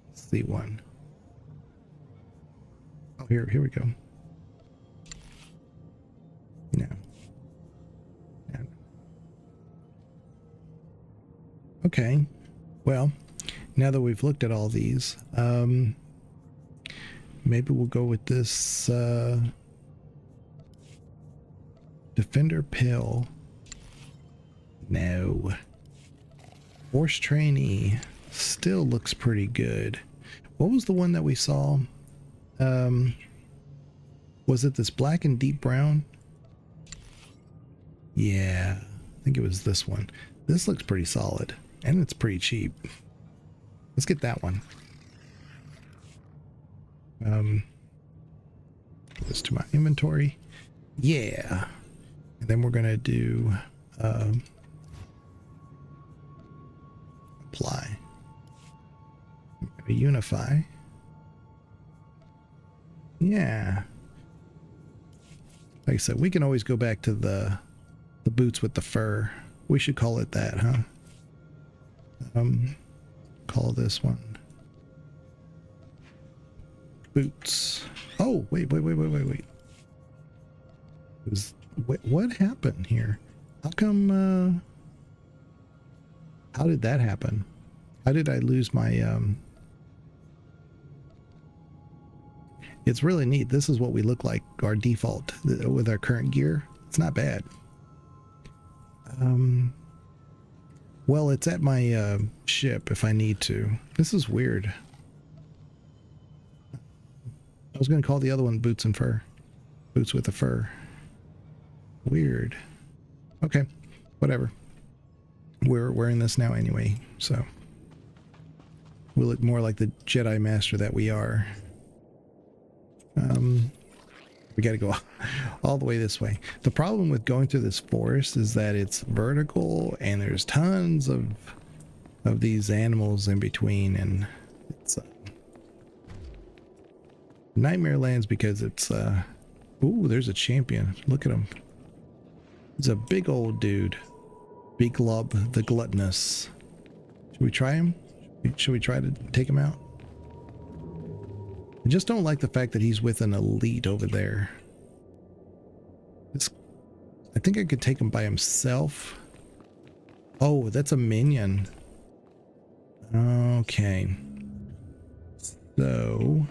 Let's see one. Oh, here we go. No. Okay. Well, now that we've looked at all these, maybe we'll go with this Defender Pill. No. Force Trainee still looks pretty good. What was the one that we saw? Was it this black and deep brown? Yeah, I think it was this one. This looks pretty solid, and it's pretty cheap. Let's get that one. Put this to my inventory. Yeah. And then we're gonna do apply. Unify. Yeah. Like I said, we can always go back to the boots with the fur. We should call it that, huh? Call this one boots. Oh, wait. What happened here? How come, how did that happen? How did I lose my, It's really neat. This is what we look like, our default with our current gear. It's not bad. Well, it's at my ship if I need to. This is weird. I was going to call the other one boots and fur. Boots with the fur. Weird. Okay, whatever. We're wearing this now anyway, so we look more like the Jedi Master that we are. We got to go all the way this way. The problem with going through this forest is that it's vertical and there's tons of these animals in between, and it's Nightmare Lands because it's ooh, there's a champion. Look at him. He's a big old dude. Big Glub the Gluttonous. Should we try him? Should we try to take him out? I just don't like the fact that he's with an elite over there. I think I could take him by himself. Oh, that's a minion. Okay. So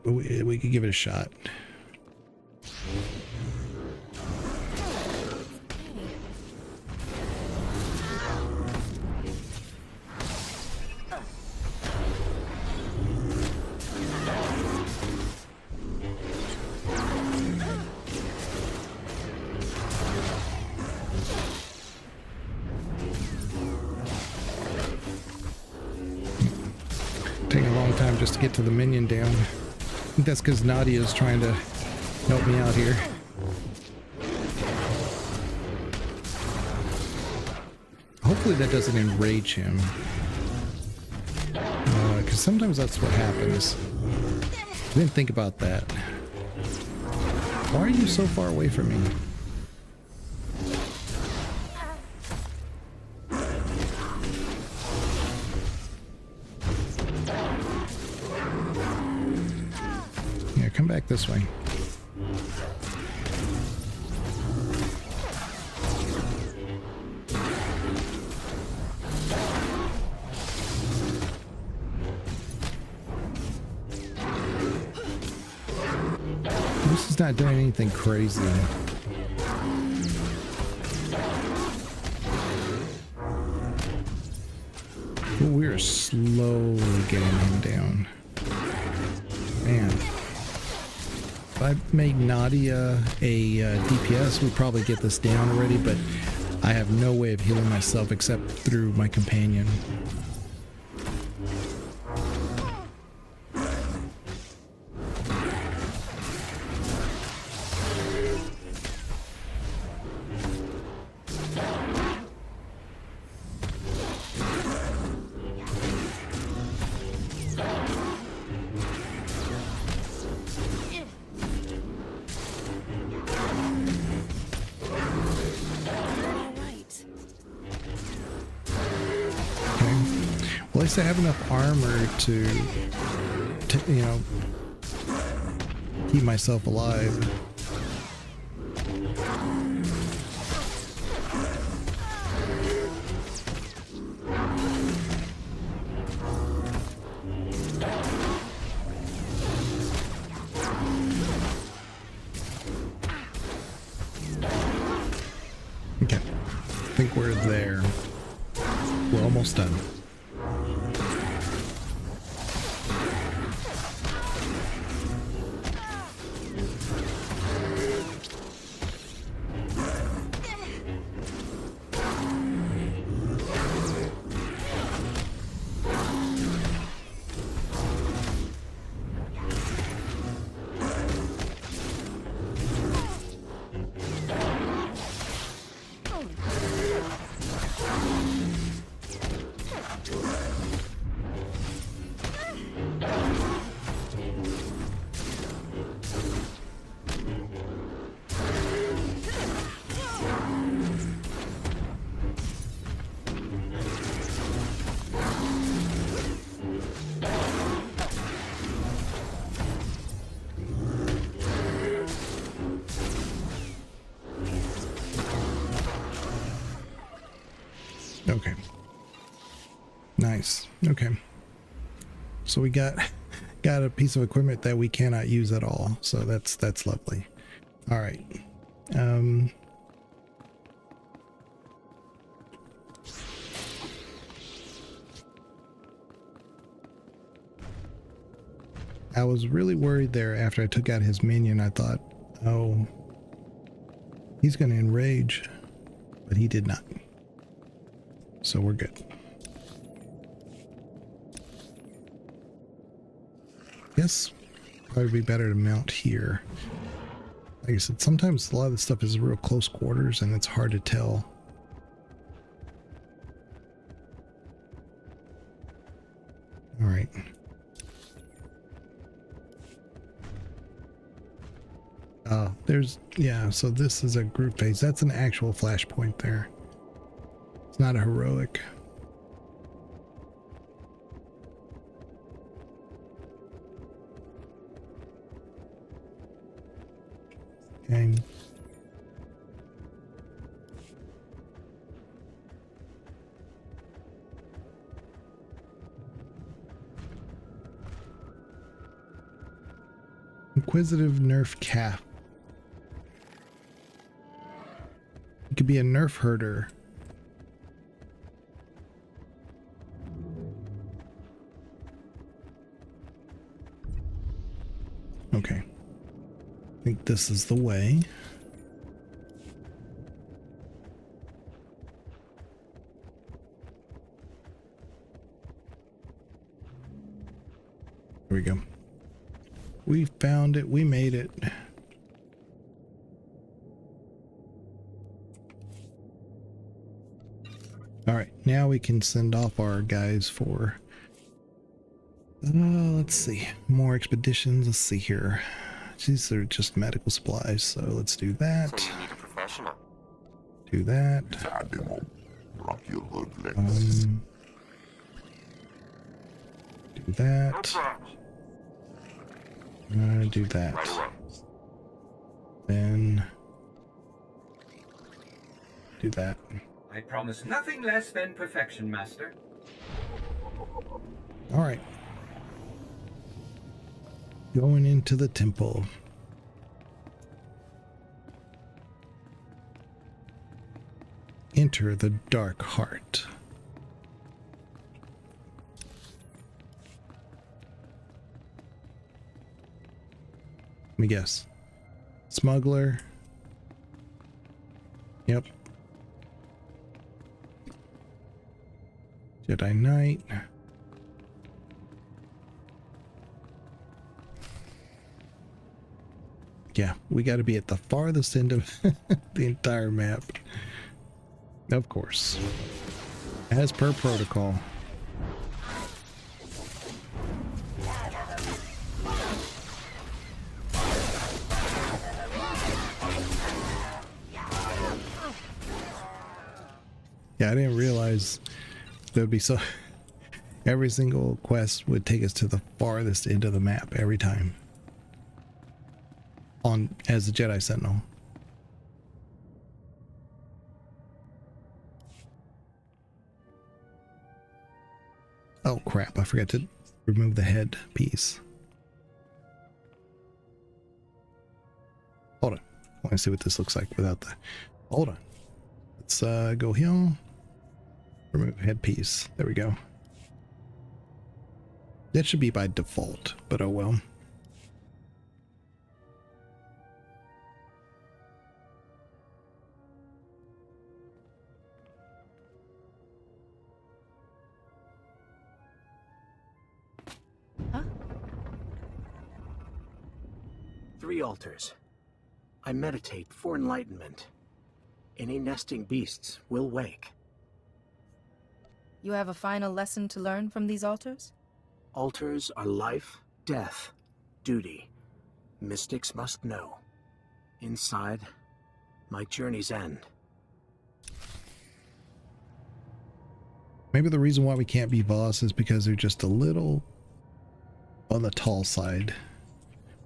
we could give it a shot. Taking a long time just to get to the minion down. I think that's because Nadia's trying to help me out here. Hopefully that doesn't enrage him. Because sometimes that's what happens. I didn't think about that. Why are you so far away from me? Yeah, come back this way. This is not doing anything crazy. We're slowly getting him down. Man. If I made Nadia a DPS, we'd probably get this down already, but I have no way of healing myself except through my companion. At least I have enough armor to you know, keep myself alive. Okay, I think we're there. We're almost done. Nice. Okay. So we got a piece of equipment that we cannot use at all. So that's lovely. All right. I was really worried there after I took out his minion. I thought, oh, he's going to enrage, but he did not. So we're good. Guess probably be better to mount here. Like I said, sometimes a lot of this stuff is real close quarters and it's hard to tell. All right. Yeah, so this is a group phase. That's an actual flashpoint there. It's not a heroic. Okay. Inquisitive nerf calf. It could be a nerf herder. Okay. I think this is the way. Here we go. We found it. We made it. All right, now we can send off our guys for let's see, more expeditions. Let's see here. These are just medical supplies, so let's do that. So you need a professional. Do that. Do that. Do that. Right away. Then do that. I promise nothing less than perfection, Master. All right. Going into the temple. Enter the dark heart. Let me guess. Smuggler. Yep. Jedi Knight. Yeah, we got to be at the farthest end of the entire map. Of course. As per protocol. Yeah, I didn't realize there'd be so... Every single quest would take us to the farthest end of the map every time. On as a Jedi Sentinel. Oh crap, I forgot to remove the head piece. Hold on. I want to see what this looks like without the... Hold on. Let's go here. Remove head piece. There we go. That should be by default, but oh well. Huh? 3 altars. I meditate for enlightenment. Any nesting beasts will wake. You have a final lesson to learn from these altars? Altars are life, death, duty. Mystics must know. Inside, my journey's end. Maybe the reason why we can't be Voss is because they're just a little on the tall side.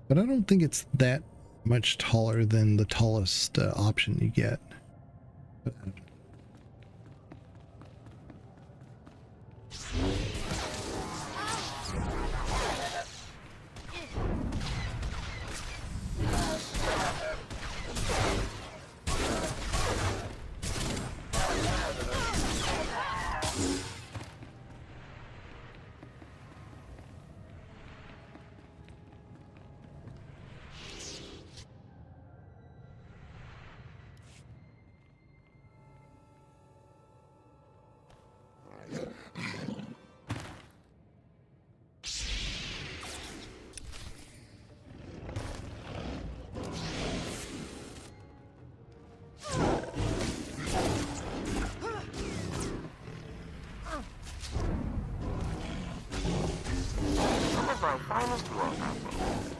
But I don't think it's that much taller than the tallest option you get. my finest work, I think.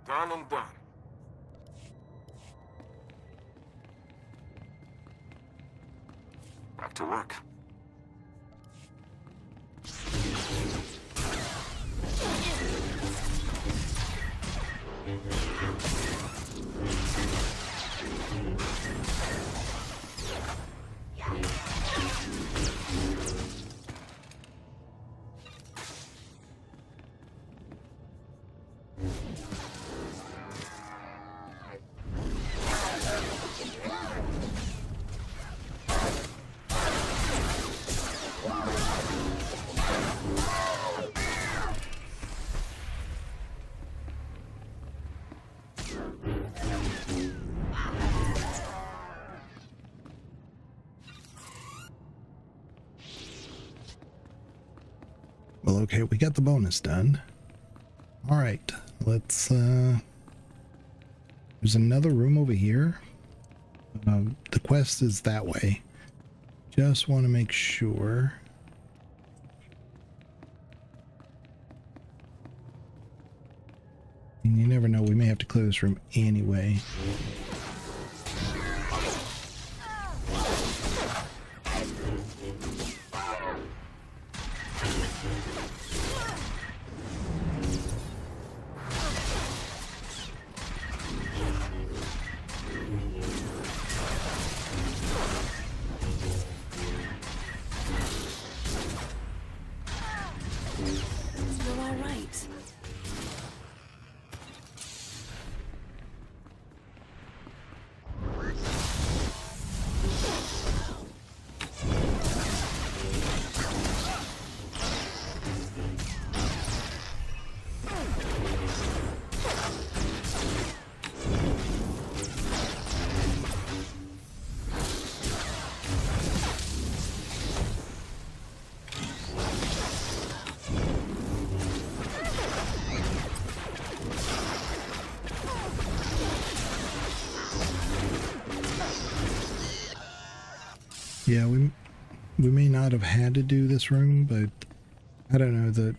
Done and done. Back to work. Well, okay, we got the bonus done. All right, let's, there's another room over here. The quest is that way. Just want to make sure. And you never know, we may have to clear this room anyway. You're all right. Yeah, we may not have had to do this room, but I don't know, the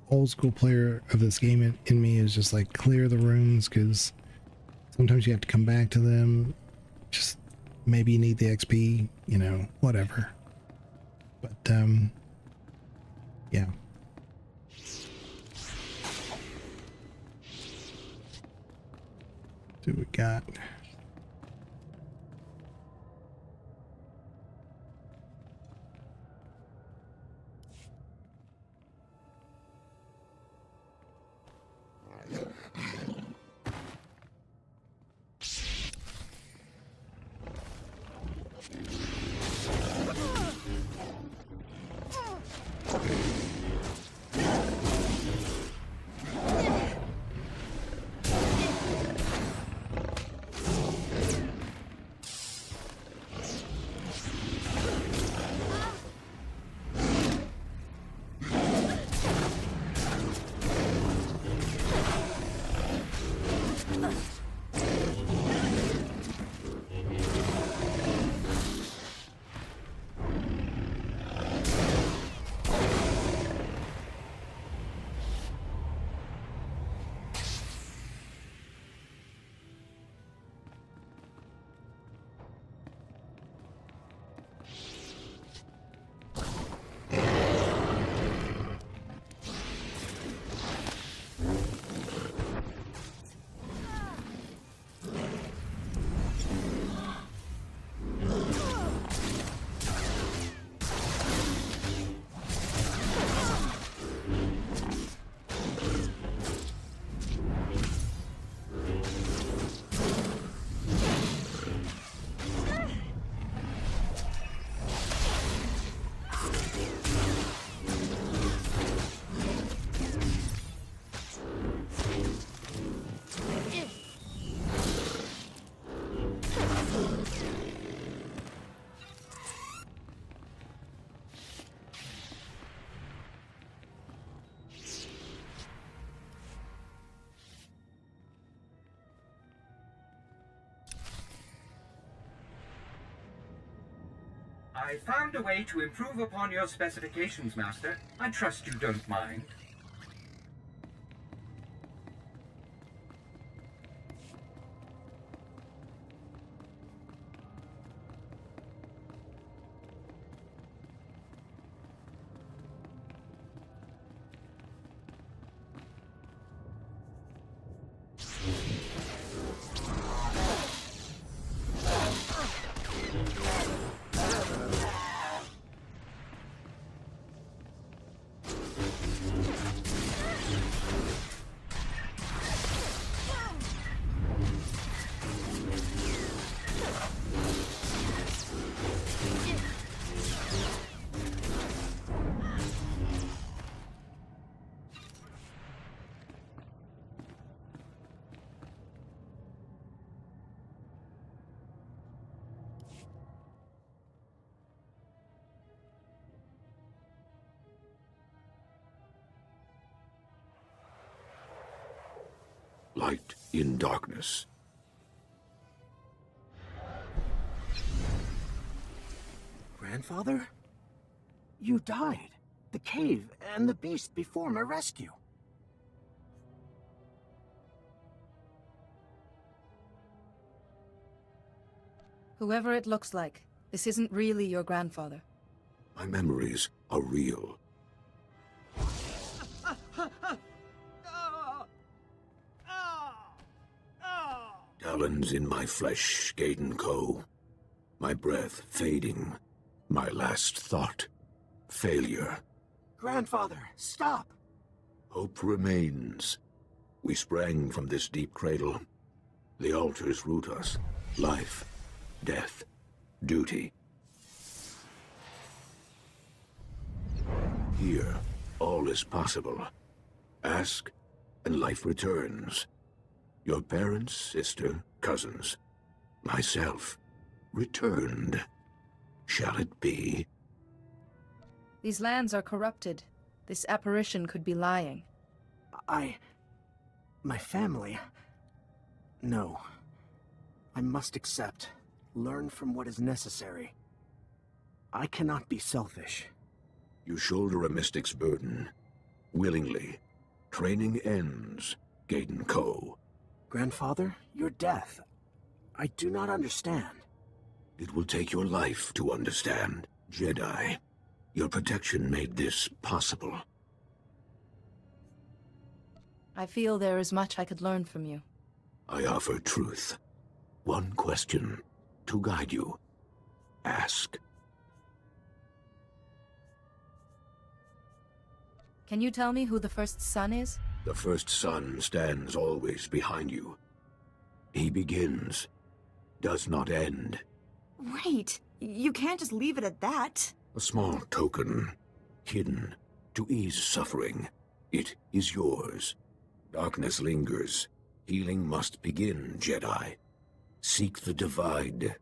old school player of this game in me is just like, clear the rooms, because sometimes you have to come back to them. Just maybe you need the XP, you know, whatever. But yeah. What do we got? I found a way to improve upon your specifications, Master. I trust you don't mind. Light in darkness. Grandfather? You died. The cave and the beast before my rescue. Whoever it looks like, this isn't really your grandfather. My memories are real. Talons in my flesh, Gaiden Co. My breath fading. My last thought. Failure. Grandfather, stop! Hope remains. We sprang from this deep cradle. The altars root us. Life, death, duty. Here, all is possible. Ask, and life returns. Your parents, sister, cousins, myself, returned. Shall it be? These lands are corrupted. This apparition could be lying. My family... No. I must accept. Learn from what is necessary. I cannot be selfish. You shoulder a mystic's burden. Willingly. Training ends, Gaiden Co. Grandfather, your death. I do not understand. It will take your life to understand, Jedi. Your protection made this possible. I feel there is much I could learn from you. I offer truth. One question to guide you. Ask. Can you tell me who the first son is? The first son stands always behind you. He begins, does not end. Wait, you can't just leave it at that. A small token, hidden, to ease suffering. It is yours. Darkness lingers. Healing must begin, Jedi. Seek the divide.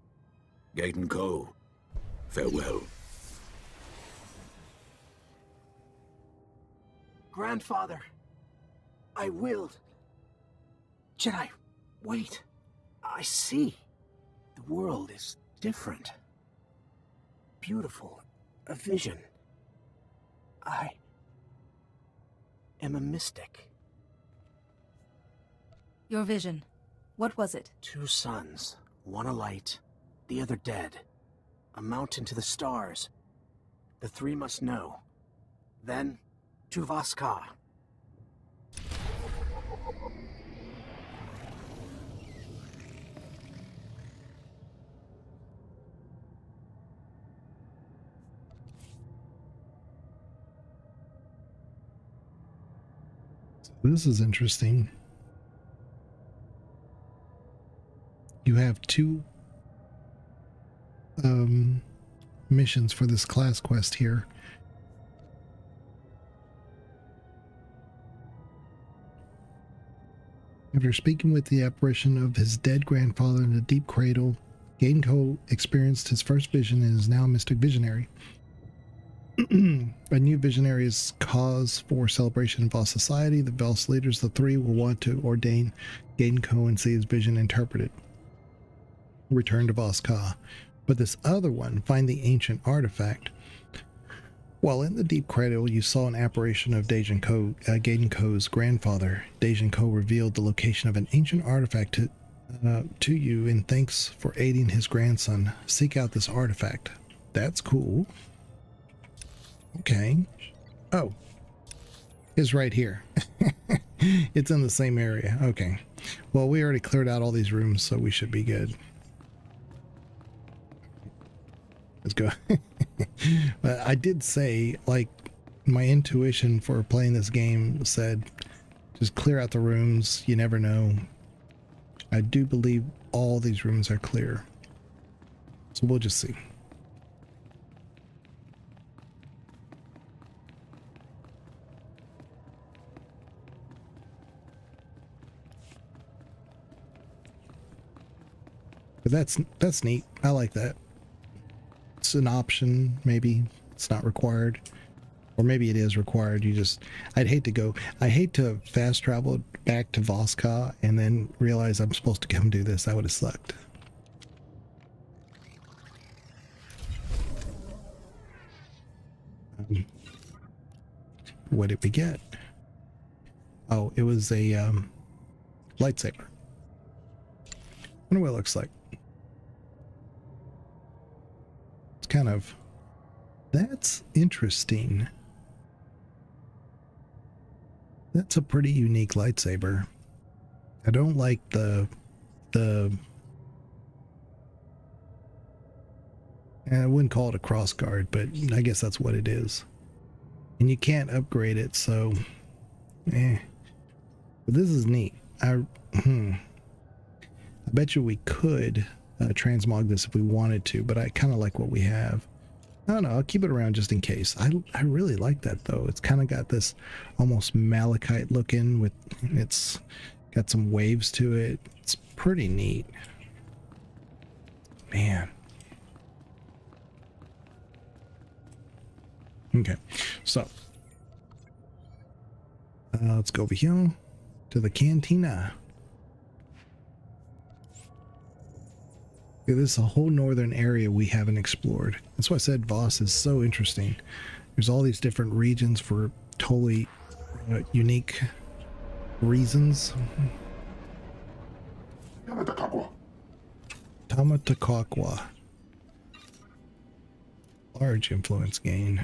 Gaiden Co. Farewell. Grandfather, I will. Jedi, wait. I see. The world is different. Beautiful. A vision. I am a mystic. Your vision. What was it? 2 sons. One alight, the other dead. A mountain to the stars. The 3 must know. Then, to Vaska. This is interesting. You have 2 missions for this class quest here. After speaking with the apparition of his dead grandfather in the deep cradle, Gaiden Co experienced his first vision and is now a mystic visionary. A new visionary is cause for celebration in Voss society. The Voss leaders, the 3, will want to ordain Gaiden Co and see his vision interpreted. Return to Voss Ka. But this other one, find the ancient artifact. While in the deep cradle, you saw an apparition of Gaiden Ko's grandfather. Dejan Ko revealed the location of an ancient artifact to you in thanks for aiding his grandson. Seek out this artifact. That's cool. Okay. Oh. It's right here. It's in the same area. Okay. Well, we already cleared out all these rooms, so we should be good. Let's go. But I did say, like, my intuition for playing this game said, just clear out the rooms. You never know. I do believe all these rooms are clear. So we'll just see. But that's neat. I like that. It's an option, maybe. It's not required. Or maybe it is required. I'd hate to fast travel back to Voska and then realize I'm supposed to come do this. That would have sucked. What did we get? Oh, it was a lightsaber. Wonder what it looks like. It's kind of... That's interesting. That's a pretty unique lightsaber. I don't like the I wouldn't call it a cross guard, but I guess that's what it is. And you can't upgrade it, so but this is neat. I bet you we could transmog this if we wanted to, but I kind of like what we have. I don't know, I'll keep it around just in case. I really like that though. It's kind of got this almost malachite looking with, it's got some waves to it. It's pretty neat. Man. Okay, so let's go over here to the cantina. This is a whole northern area we haven't explored. That's why I said Voss is so interesting. There's all these different regions for totally unique reasons. Tamatakakwa. Large influence gain.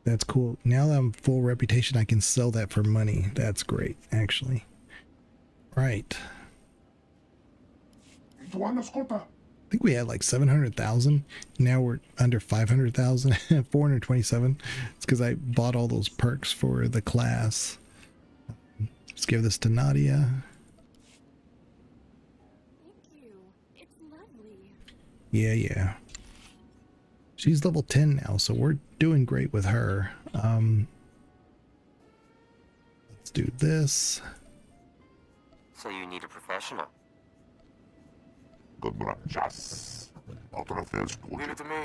That's cool. Now that I'm full reputation, I can sell that for money. That's great, actually. Right. I think we had like 700,000. Now we're under 500,000. 427. It's because I bought all those perks for the class. Let's give this to Nadia. Thank you. It's lovely. Yeah. She's level 10 now, so we're doing great with her. Let's do this. So you need a professional. Leave it to me.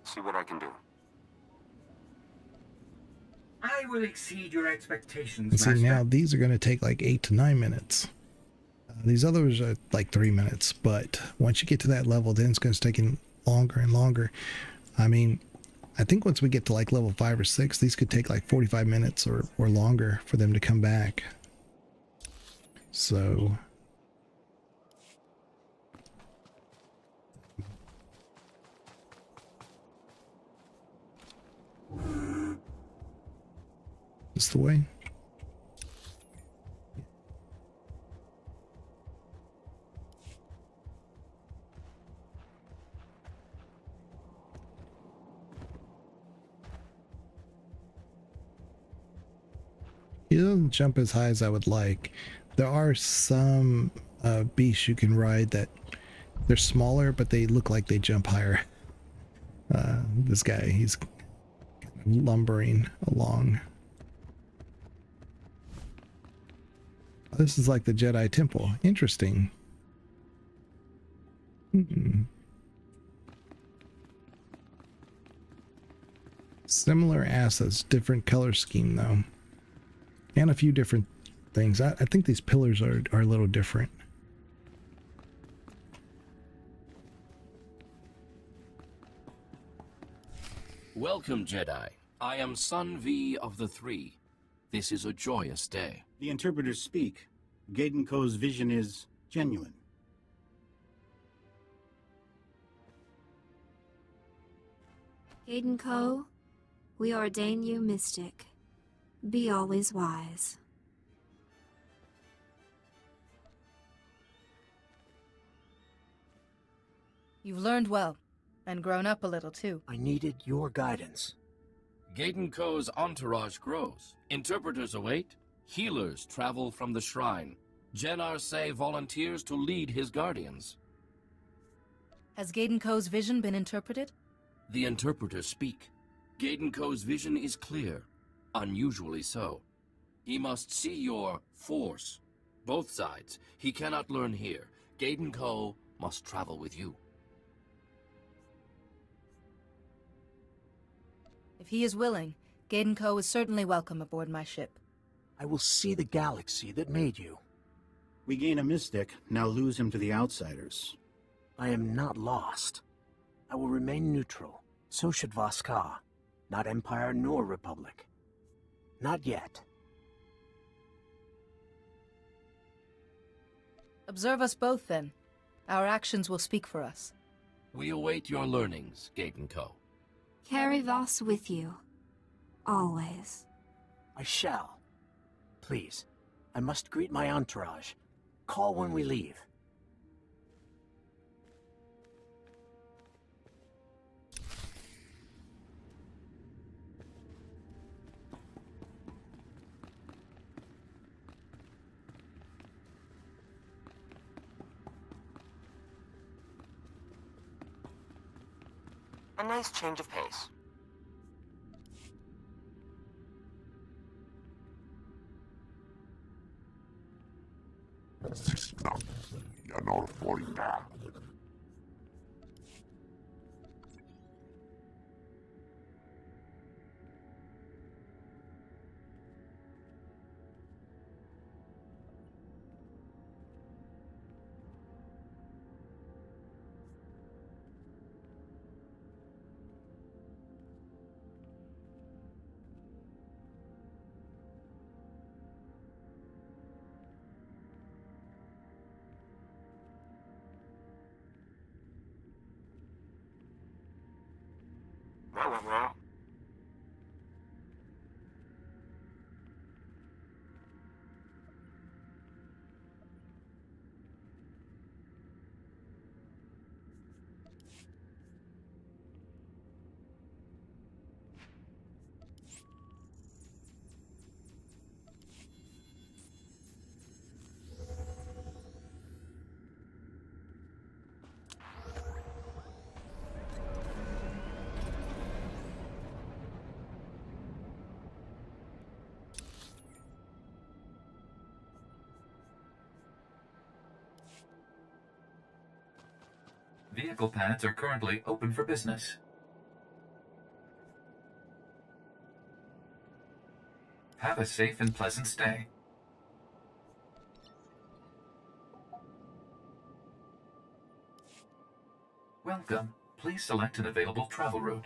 See what I can do. I will exceed your expectations, And see, Master. now these are going to take like 8 to 9 minutes. These others are like 3 minutes, but once you get to that level, then it's going to take longer and longer. I mean, I think once we get to like level 5 or 6, these could take like 45 minutes or longer for them to come back. So... This the way? He doesn't jump as high as I would like. There are some beasts you can ride that they're smaller, but they look like they jump higher. This guy, he's lumbering along. This is like the Jedi Temple. Interesting. Similar assets, different color scheme though. And a few different things. I think these pillars are a little different. Welcome, Jedi. I am Sun V of the Three. This is a joyous day. The interpreters speak. Gaiden Ko's vision is genuine. Gaiden Ko, we ordain you mystic. Be always wise. You've learned well, and grown up a little too. I needed your guidance. Gaiden Ko's entourage grows. Interpreters await. Healers travel from the shrine. Jen Arce volunteers to lead his guardians. Has Gaiden Ko's vision been interpreted? The interpreters speak. Gaiden Ko's vision is clear, unusually so. He must see your force. Both sides. He cannot learn here. Gaiden Ko must travel with you. If he is willing, Gaiden Ko is certainly welcome aboard my ship. I will see the galaxy that made you. We gain a mystic, now lose him to the outsiders. I am not lost. I will remain neutral. So should Voska. Not Empire nor Republic. Not yet. Observe us both, then. Our actions will speak for us. We await your learnings, Gaiden Ko. Carry Voss with you. Always. I shall. Please, I must greet my entourage. Call when we leave. A nice change of pace. Ja når folka. Vehicle pads are currently open for business. Have a safe and pleasant stay. Welcome. Please select an available travel route.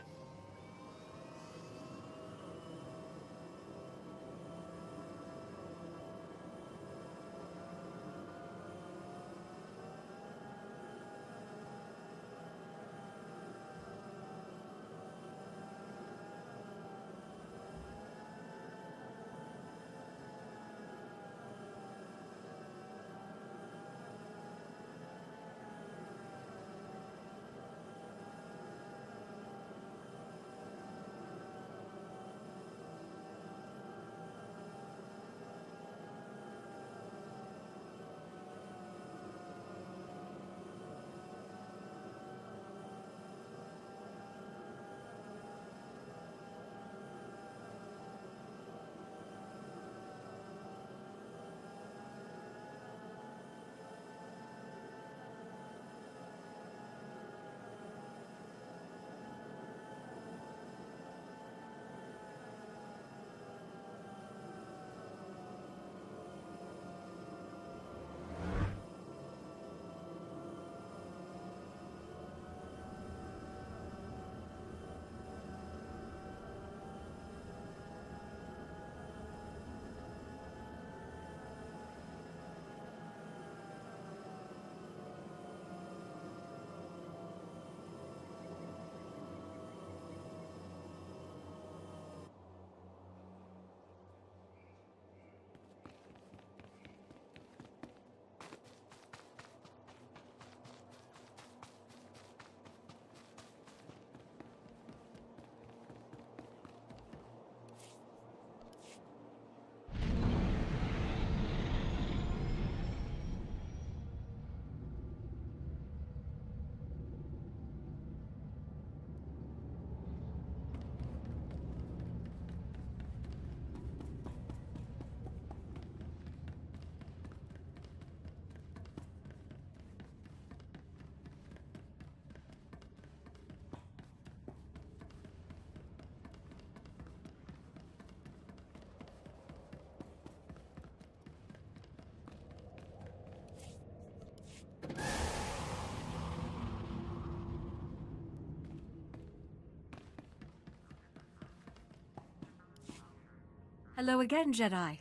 Hello again, Jedi.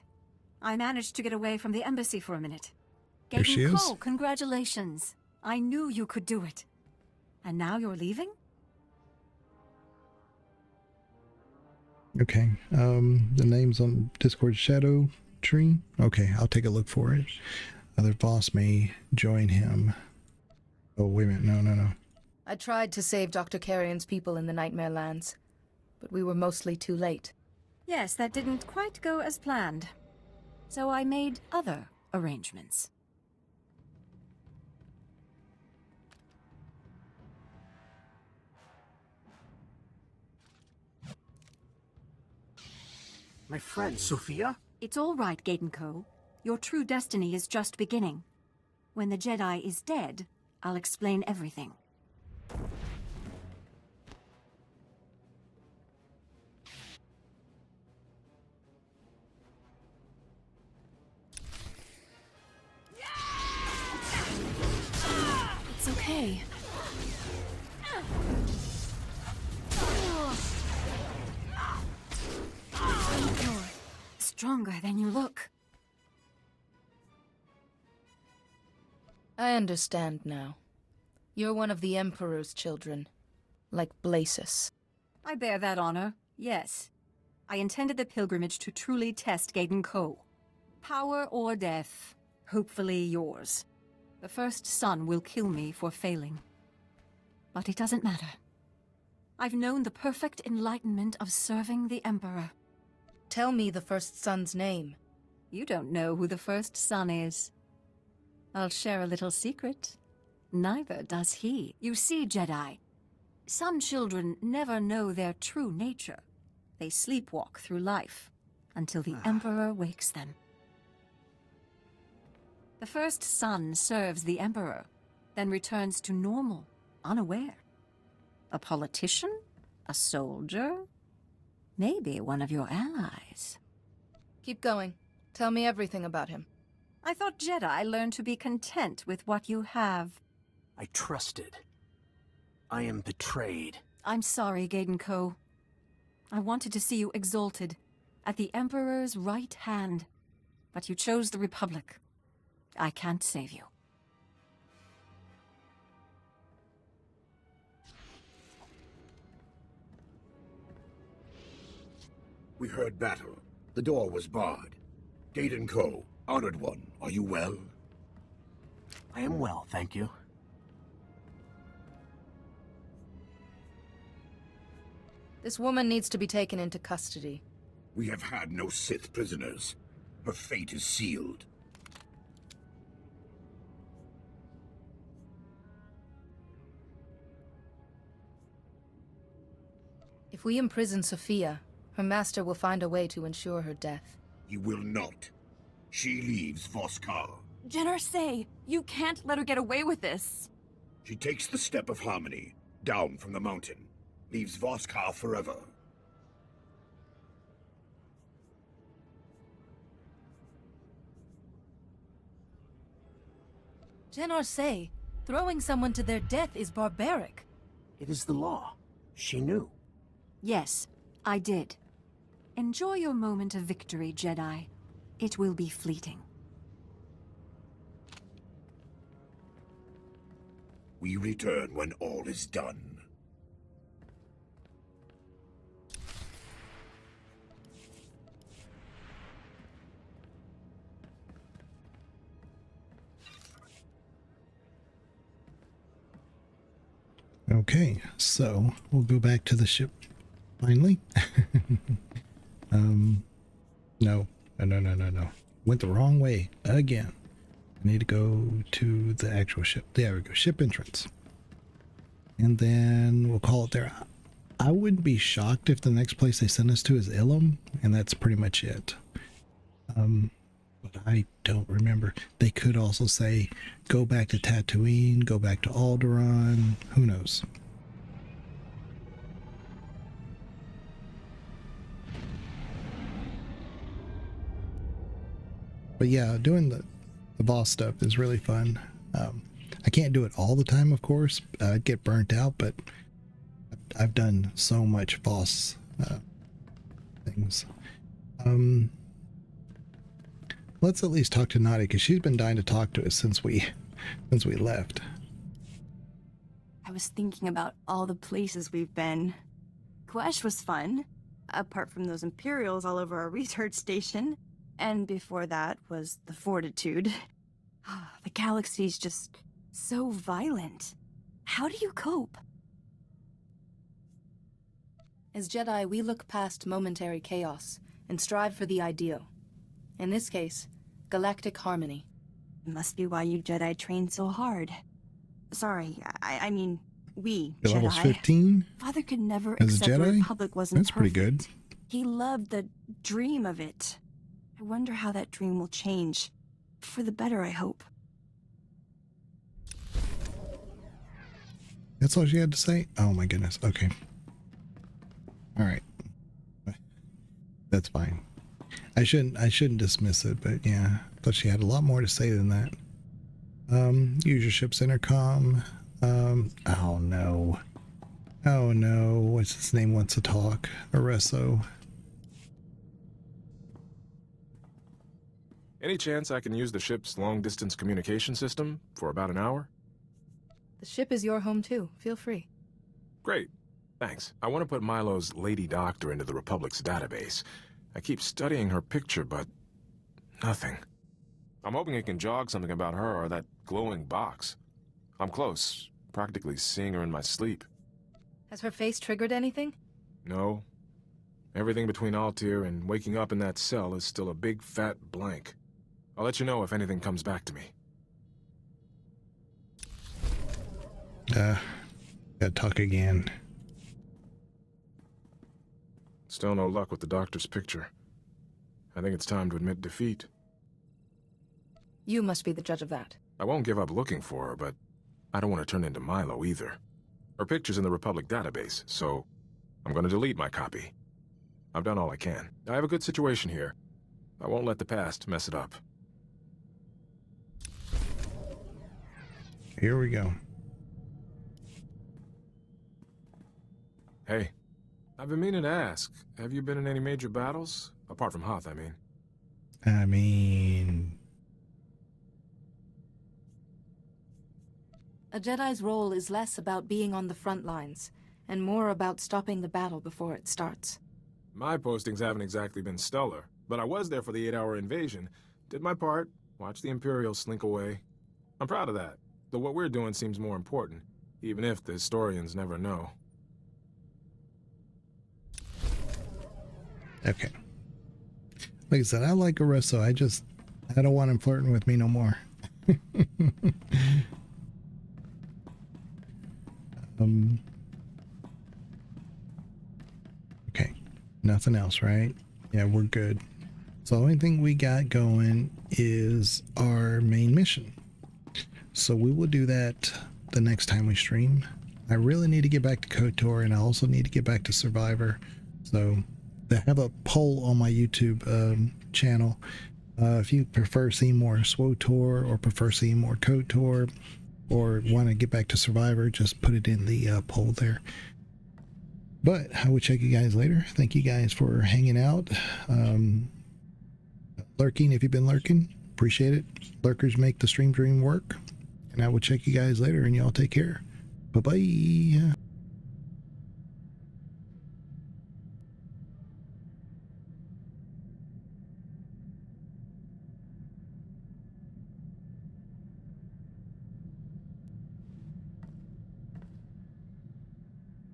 I managed to get away from the embassy for a minute. There she is. Cole, congratulations. I knew you could do it. And now you're leaving? Okay. The name's on Discord Shadow Tree. Okay, I'll take a look for it. Other boss may join him. Oh, wait a minute. No. I tried to save Dr. Carrion's people in the Nightmare Lands, but we were mostly too late. Yes, that didn't quite go as planned. So I made other arrangements. My friend, Sophia? It's all right, Gaiden. Your true destiny is just beginning. When the Jedi is dead, I'll explain everything. It's okay. You're stronger than you look. I understand now. You're one of the Emperor's children, like Blasis. I bear that honor, yes. I intended the pilgrimage to truly test Gaiden. Power or death, hopefully yours. The first son will kill me for failing. But it doesn't matter. I've known the perfect enlightenment of serving the Emperor. Tell me the first son's name. You don't know who the first son is. I'll share a little secret. Neither does he. You see, Jedi, some children never know their true nature. They sleepwalk through life until the Emperor wakes them. The first son serves the Emperor, then returns to normal, unaware. A politician? A soldier? Maybe one of your allies. Keep going. Tell me everything about him. I thought Jedi learned to be content with what you have. I trusted. I am betrayed. I'm sorry, Gaiden. I wanted to see you exalted, at the Emperor's right hand. But you chose the Republic. I can't save you. We heard battle. The door was barred. Gaiden, Honored One, are you well? I am well, thank you. This woman needs to be taken into custody. We have had no Sith prisoners. Her fate is sealed. If we imprison Sophia, her master will find a way to ensure her death. He will not. She leaves Voskar. Say, you can't let her get away with this. She takes the step of harmony, down from the mountain. Leaves Voskar forever. Say, throwing someone to their death is barbaric. It is the law. She knew. Yes, I did. Enjoy your moment of victory, Jedi. It will be fleeting. We return when all is done. Okay, so we'll go back to the ship finally. No. Went the wrong way again. I need to go to the actual ship. There we go, ship entrance. And then we'll call it there. I wouldn't be shocked if the next place they send us to is Ilum, and that's pretty much it. But I don't remember. They could also say, go back to Tatooine, go back to Alderaan, who knows? But yeah, doing the boss stuff is really fun. I can't do it all the time, of course. I'd get burnt out, but I've done so much boss things. Let's at least talk to Nadi, because she's been dying to talk to us since we left. I was thinking about all the places we've been. Quesh was fun, apart from those Imperials all over our research station. And before that was the Fortitude. The galaxy's just so violent. How do you cope? As Jedi, we look past momentary chaos and strive for the ideal. In this case, galactic harmony. Must be why you Jedi train so hard. Sorry, I mean, we You're Jedi. level 15? Father could never As a accept the Jedi? Republic wasn't That's pretty good. perfect. He loved the dream of it. I wonder how that dream will change. For the better, I hope. That's all she had to say? Oh my goodness. Okay. Alright. That's fine. I shouldn't dismiss it, but yeah. I thought she had a lot more to say than that. Use your ship's intercom. Oh no. Oh no. What's his name wants to talk? Areso. Any chance I can use the ship's long-distance communication system for about an hour? The ship is your home too. Feel free. Great. Thanks. I want to put Milo's Lady Doctor into the Republic's database. I keep studying her picture, but nothing. I'm hoping it can jog something about her or that glowing box. I'm close, practically seeing her in my sleep. Has her face triggered anything? No. Everything between Altair and waking up in that cell is still a big fat blank. I'll let you know if anything comes back to me. Gotta talk again. Still no luck with the doctor's picture. I think it's time to admit defeat. You must be the judge of that. I won't give up looking for her, but I don't want to turn into Milo either. Her picture's in the Republic database, so I'm going to delete my copy. I've done all I can. I have a good situation here. I won't let the past mess it up. Here we go. Hey, I've been meaning to ask, have you been in any major battles? Apart from Hoth, I mean. A Jedi's role is less about being on the front lines, and more about stopping the battle before it starts. My postings haven't exactly been stellar, but I was there for the 8-hour invasion. Did my part, watched the Imperials slink away. I'm proud of that, though what we're doing seems more important, even if the historians never know. Okay. Like I said, I like Areso. I don't want him flirting with me no more. Okay. Nothing else, right? Yeah, we're good. So the only thing we got going is our main mission. So we will do that the next time we stream. I really need to get back to KOTOR, and I also need to get back to Survivor. So I have a poll on my YouTube channel. If you prefer seeing more SWTOR or prefer seeing more KOTOR or want to get back to Survivor, just put it in the poll there. But I will check you guys later. Thank you guys for hanging out. Lurking if you've been lurking. Appreciate it. Lurkers make the stream dream work. And I will check you guys later, and y'all take care. Bye-bye.